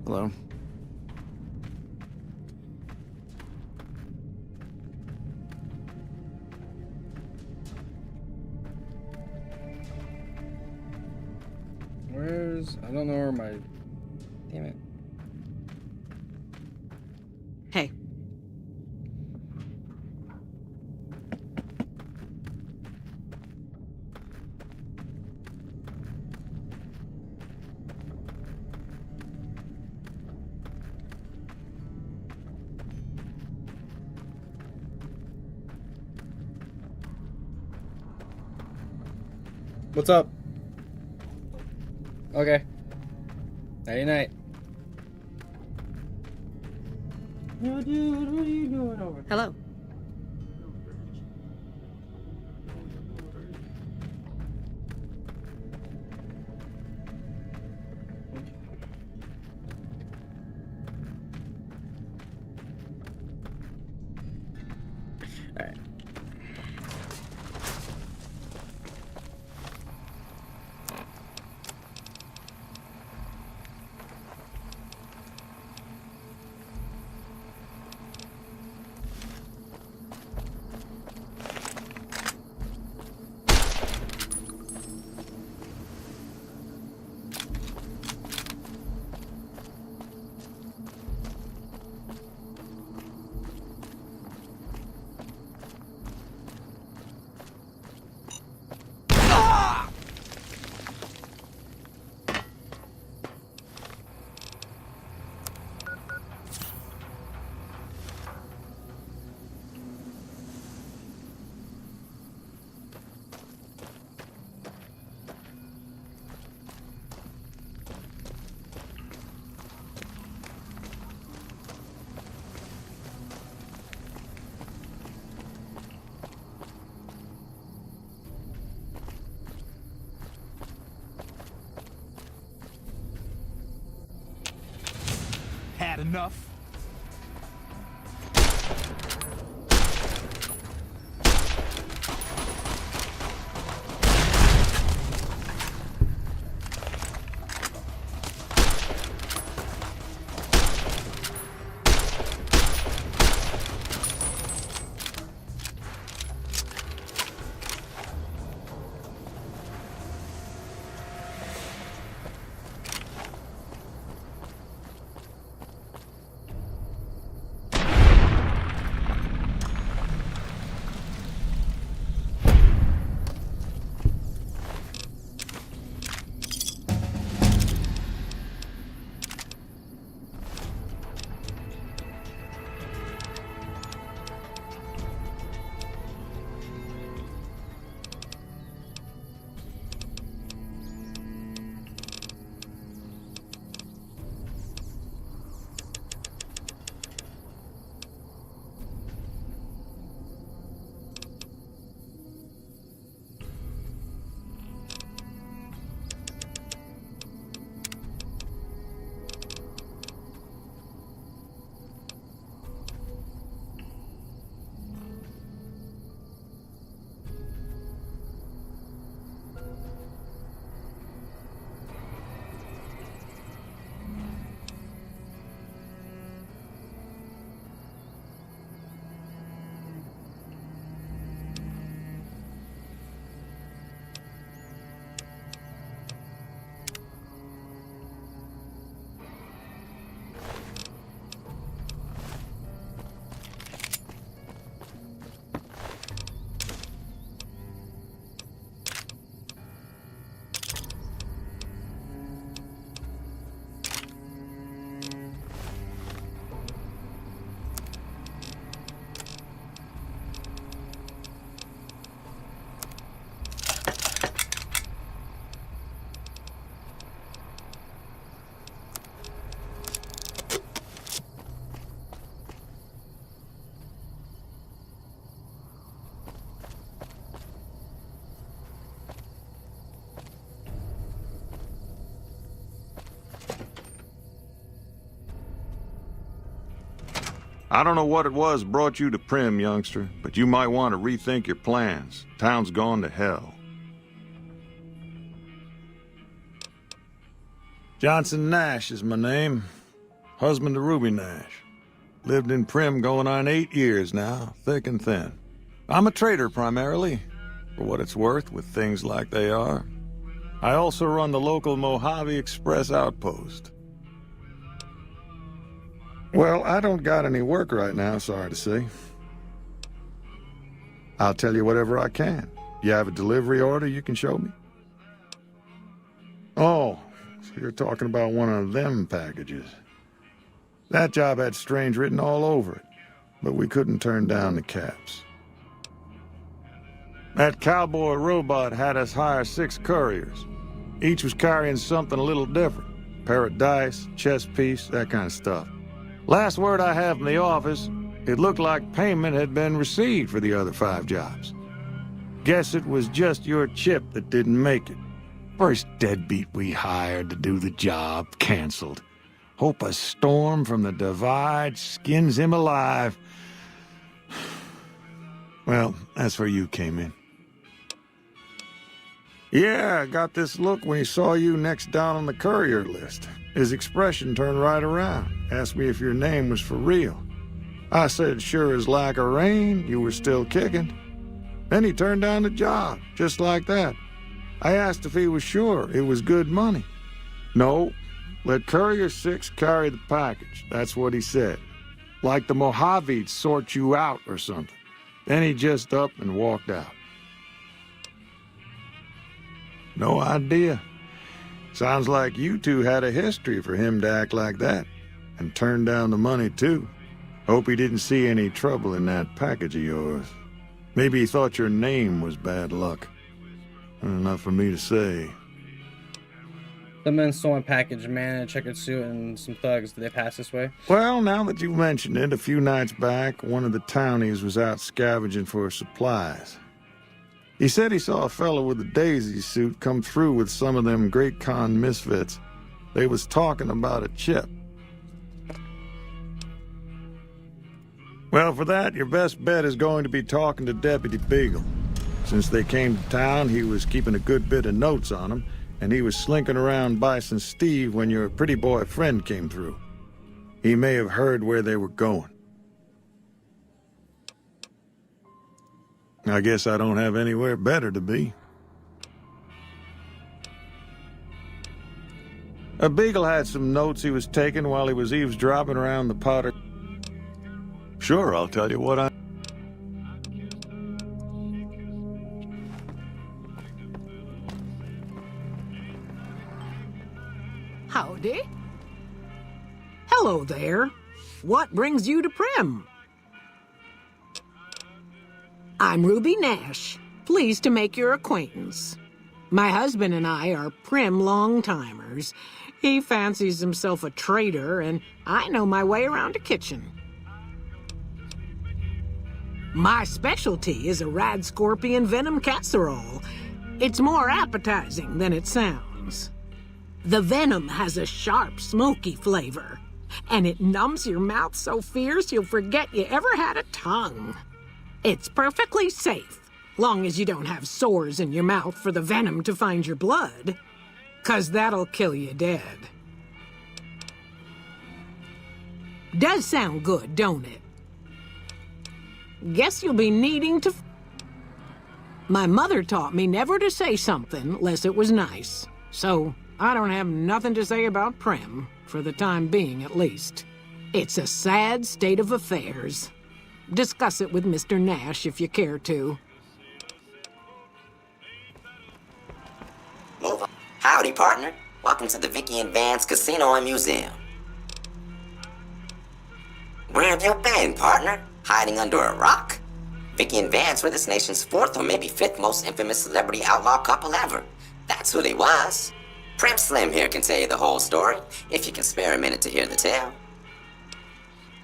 Hello? I don't know where my... Damn it. Hey. What's up? Okay. Nighty night. Yo, dude, what are you doing over there? Hello. Alright. bad enough. I don't know what it was brought you to Prim, youngster, but you might want to rethink your plans. Town's gone to hell. Johnson Nash is my name. Husband to Ruby Nash. Lived in Prim going on 8 years now, thick and thin. I'm a trader primarily, for what it's worth with things like they are. I also run the local Mojave Express outpost. Well, I don't got any work right now, sorry to say. I'll tell you whatever I can. You have a delivery order you can show me? Oh, so you're talking about one of them packages. That job had strange written all over it, but we couldn't turn down the caps. That cowboy robot had us hire 6 couriers. Each was carrying something a little different. Pair of dice, chess piece, that kind of stuff. Last word I have from the office, it looked like payment had been received for the other 5 jobs. Guess it was just your chip that didn't make it. First deadbeat we hired to do the job canceled. Hope a storm from the divide skins him alive. Well, that's where you came in. Yeah, I got this look when he saw you next down on the courier list. His expression turned right around, asked me if your name was for real. I said, sure as like a rain, you were still kicking. Then he turned down the job, just like that. I asked if he was sure it was good money. No, let Courier 6 carry the package, that's what he said. Like the Mojave'd sort you out or something. Then he just up and walked out. No idea. Sounds like you two had a history for him to act like that. And turn down the money, too. Hope he didn't see any trouble in that package of yours. Maybe he thought your name was bad luck. Enough for me to say. The men stole my package, a man in a checkered suit and some thugs. Did they pass this way? Well, now that you've mentioned it, a few nights back, one of the townies was out scavenging for supplies. He said he saw a fellow with a daisy suit come through with some of them Great Con misfits. They was talking about a chip. Well, for that, your best bet is going to be talking to Deputy Beagle. Since they came to town, he was keeping a good bit of notes on them, and he was slinking around Bison Steve when your pretty boy friend came through. He may have heard where they were going. I guess I don't have anywhere better to be. A Beagle had some notes he was taking while he was eavesdropping around the Potter. Sure, I'll tell you what I... Howdy. Hello there. What brings you to Prim? I'm Ruby Nash. Pleased to make your acquaintance. My husband and I are Prim long-timers. He fancies himself a trader, and I know my way around a kitchen. My specialty is a rad scorpion venom casserole. It's more appetizing than it sounds. The venom has a sharp, smoky flavor, and it numbs your mouth so fierce you'll forget you ever had a tongue. It's perfectly safe, long as you don't have sores in your mouth for the venom to find your blood, 'cause that'll kill you dead. Does sound good, don't it? Guess you'll be needing to... My mother taught me never to say something unless it was nice, so I don't have nothing to say about Prim, for the time being at least. It's a sad state of affairs. Discuss it with Mr. Nash if you care to. Move on. Howdy, partner. Welcome to the Vicky and Vance Casino and Museum. Where have you been, partner? Hiding under a rock? Vicky and Vance were this nation's 4th or maybe 5th most infamous celebrity outlaw couple ever. That's who they was. Prim Slim here can tell you the whole story, if you can spare a minute to hear the tale.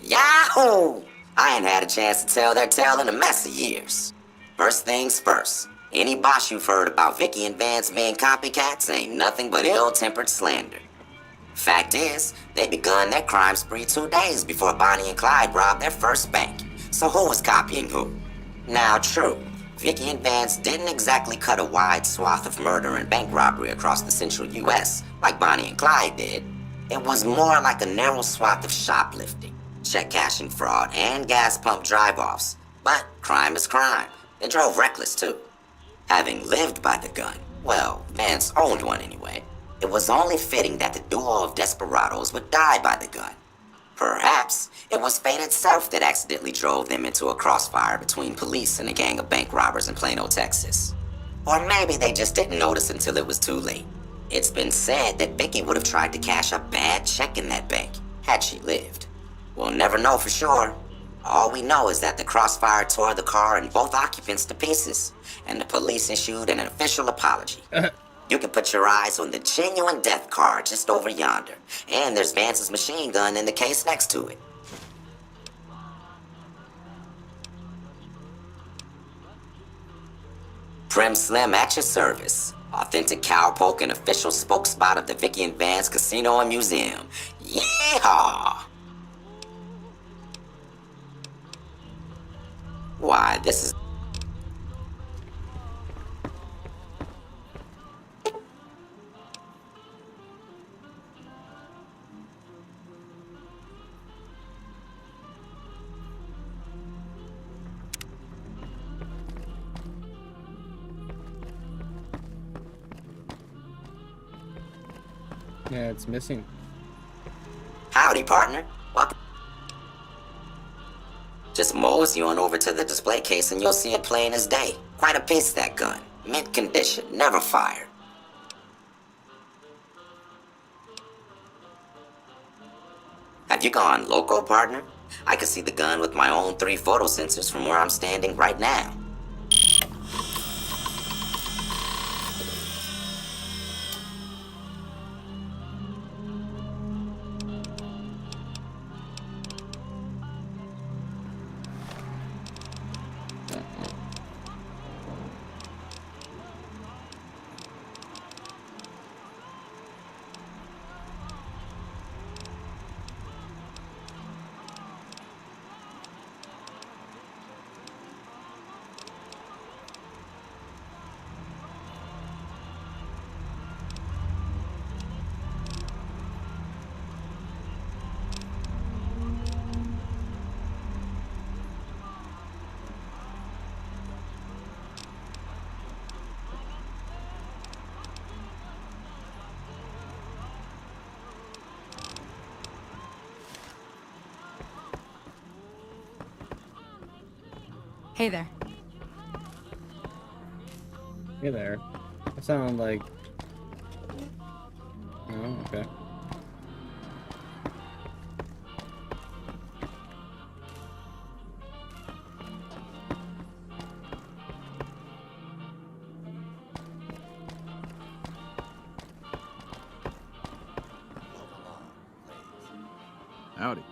Yahoo! I ain't had a chance to tell their tale in a mess of years. First things first, any boss you've heard about Vicky and Vance being copycats ain't nothing but ill-tempered slander. Fact is, they begun their crime spree 2 days before Bonnie and Clyde robbed their first bank. So who was copying who? Now, true, Vicky and Vance didn't exactly cut a wide swath of murder and bank robbery across the central U.S. like Bonnie and Clyde did. It was more like a narrow swath of shoplifting, check cashing fraud, and gas pump drive-offs. But crime is crime. They drove reckless, too. Having lived by the gun, well, Vance owned one anyway, it was only fitting that the duo of desperados would die by the gun. Perhaps it was fate itself that accidentally drove them into a crossfire between police and a gang of bank robbers in Plano, Texas. Or maybe they just didn't notice until it was too late. It's been said that Vicky would have tried to cash a bad check in that bank, had she lived. We'll never know for sure. All we know is that the crossfire tore the car and both occupants to pieces, and the police issued an official apology. You can put your eyes on the genuine death car just over yonder, and there's Vance's machine gun in the case next to it. Prim Slim at your service. Authentic cowpoke and official spokesspot of the Vicky and Vance Casino and Museum. Yeehaw! Why, this is... Yeah, it's missing. Howdy, partner. Welcome. Just mosey on over to the display case and you'll see it plain as day. Quite a piece, that gun. Mint condition, never fired. Have you gone loco, partner? I can see the gun with my own 3 photo sensors from where I'm standing right now. Hey there. Hey there. That sounded like... Oh, okay. Howdy.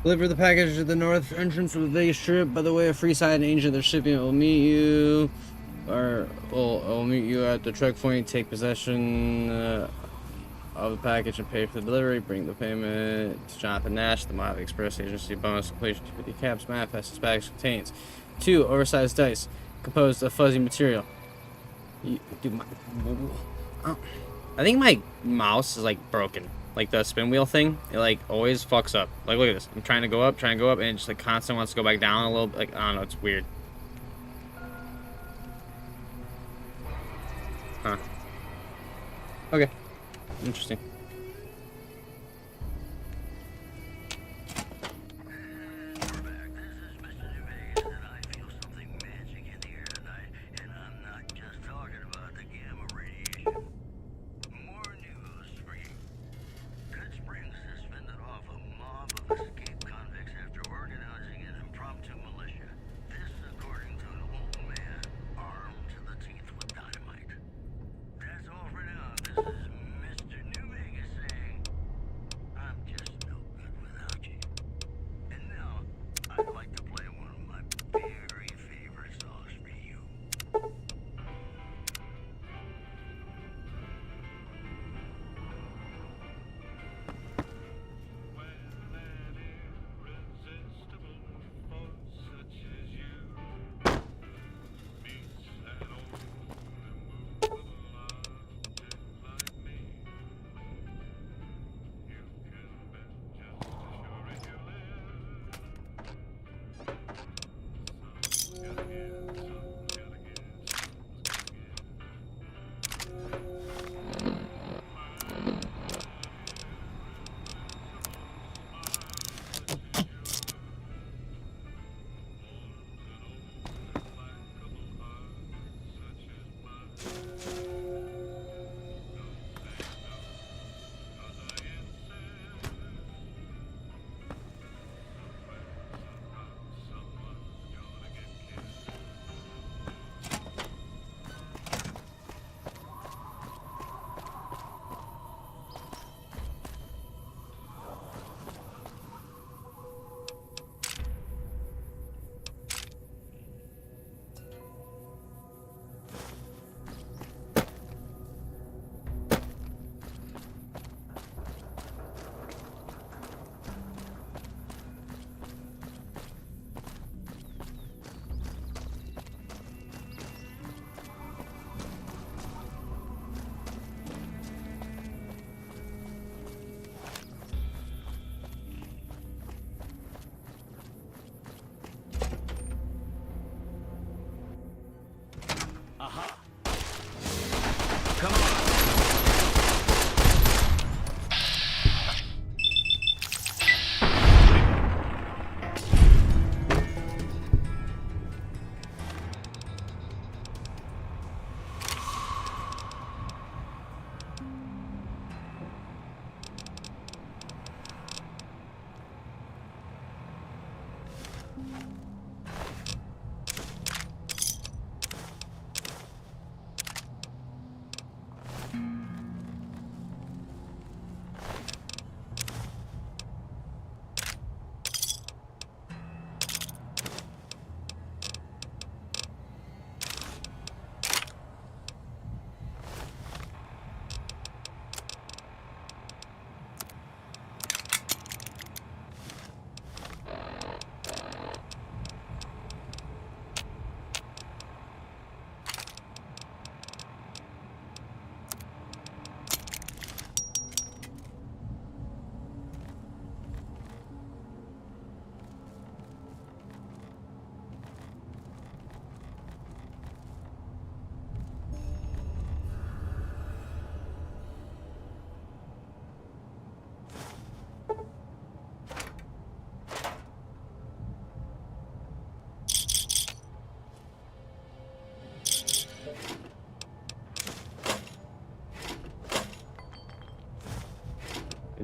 Deliver the package to the north entrance of the Vegas Strip. By the way, a free side agent they're shipping will meet you. Or will meet you at the checkpoint. Take possession of the package and pay for the delivery. Bring the payment to Jonathan Nash, the Mojave Express Agency. Bonus completion to 50 caps. Manifest this package contains 2 oversized dice composed of fuzzy material. I think my mouse is like broken. Like the spin wheel thing, it like always fucks up. Like look at this. I'm trying to go up, and it just like constantly wants to go back down a little bit. Like I don't know, it's weird. Huh. Okay. Interesting.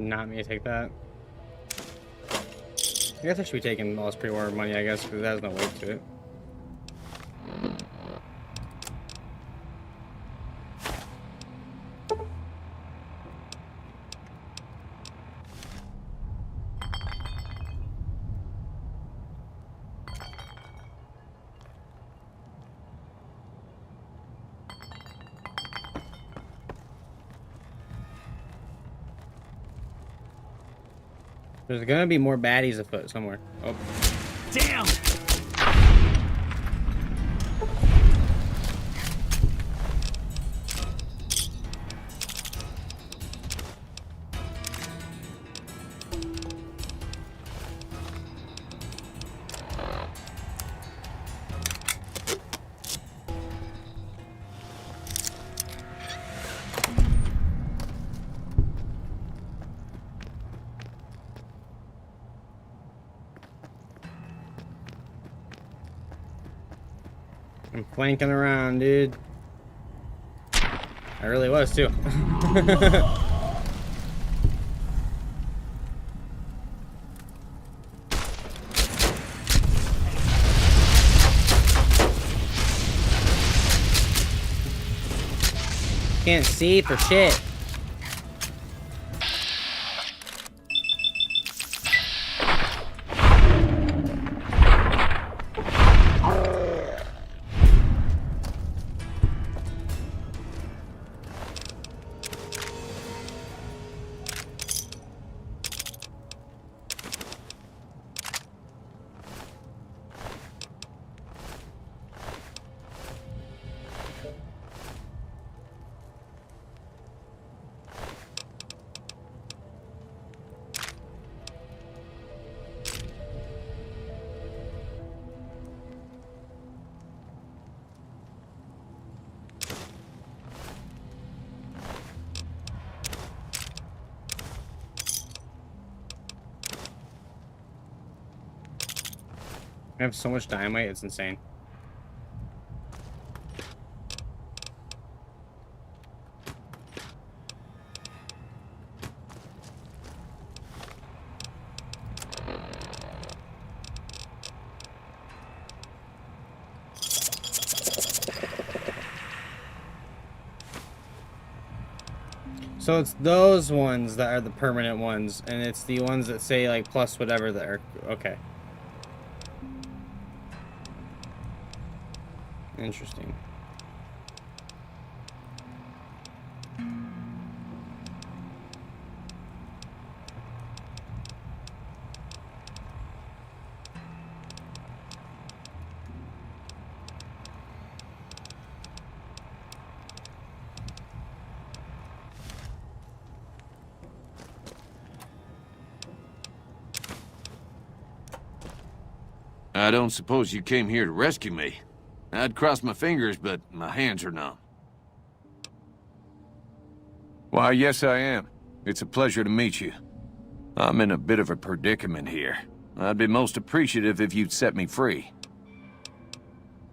not me to take that. I guess I should be taking all this pre-order money, I guess, because it has no weight to it. There's gonna be more baddies afoot somewhere. Oh. Damn! I'm flanking around, dude. I really was, too. Can't see for shit. I have so much dynamite, it's insane. So it's those ones that are the permanent ones, and it's the ones that say like plus whatever that are okay. Interesting. I don't suppose you came here to rescue me. I'd cross my fingers, but my hands are numb. Why, yes, I am. It's a pleasure to meet you. I'm in a bit of a predicament here. I'd be most appreciative if you'd set me free.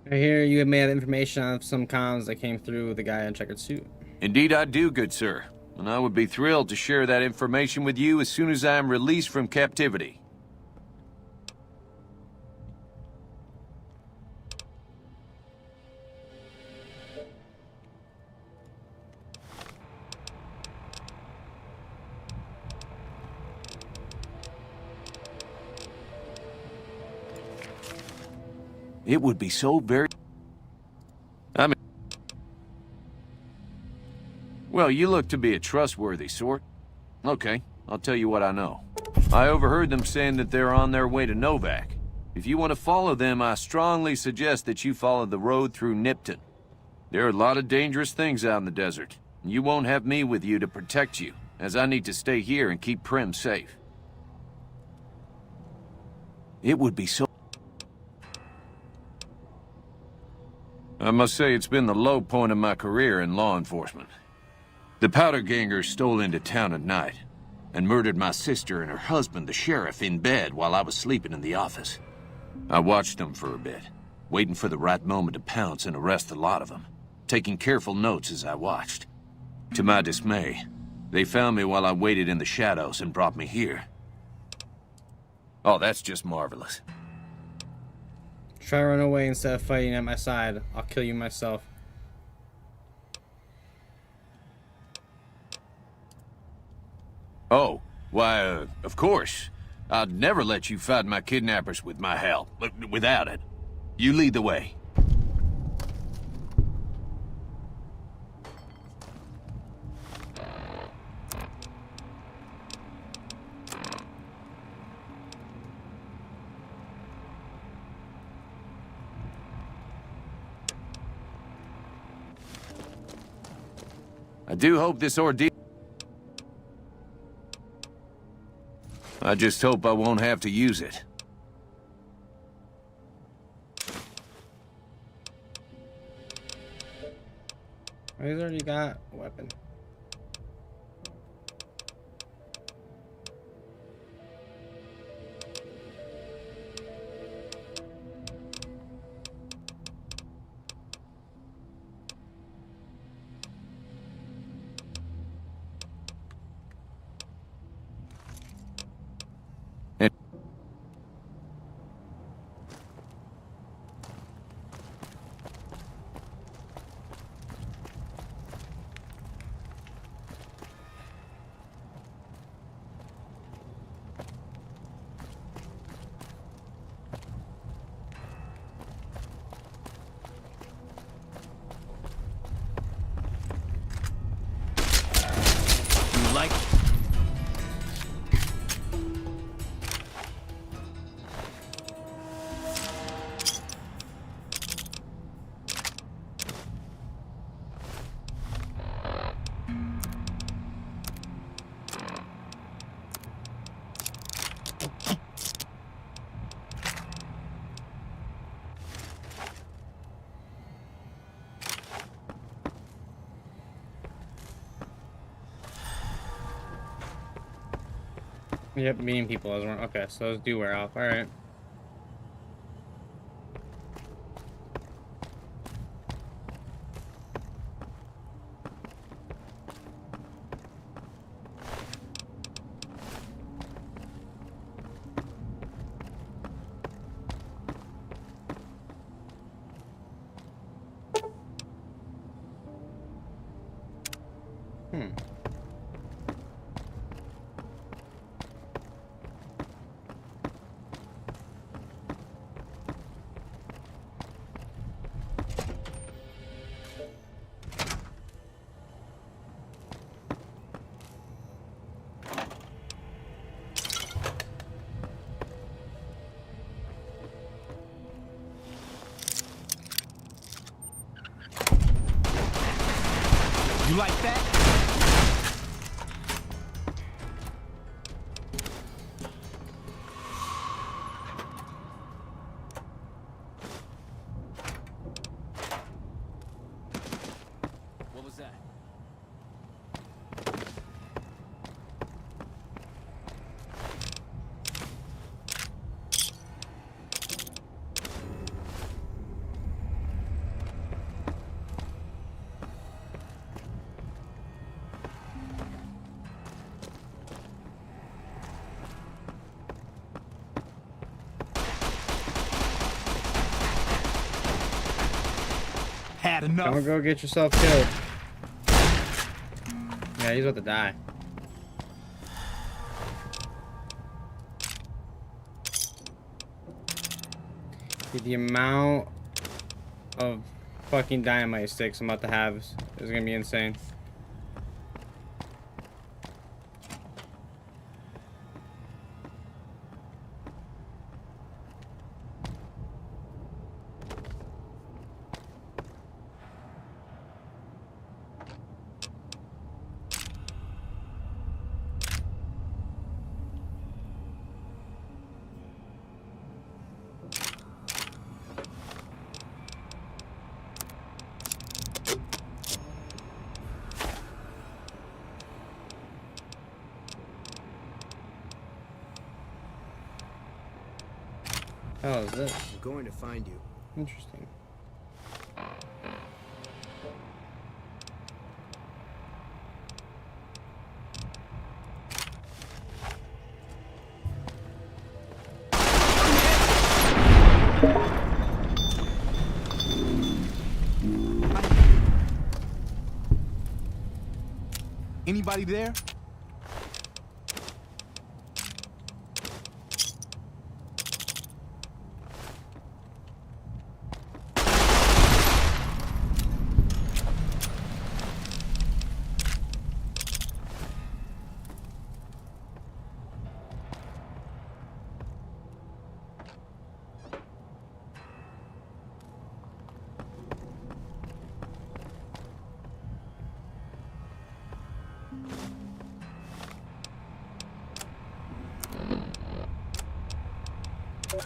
I hear you may have information on some comms that came through the guy in checkered suit. Indeed I do, good sir. And I would be thrilled to share that information with you as soon as I am released from captivity. It would be so very... Well, you look to be a trustworthy sort. Okay, I'll tell you what I know. I overheard them saying that they're on their way to Novak. If you want to follow them, I strongly suggest that you follow the road through Nipton. There are a lot of dangerous things out in the desert. And you won't have me with you to protect you, as I need to stay here and keep Prim safe. It would be so... I must say it's been the low point of my career in law enforcement. The powder gangers stole into town at night and murdered my sister and her husband, the sheriff, in bed while I was sleeping in the office. I watched them for a bit, waiting for the right moment to pounce and arrest the lot of them, taking careful notes as I watched. To my dismay, They found me while I waited in the shadows and brought me here. Oh, that's just marvelous. Try to run away instead of fighting at my side. I'll kill you myself. Oh, why, of course. I'd never let you fight my kidnappers with my help. Without it. You lead the way. I do hope this ordeal... I just hope I won't have to use it. He's already got a weapon. Like... Yep, meeting people as well. Okay, so those do wear off. All right. You like that? What was that? Had enough. Don't go get yourself killed. Yeah, he's about to die. Dude, the amount of fucking dynamite sticks I'm about to have is gonna be insane. Hell is this? I'm going to find you. Interesting. Anybody there?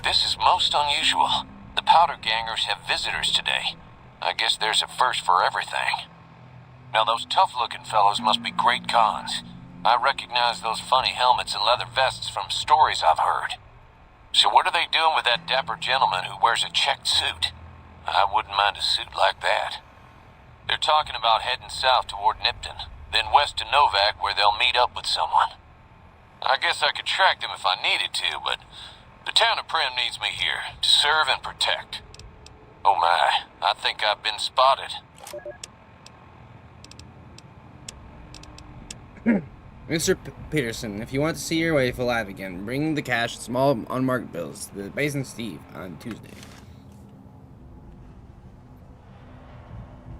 This is most unusual. The Powder Gangers have visitors today. I guess there's a first for everything. Now those tough-looking fellows must be great cons. I recognize those funny helmets and leather vests from stories I've heard. So what are they doing with that dapper gentleman who wears a checked suit? I wouldn't mind a suit like that. They're talking about heading south toward Nipton, then west to Novak where they'll meet up with someone. I guess I could track them if I needed to, but the town of Primm needs me here to serve and protect. Oh my, I think I've been spotted. Mr. Peterson, if you want to see your wife alive again, bring the cash, small unmarked bills, the Basin Steve on Tuesday.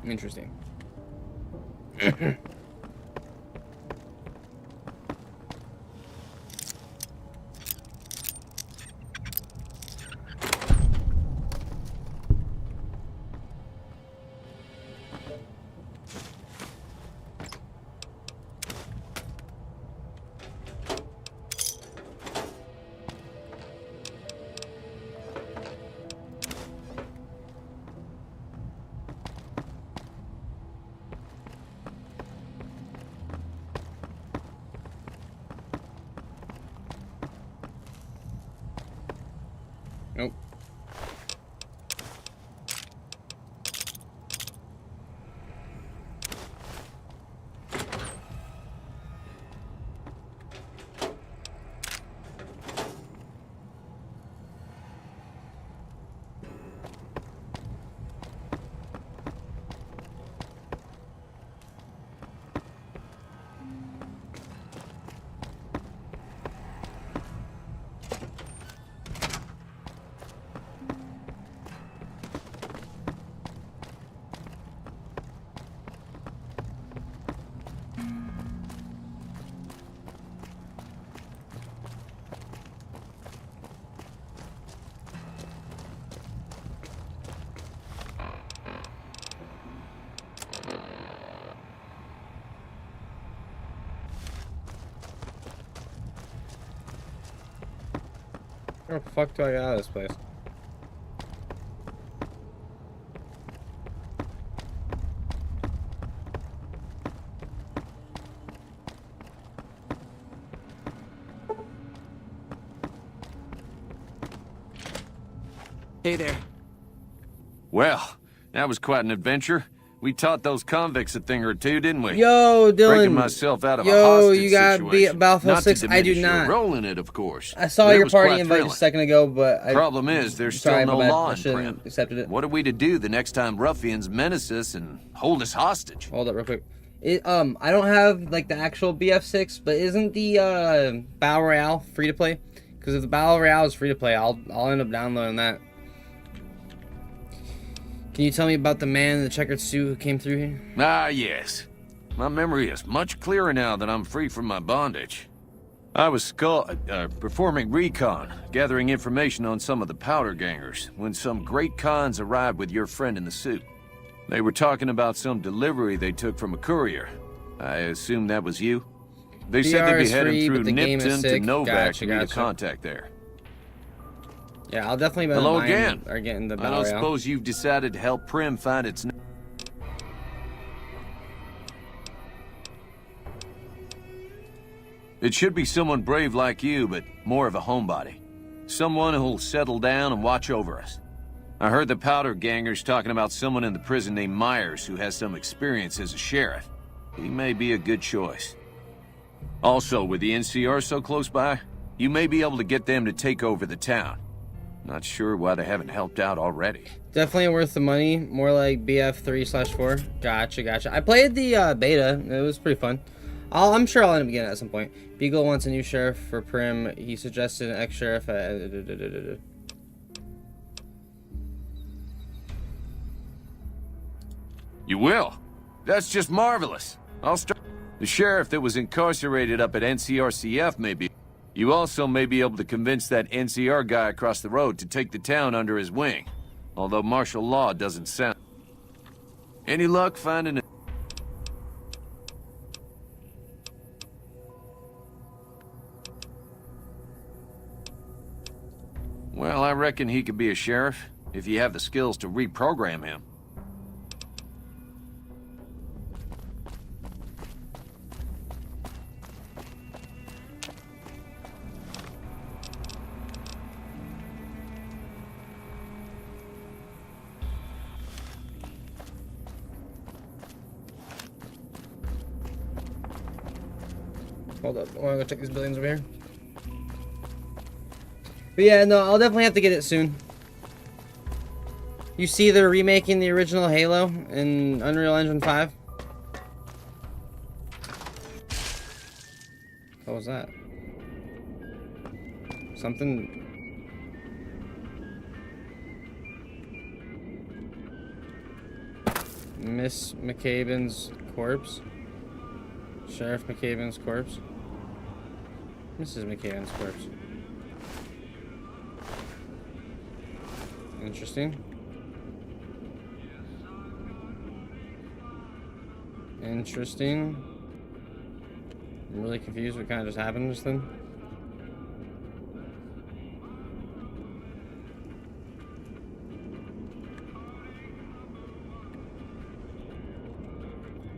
Interesting. Nope. How the fuck do I get out of this place? Hey there. Well, that was quite an adventure. We taught those convicts a thing or two, didn't we? Yo, Dylan. Breaking myself out of a Yo, hostage you got situation. beat at Battlefield Not 6. to I do diminish your not. role in it, of course. I saw but it your was party quite invite thrilling. just a second ago, but I... Problem is, there's still sorry, no my bad. law I in shouldn't Primm. have accepted it. What are we to do the next time ruffians menace us and hold us hostage? Hold up real quick. I don't have, like, the actual BF6, but isn't the, Battle Royale free to play? Because if the Battle Royale is free to play, I'll end up downloading that. Can you tell me about the man in the checkered suit who came through here? Ah, yes. My memory is much clearer now that I'm free from my bondage. I was performing recon, gathering information on some of the powder gangers, when some great cons arrived with your friend in the suit. They were talking about some delivery they took from a courier. I assume that was you? They said they'd be heading through Nipton to Novak to meet a contact there. Yeah, I'll definitely be Hello buying again. or getting the I Battle don't Royale. suppose you've decided to help Primm find its... It should be someone brave like you, but more of a homebody. Someone who'll settle down and watch over us. I heard the powder gangers talking about someone in the prison named Myers who has some experience as a sheriff. He may be a good choice. Also, with the NCR so close by, you may be able to get them to take over the town. Not sure why they haven't helped out already. Definitely worth the money. More like BF3/4. Gotcha. I played the beta. It was pretty fun. I'm sure I'll end up getting it at some point. Beagle wants a new sheriff for Prim. He suggested an ex-sheriff at... You will? That's just marvelous. I'll start. The sheriff that was incarcerated up at NCRCF may be. You also may be able to convince that NCR guy across the road to take the town under his wing. Although martial law doesn't sound... Any luck finding a... Well, I reckon he could be a sheriff, if you have the skills to reprogram him. Hold up, I wanna go check these buildings over here. But yeah, no, I'll definitely have to get it soon. You see they're remaking the original Halo in Unreal Engine 5? What was that? Something... Miss McCaben's corpse? Sheriff McCaben's corpse? Mrs. McCaben's corpse. Interesting. Interesting. I'm really confused what kind of just happened just then.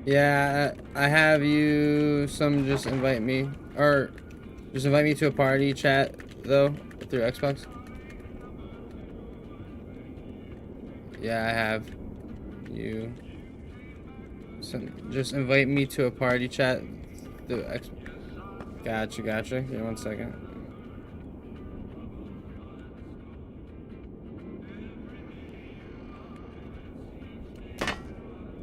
Yeah, I have you just invite me, or just invite me to a party chat though through Xbox. Yeah, I have you. So just invite me to a party chat through Xbox. Gotcha. Give me 1 second.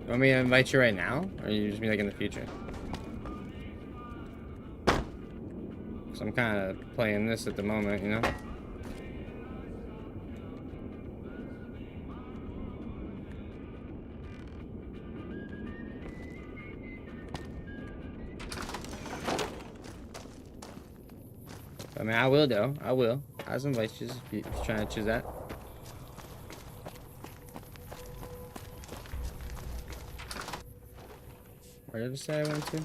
You want me to invite you right now? Or you just mean like in the future? Cause I'm kind of playing this at the moment, you know? I mean, I will though. I will. I'll just invite you if you're trying to choose that. Where did it say I went to?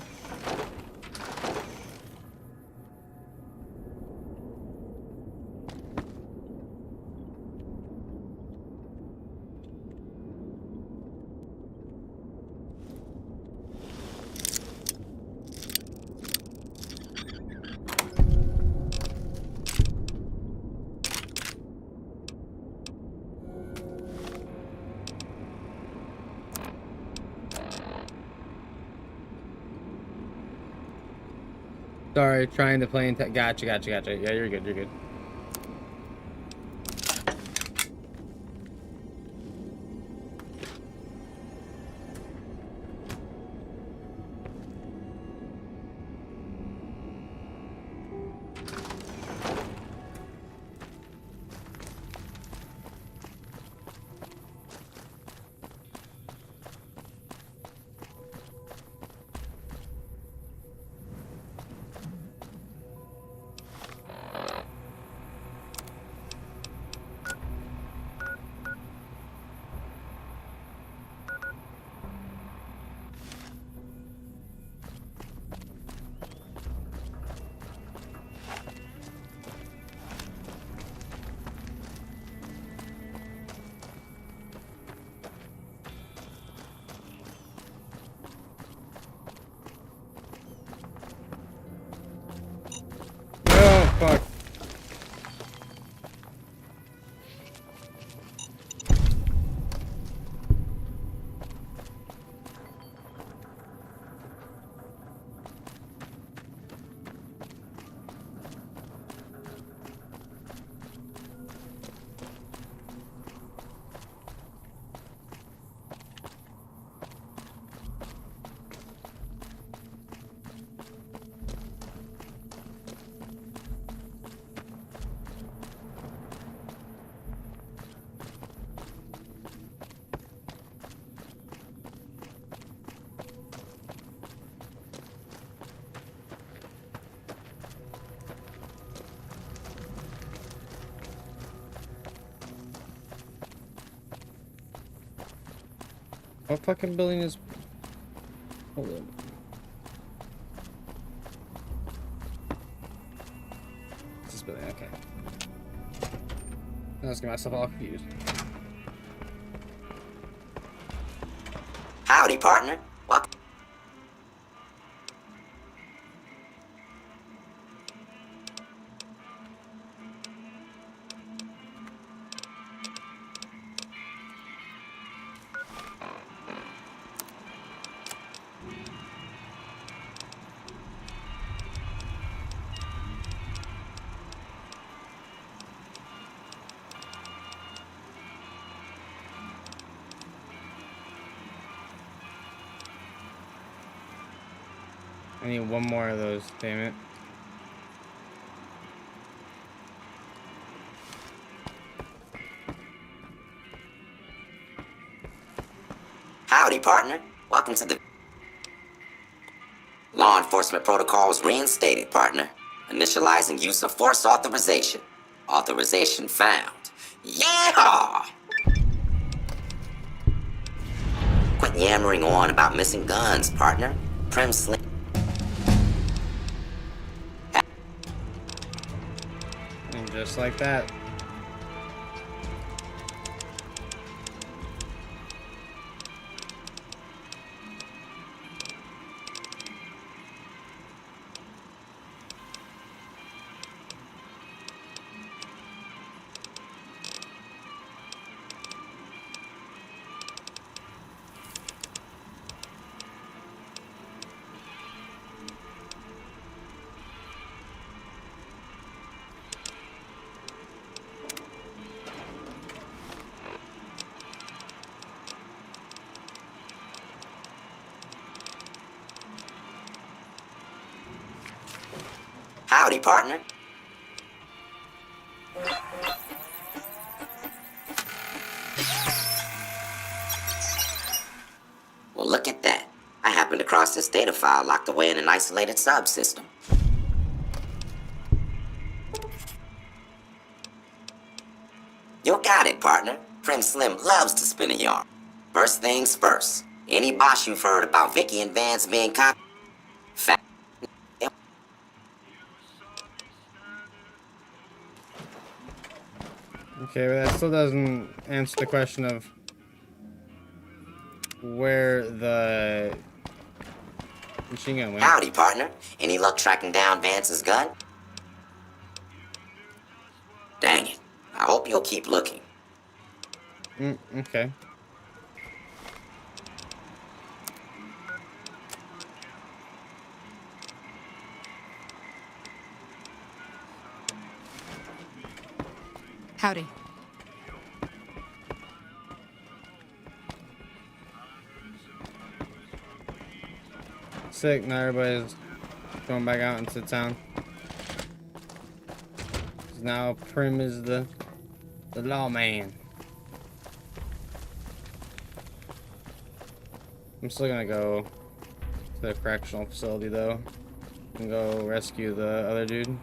Sorry, trying to play in gotcha. Yeah, you're good. What fucking building is... Hold on. It's this building, okay. I was getting myself all confused. Howdy, partner. Welcome. I need one more of those, damn it. Howdy, partner. Welcome to the... Law enforcement protocols reinstated, partner. Initializing use of force authorization. Authorization found. Yeah! Quit yammering on about missing guns, partner. Prim Slim. And just like that. Howdy, partner. Well, look at that. I happened across this data file locked away in an isolated subsystem. You got it, partner. Prim Slim loves to spin a yarn. First things first. Any boss you've heard about Vicky and Vance being copied? Okay, but that still doesn't answer the question of where the machine gun went. Howdy, partner. Any luck tracking down Vance's gun? Dang it. I hope you'll keep looking. Okay. Howdy. Sick, now everybody's going back out into town. 'Cause now Prim is the lawman. I'm still gonna go to the correctional facility though and go rescue the other dude.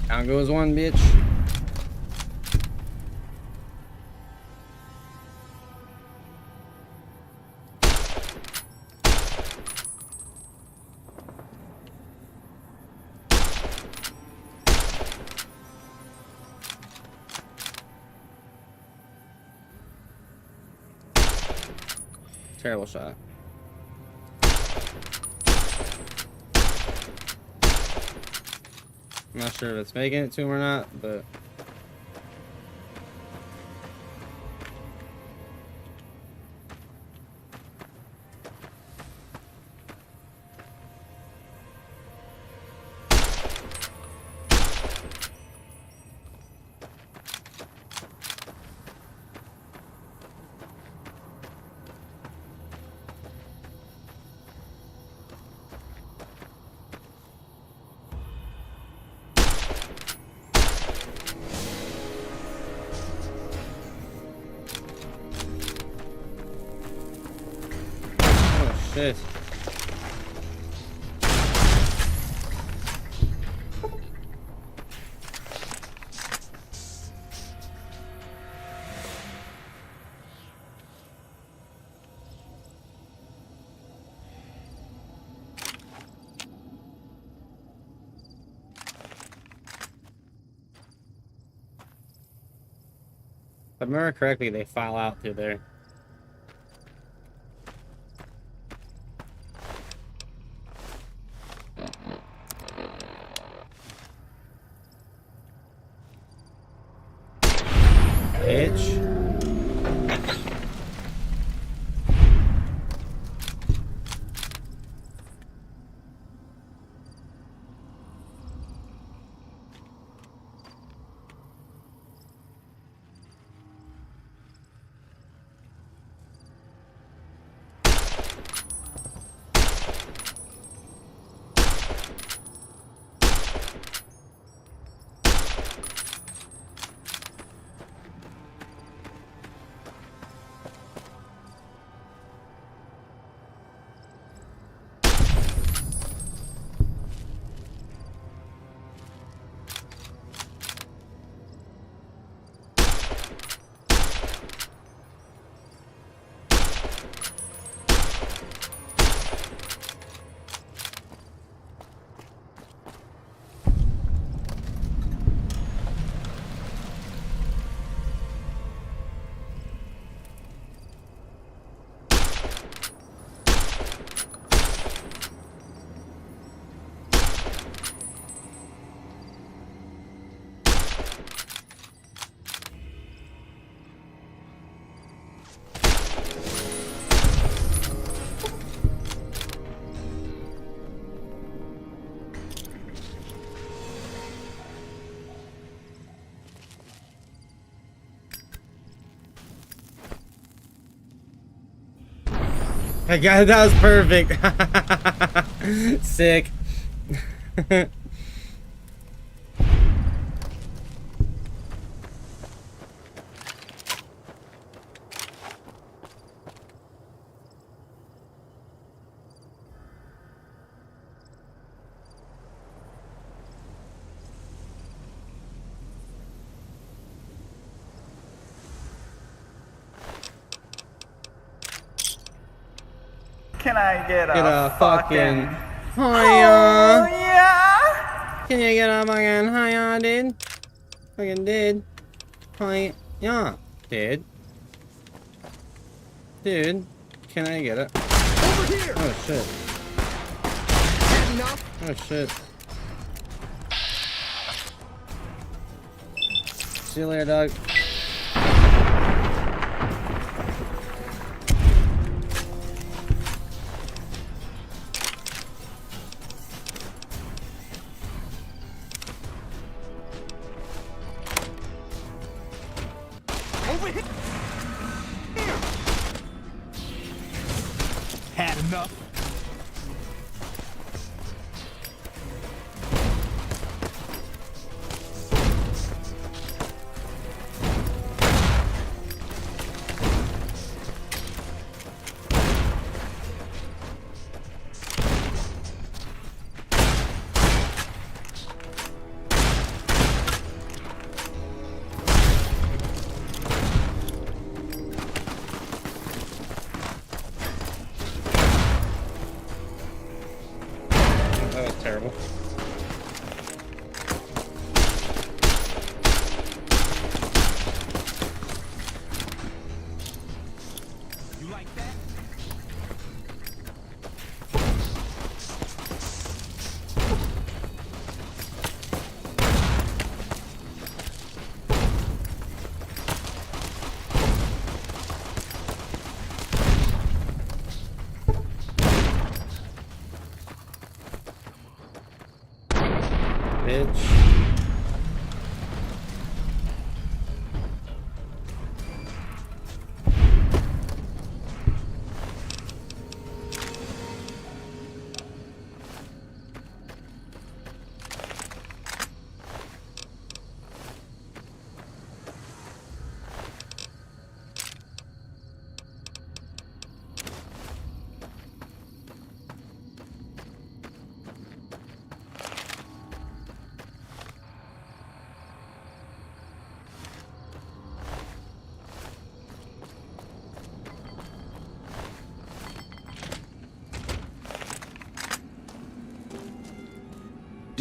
Down goes one, bitch. Terrible shot. I'm not sure if it's making it to him or not, but... Shit. If I remember correctly, they file out through there. Bitch. My God, that was perfect. Sick. Can I get a fucking hiya? Oh, yeah? Can you get a fucking hiya, dude? Fucking dude. Hiya. Dude. Dude. Can I get it? Over here! Oh shit. Oh shit. See you later, dog. Over here! Had enough?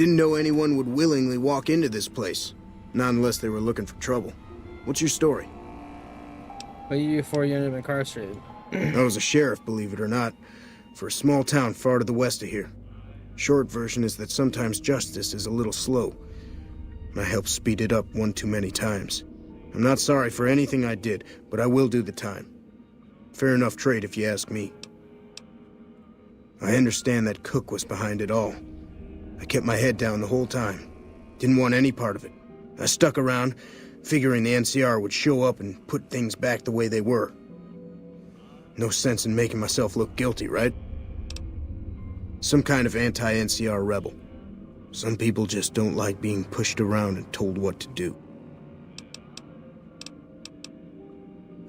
Didn't know anyone would willingly walk into this place. Not unless they were looking for trouble. What's your story? What did you do before you ended up incarcerated? I was a sheriff, believe it or not, for a small town far to the west of here. Short version is that sometimes justice is a little slow. I helped speed it up one too many times. I'm not sorry for anything I did, but I will do the time. Fair enough trade if you ask me. I understand that Cook was behind it all. I kept my head down the whole time. Didn't want any part of it. I stuck around, figuring the NCR would show up and put things back the way they were. No sense in making myself look guilty, right? Some kind of anti-NCR rebel. Some people just don't like being pushed around and told what to do.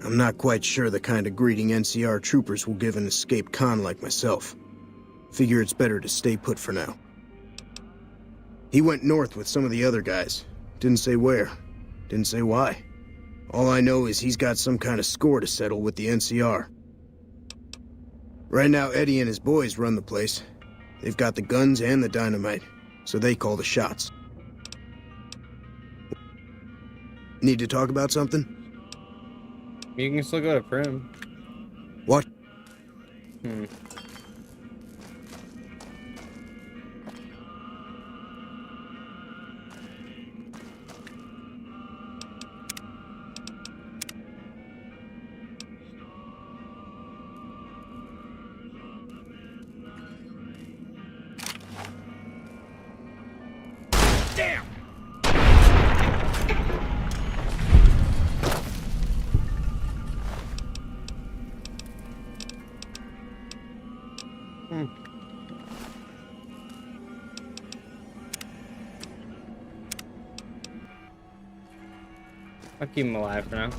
I'm not quite sure the kind of greeting NCR troopers will give an escaped con like myself. Figure it's better to stay put for now. He went north with some of the other guys. Didn't say where. Didn't say why. All I know is he's got some kind of score to settle with the NCR. Right now, Eddie and his boys run the place. They've got the guns and the dynamite, so they call the shots. Need to talk about something? You can still go to Prim. What? Damn! I'll keep him alive for now.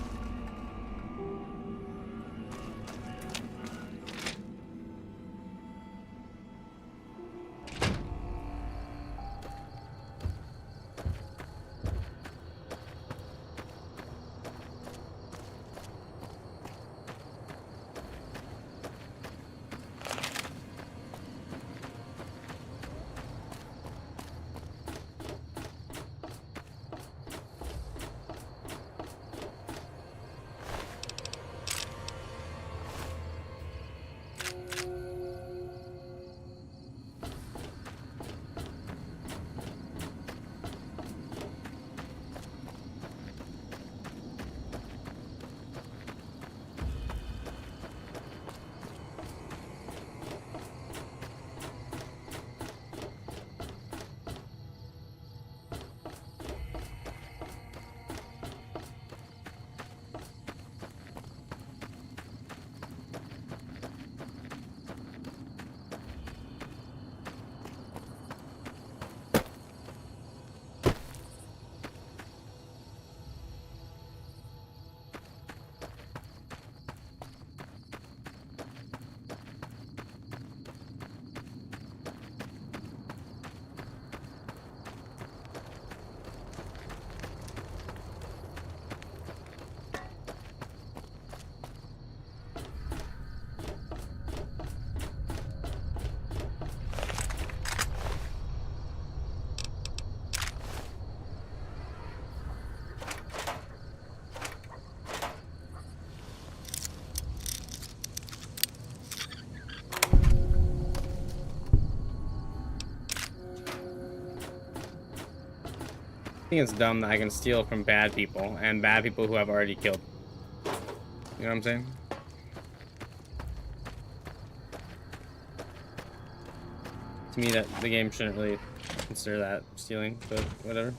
I think it's dumb that I can steal from bad people and bad people who I've already killed. You know what I'm saying? To me, that the game shouldn't really consider that stealing, but whatever.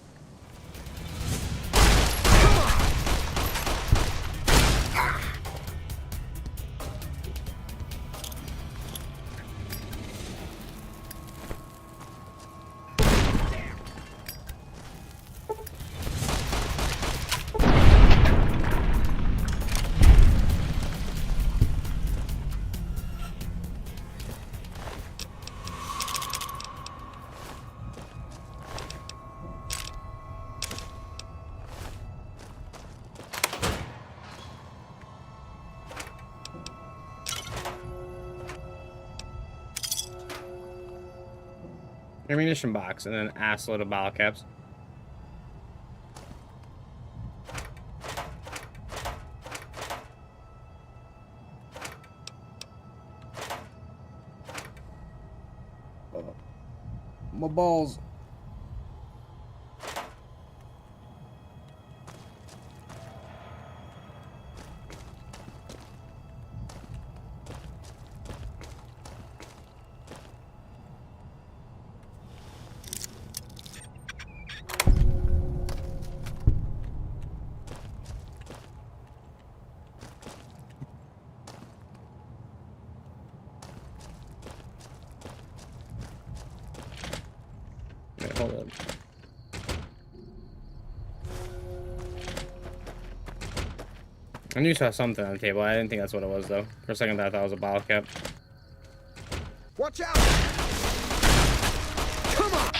Ammunition box, and then an ass load of bottle caps. My balls. Wait, hold up. I knew I saw something on the table. I didn't think that's what it was, though. For a second, I thought it was a bottle cap. Watch out! Come on!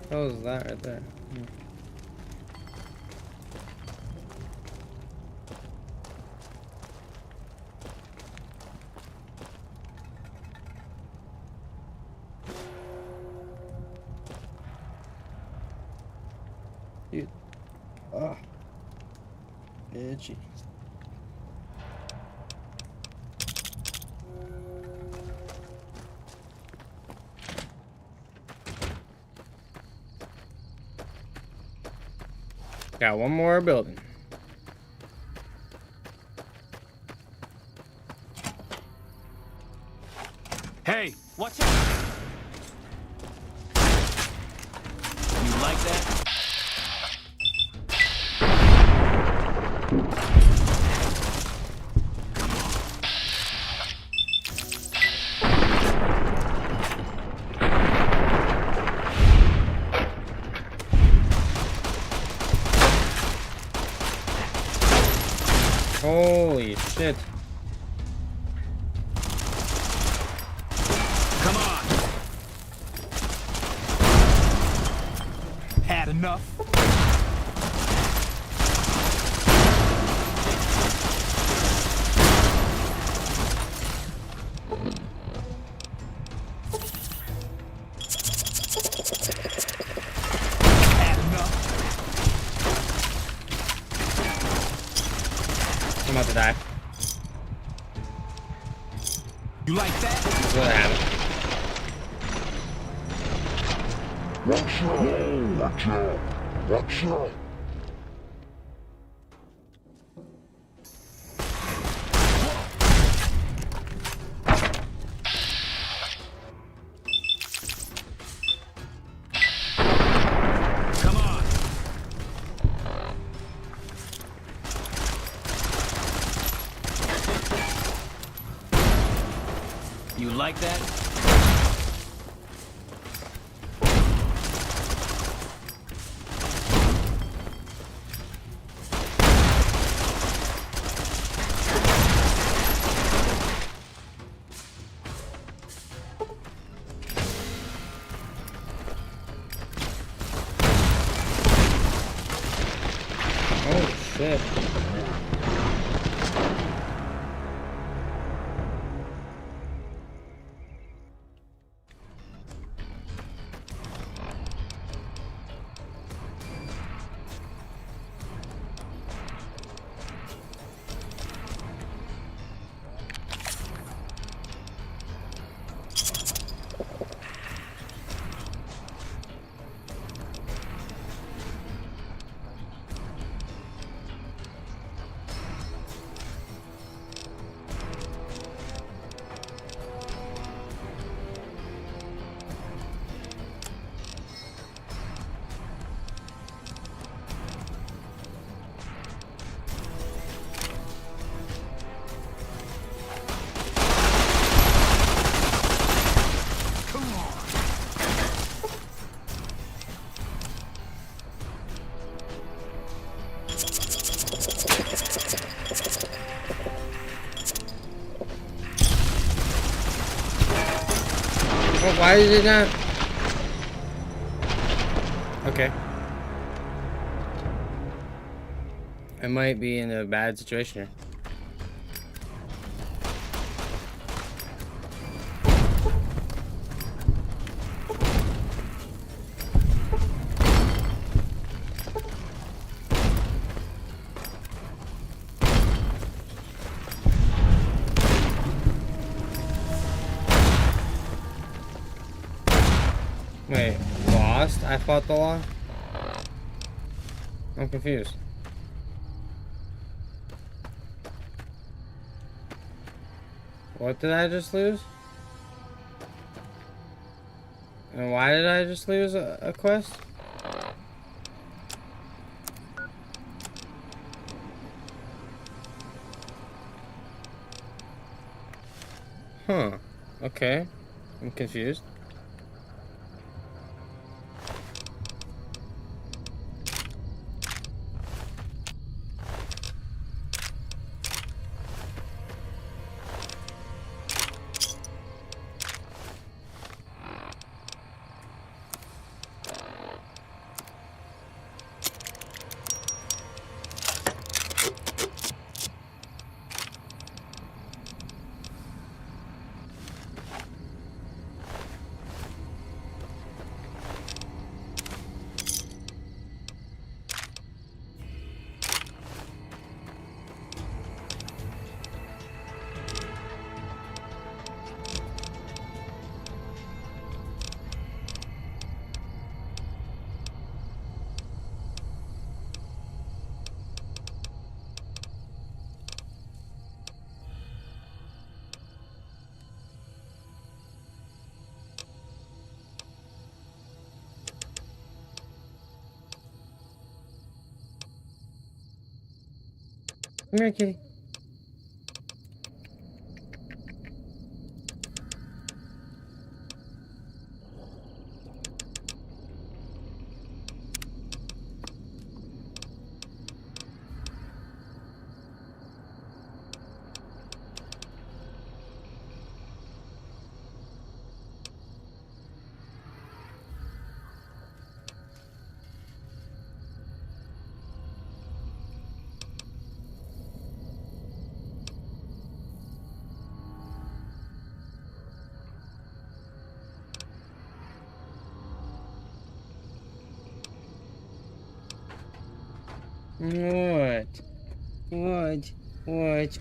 What was that right there? Dude. Ah. Itchy. Got one more building. Hey, watch out! You like that? Holy shit. Come on! Had enough? I'm about to die. You like that? That's what happened. Watch out! Watch out! Watch out! Come on! You like that? Oh shit. Well, why did it not? Okay. I might be in a bad situation here. Wait, lost? I fought the law? I'm confused. What did I just lose? And why did I just lose a quest? Huh. Okay. I'm confused. Come here, kitty.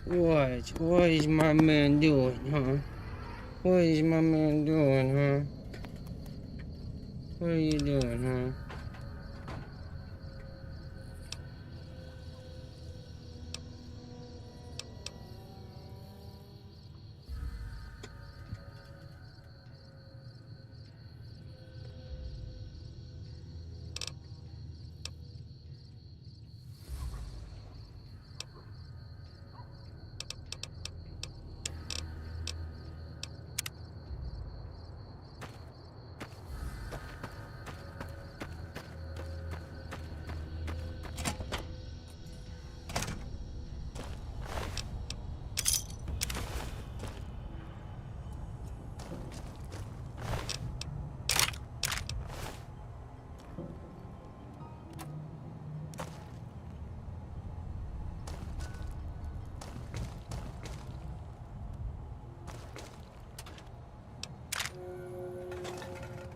What? What is my man doing, huh? What is my man doing, huh? What are you doing, huh?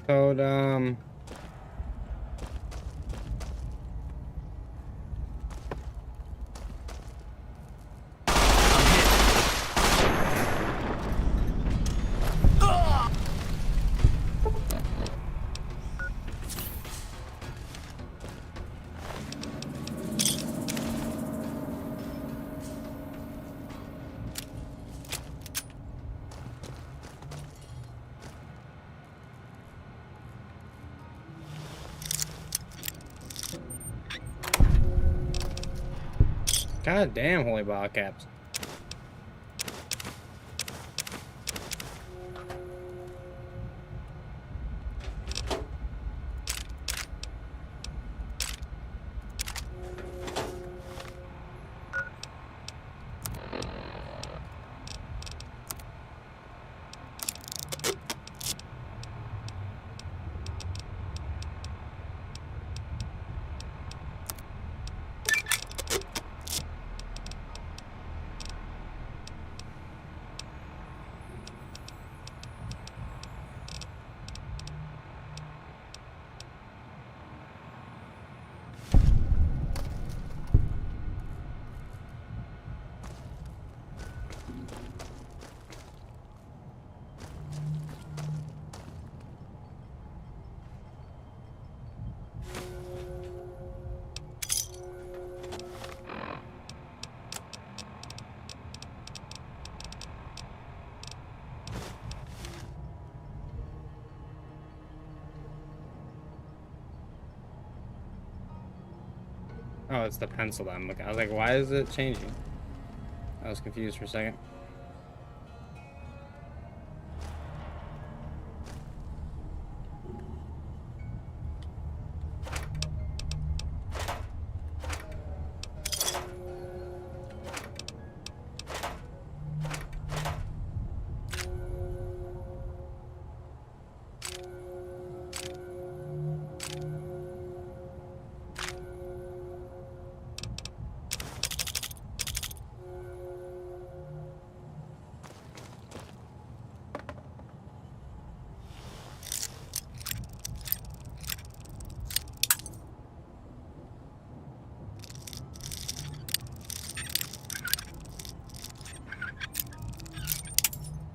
Code, God damn, holy ball caps. Oh, it's the pencil that I'm looking. I was like, why is it changing? I was confused for a second.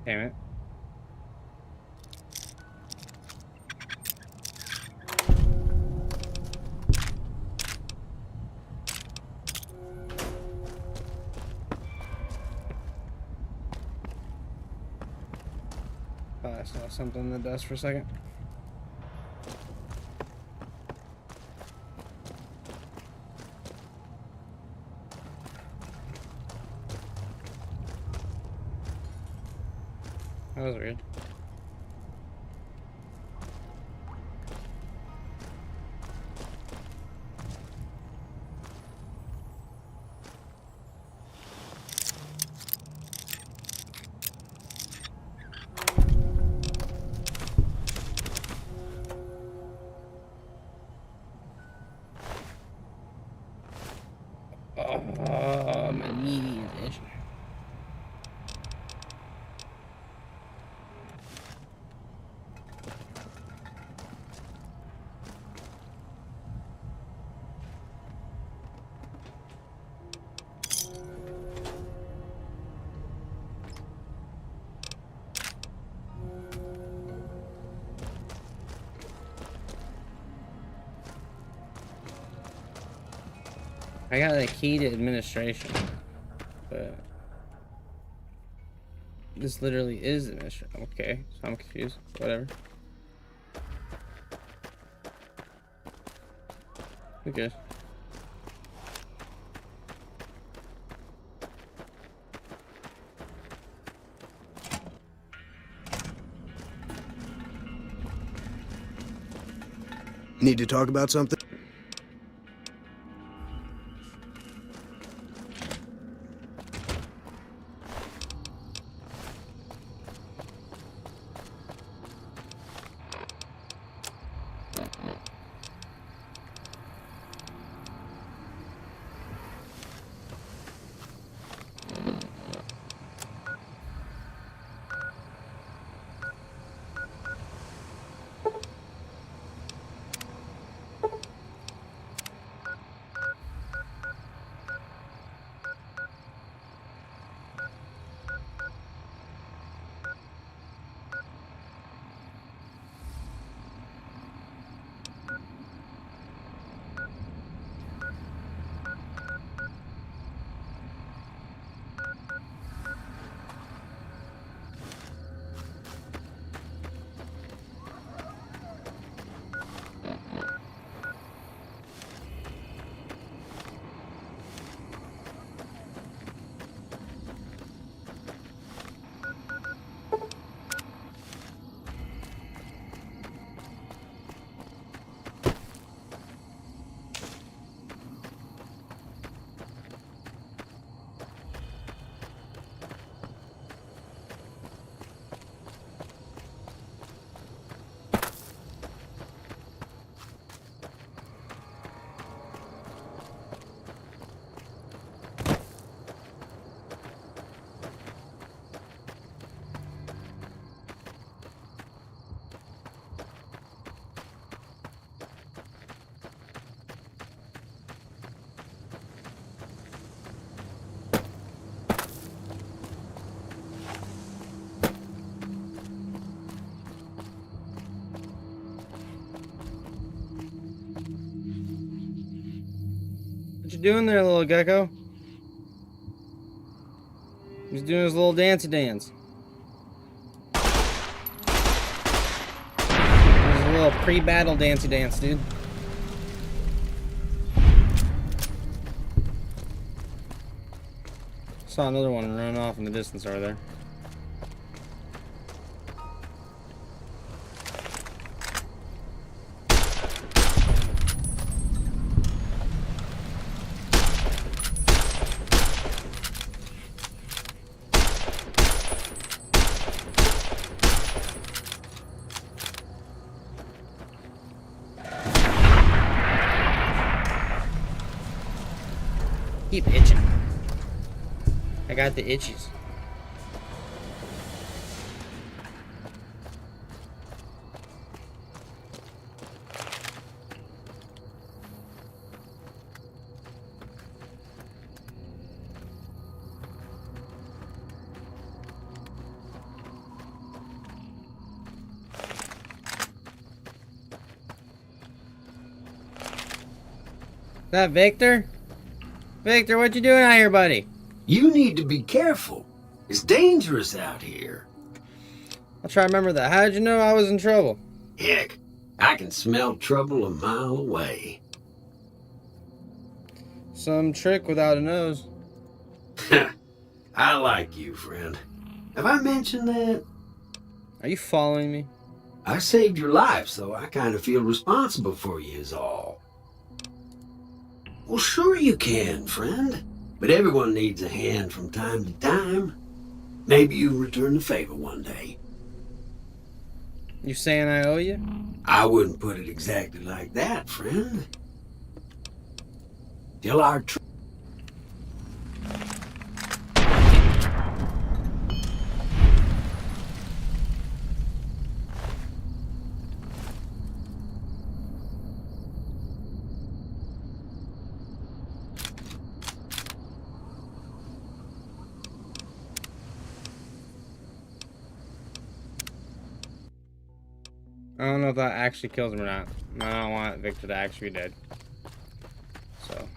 Damn it. Oh, I saw something in the dust for a second. That was weird. Oh, my knees itching. I got the key to administration, but this literally is administration. Okay, so I'm confused. Whatever. Who cares? Need to talk about something? What you doing there, little gecko? He's doing his little dancey dance. His little pre-battle dancey dance, dude. Saw another one run off in the distance over there. Keep itching. I got the itchies. Is that Victor? Victor, what you doing out here, buddy? You need to be careful. It's dangerous out here. I'll try to remember that. How did you know I was in trouble? Heck, I can smell trouble a mile away. Some trick without a nose. I like you, friend. Have I mentioned that? Are you following me? I saved your life, so I kind of feel responsible for you is all. Well, sure you can, friend. But everyone needs a hand from time to time. Maybe you'll return the favor one day. You saying I owe you? I wouldn't put it exactly like that, friend. Till our I don't know if that actually kills him or not. I don't want Victor to actually be dead. So.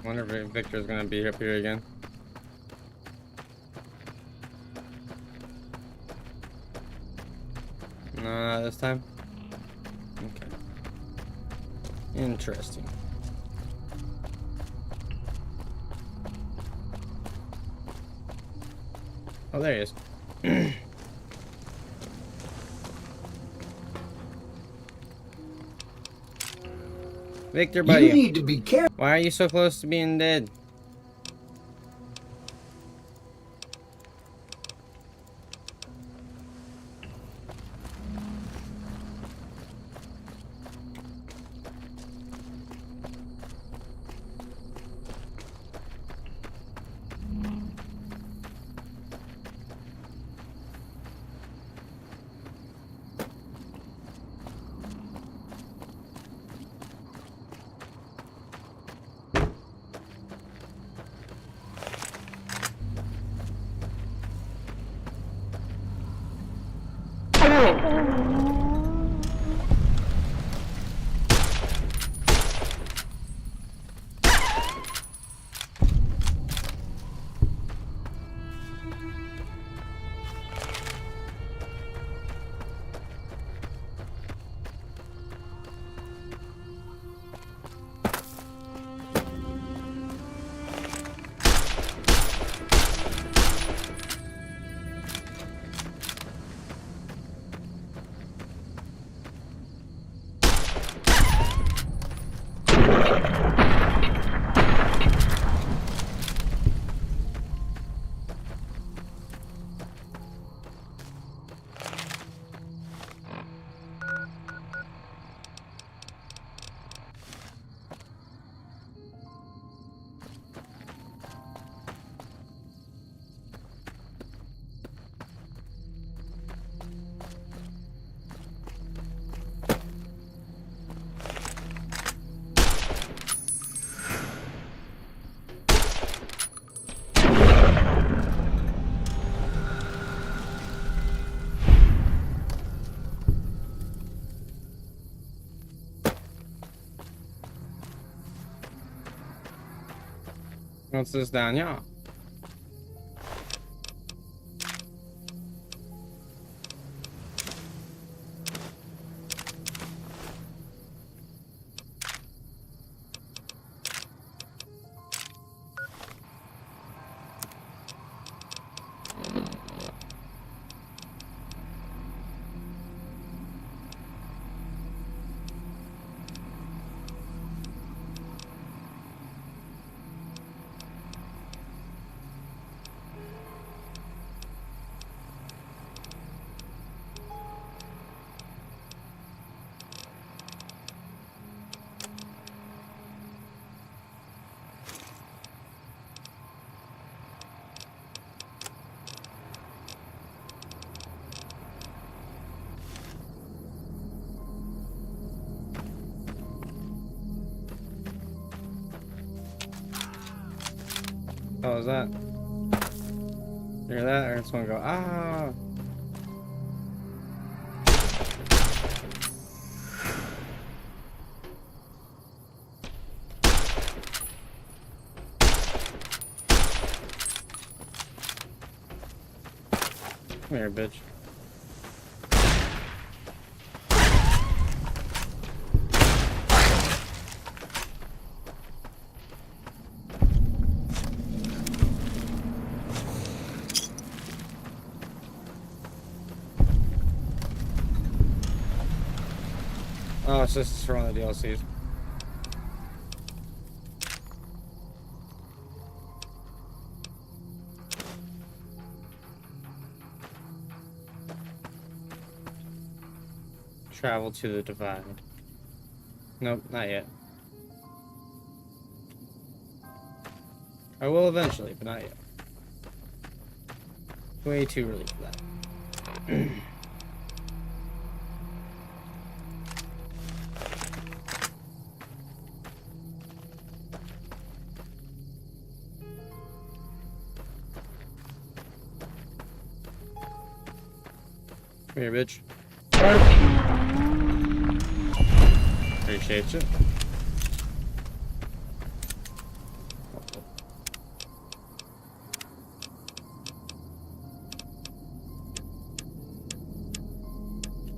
Wonder if Victor's gonna be up here again. No, not this time. Okay. Interesting. Oh, there he is. Victor, buddy. You need to be careful. Why are you so close to being dead? What's this down here? Oh, is that? Hear that? Or it's gonna go, ah! Come here, bitch. Oh, it's just for one of the DLCs. Travel to the Divide. Nope, not yet. I will eventually, but not yet. Way too early for that. Come here, bitch. Appreciate you.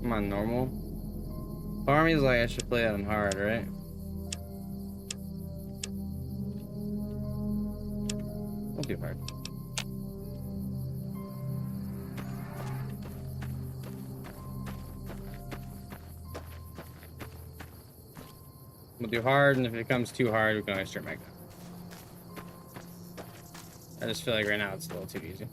Come on, normal. Farmy's like I should play it on hard, right? Not too hard. We'll do hard, and if it becomes too hard, we can always turn back down. I just feel like right now it's a little too easy.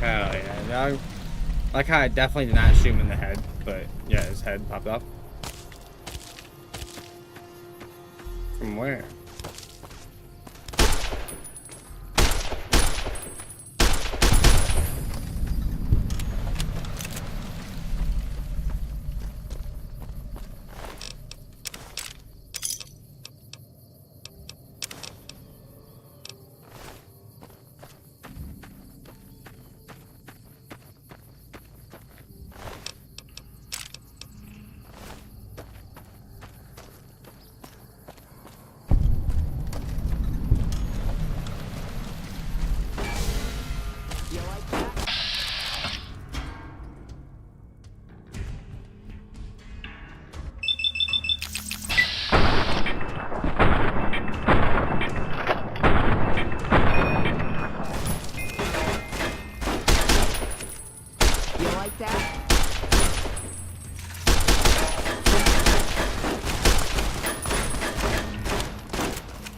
Oh yeah, I like how I definitely did not shoot him in the head, but yeah, his head popped off. From where?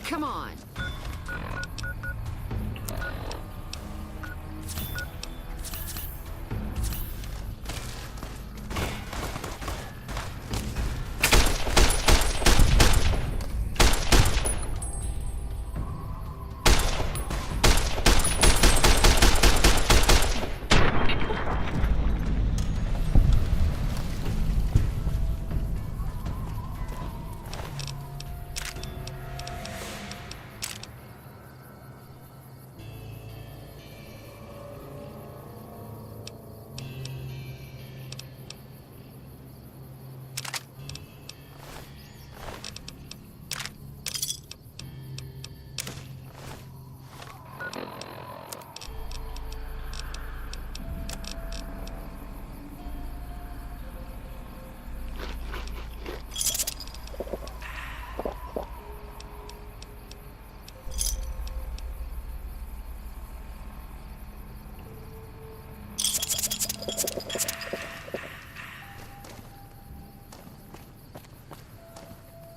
Come on.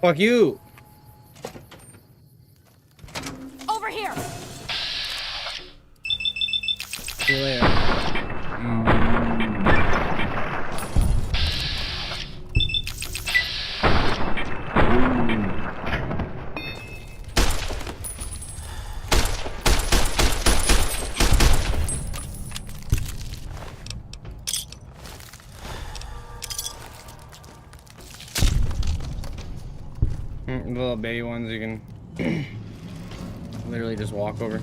Fuck you! Over here! See you later. The little baby ones you can literally just walk over.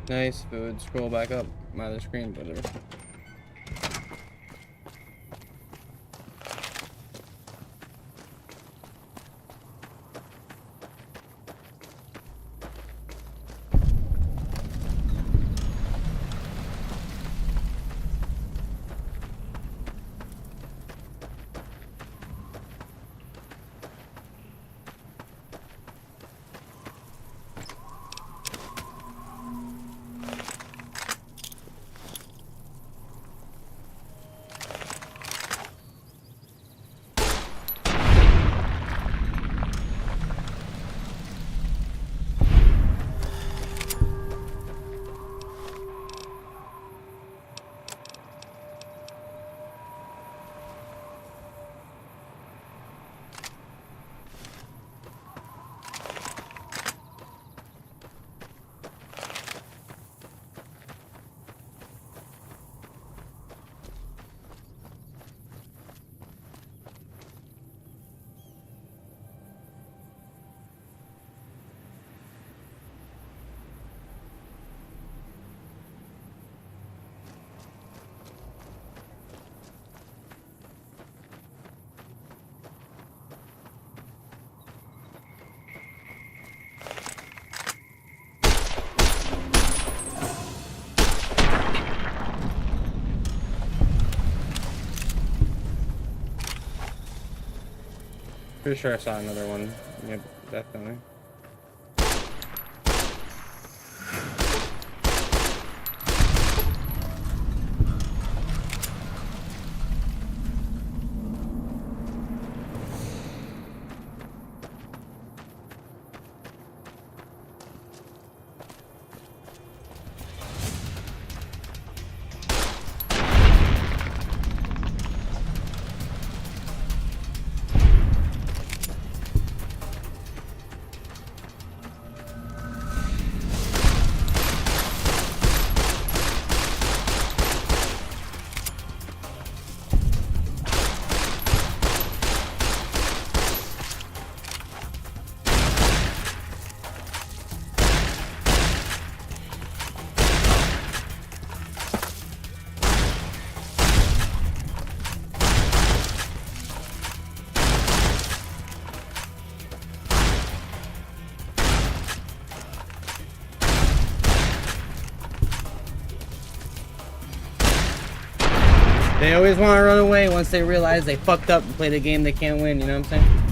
Nice food. Scroll back up by the screen, whatever. Pretty sure I saw another one. Yep, definitely. They always want to run away once they realize they fucked up and played a game they can't win, you know what I'm saying?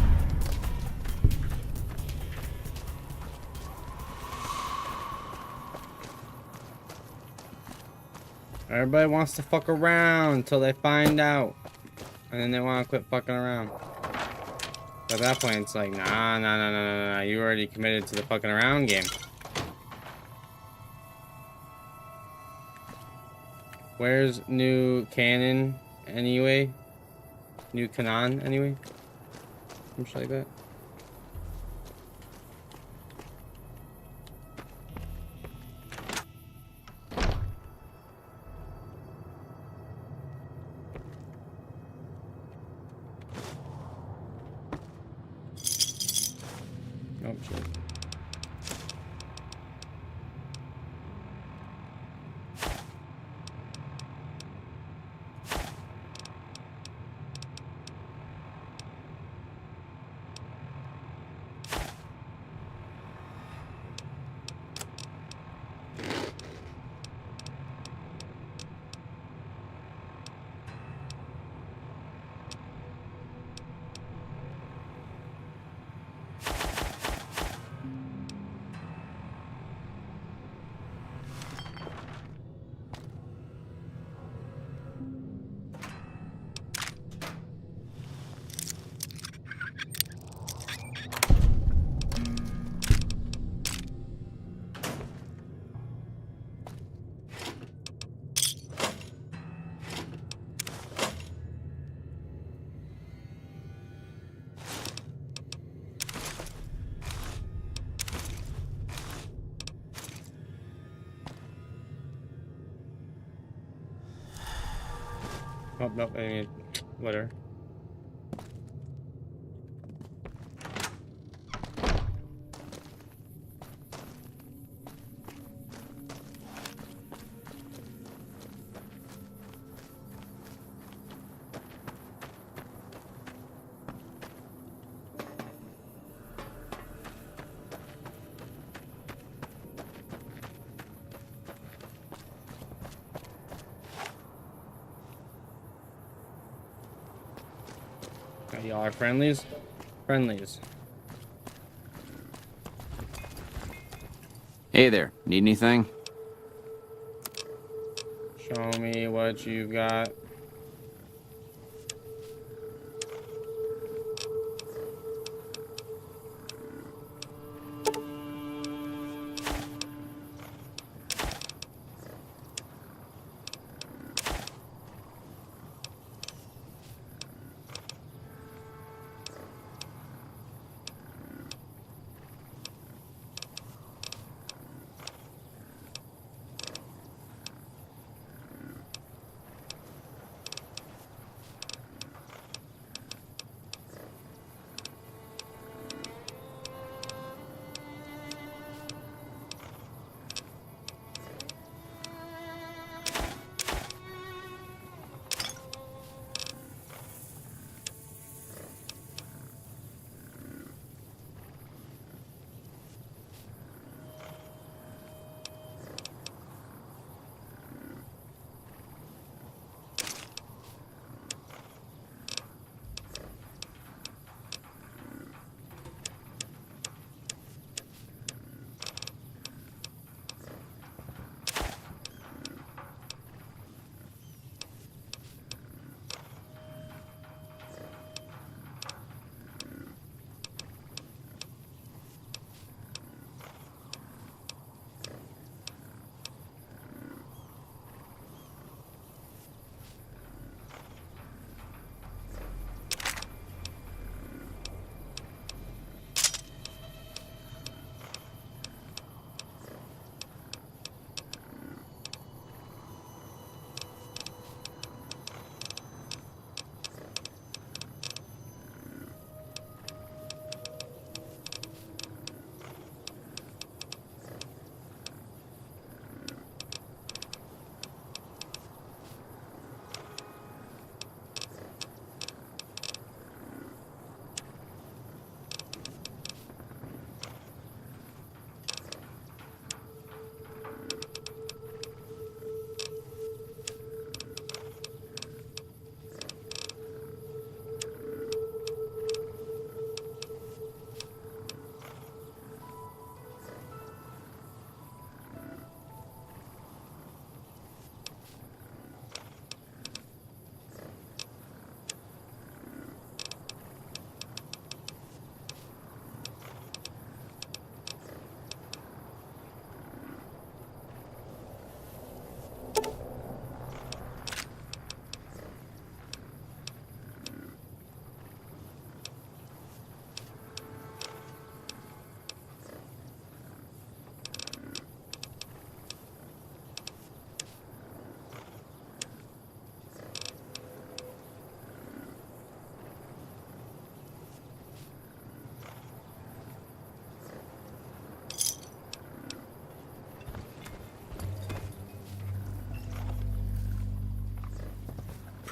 Everybody wants to fuck around until they find out. And then they want to quit fucking around. But at that point, it's like, nah. You already committed to the fucking around game. Where's New Cannon anyway? New Canaan anyway? Something like that. Oh, shit. Oh, no, I mean, whatever. Y'all are friendlies? Friendlies. Hey there, need anything? Show me what you got.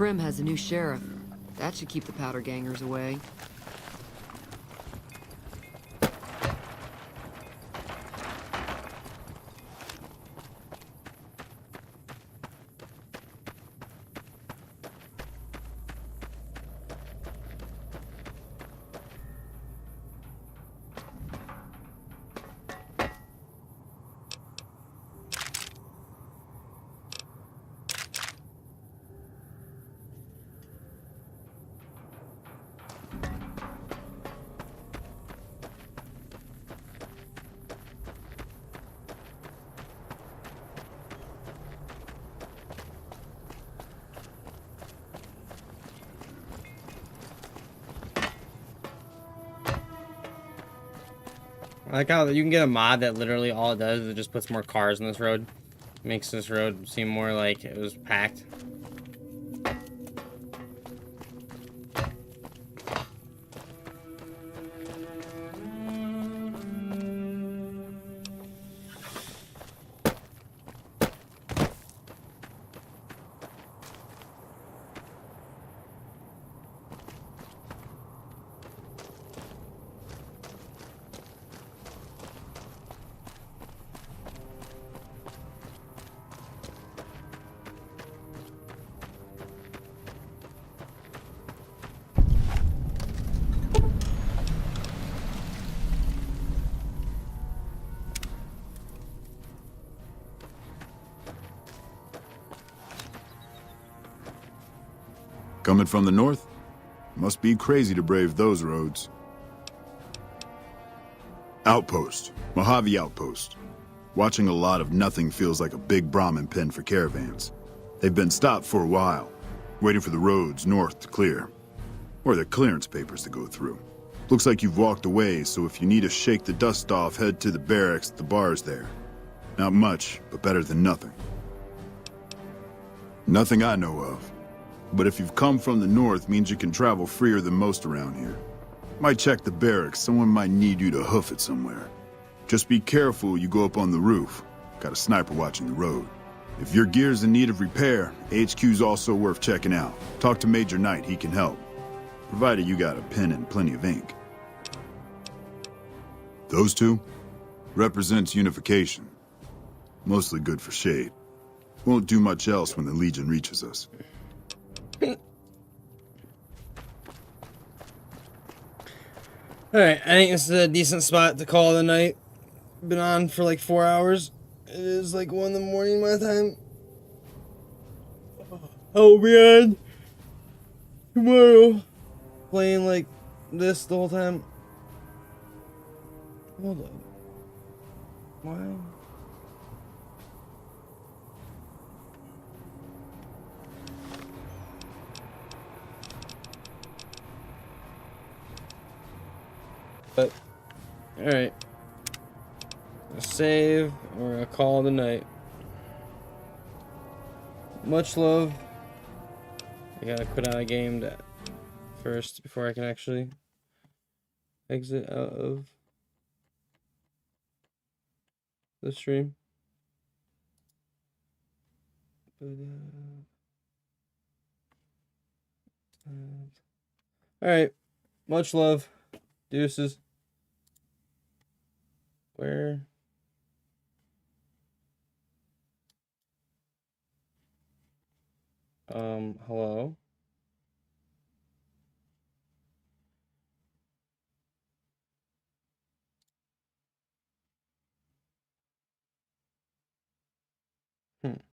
Prim has a new sheriff. That should keep the powder gangers away. I like how you can get a mod that literally all it does is it just puts more cars on this road. Makes this road seem more like it was packed. Coming from the north? Must be crazy to brave those roads. Outpost. Mojave Outpost. Watching a lot of nothing feels like a big Brahmin pen for caravans. They've been stopped for a while, waiting for the roads north to clear. Or their clearance papers to go through. Looks like you've walked away, so if you need to shake the dust off, head to the barracks at the bars there. Not much, but better than nothing. Nothing I know of. But if you've come from the north, means you can travel freer than most around here. Might check the barracks, someone might need you to hoof it somewhere. Just be careful you go up on the roof. Got a sniper watching the road. If your gear's in need of repair, HQ's also worth checking out. Talk to Major Knight, he can help. Provided you got a pen and plenty of ink. Those two? Represents unification. Mostly good for shade. Won't do much else when the Legion reaches us. Alright, I think this is a decent spot to call the night. Been on for like 4 hours. It is like 1 in the morning my time. I'll be on tomorrow. Playing like this the whole time. Hold on. Why? But, alright. A save or a call tonight. Much love. I gotta quit out a game first before I can actually exit out of the stream. But, alright. Much love. Deuces. Where? Hello?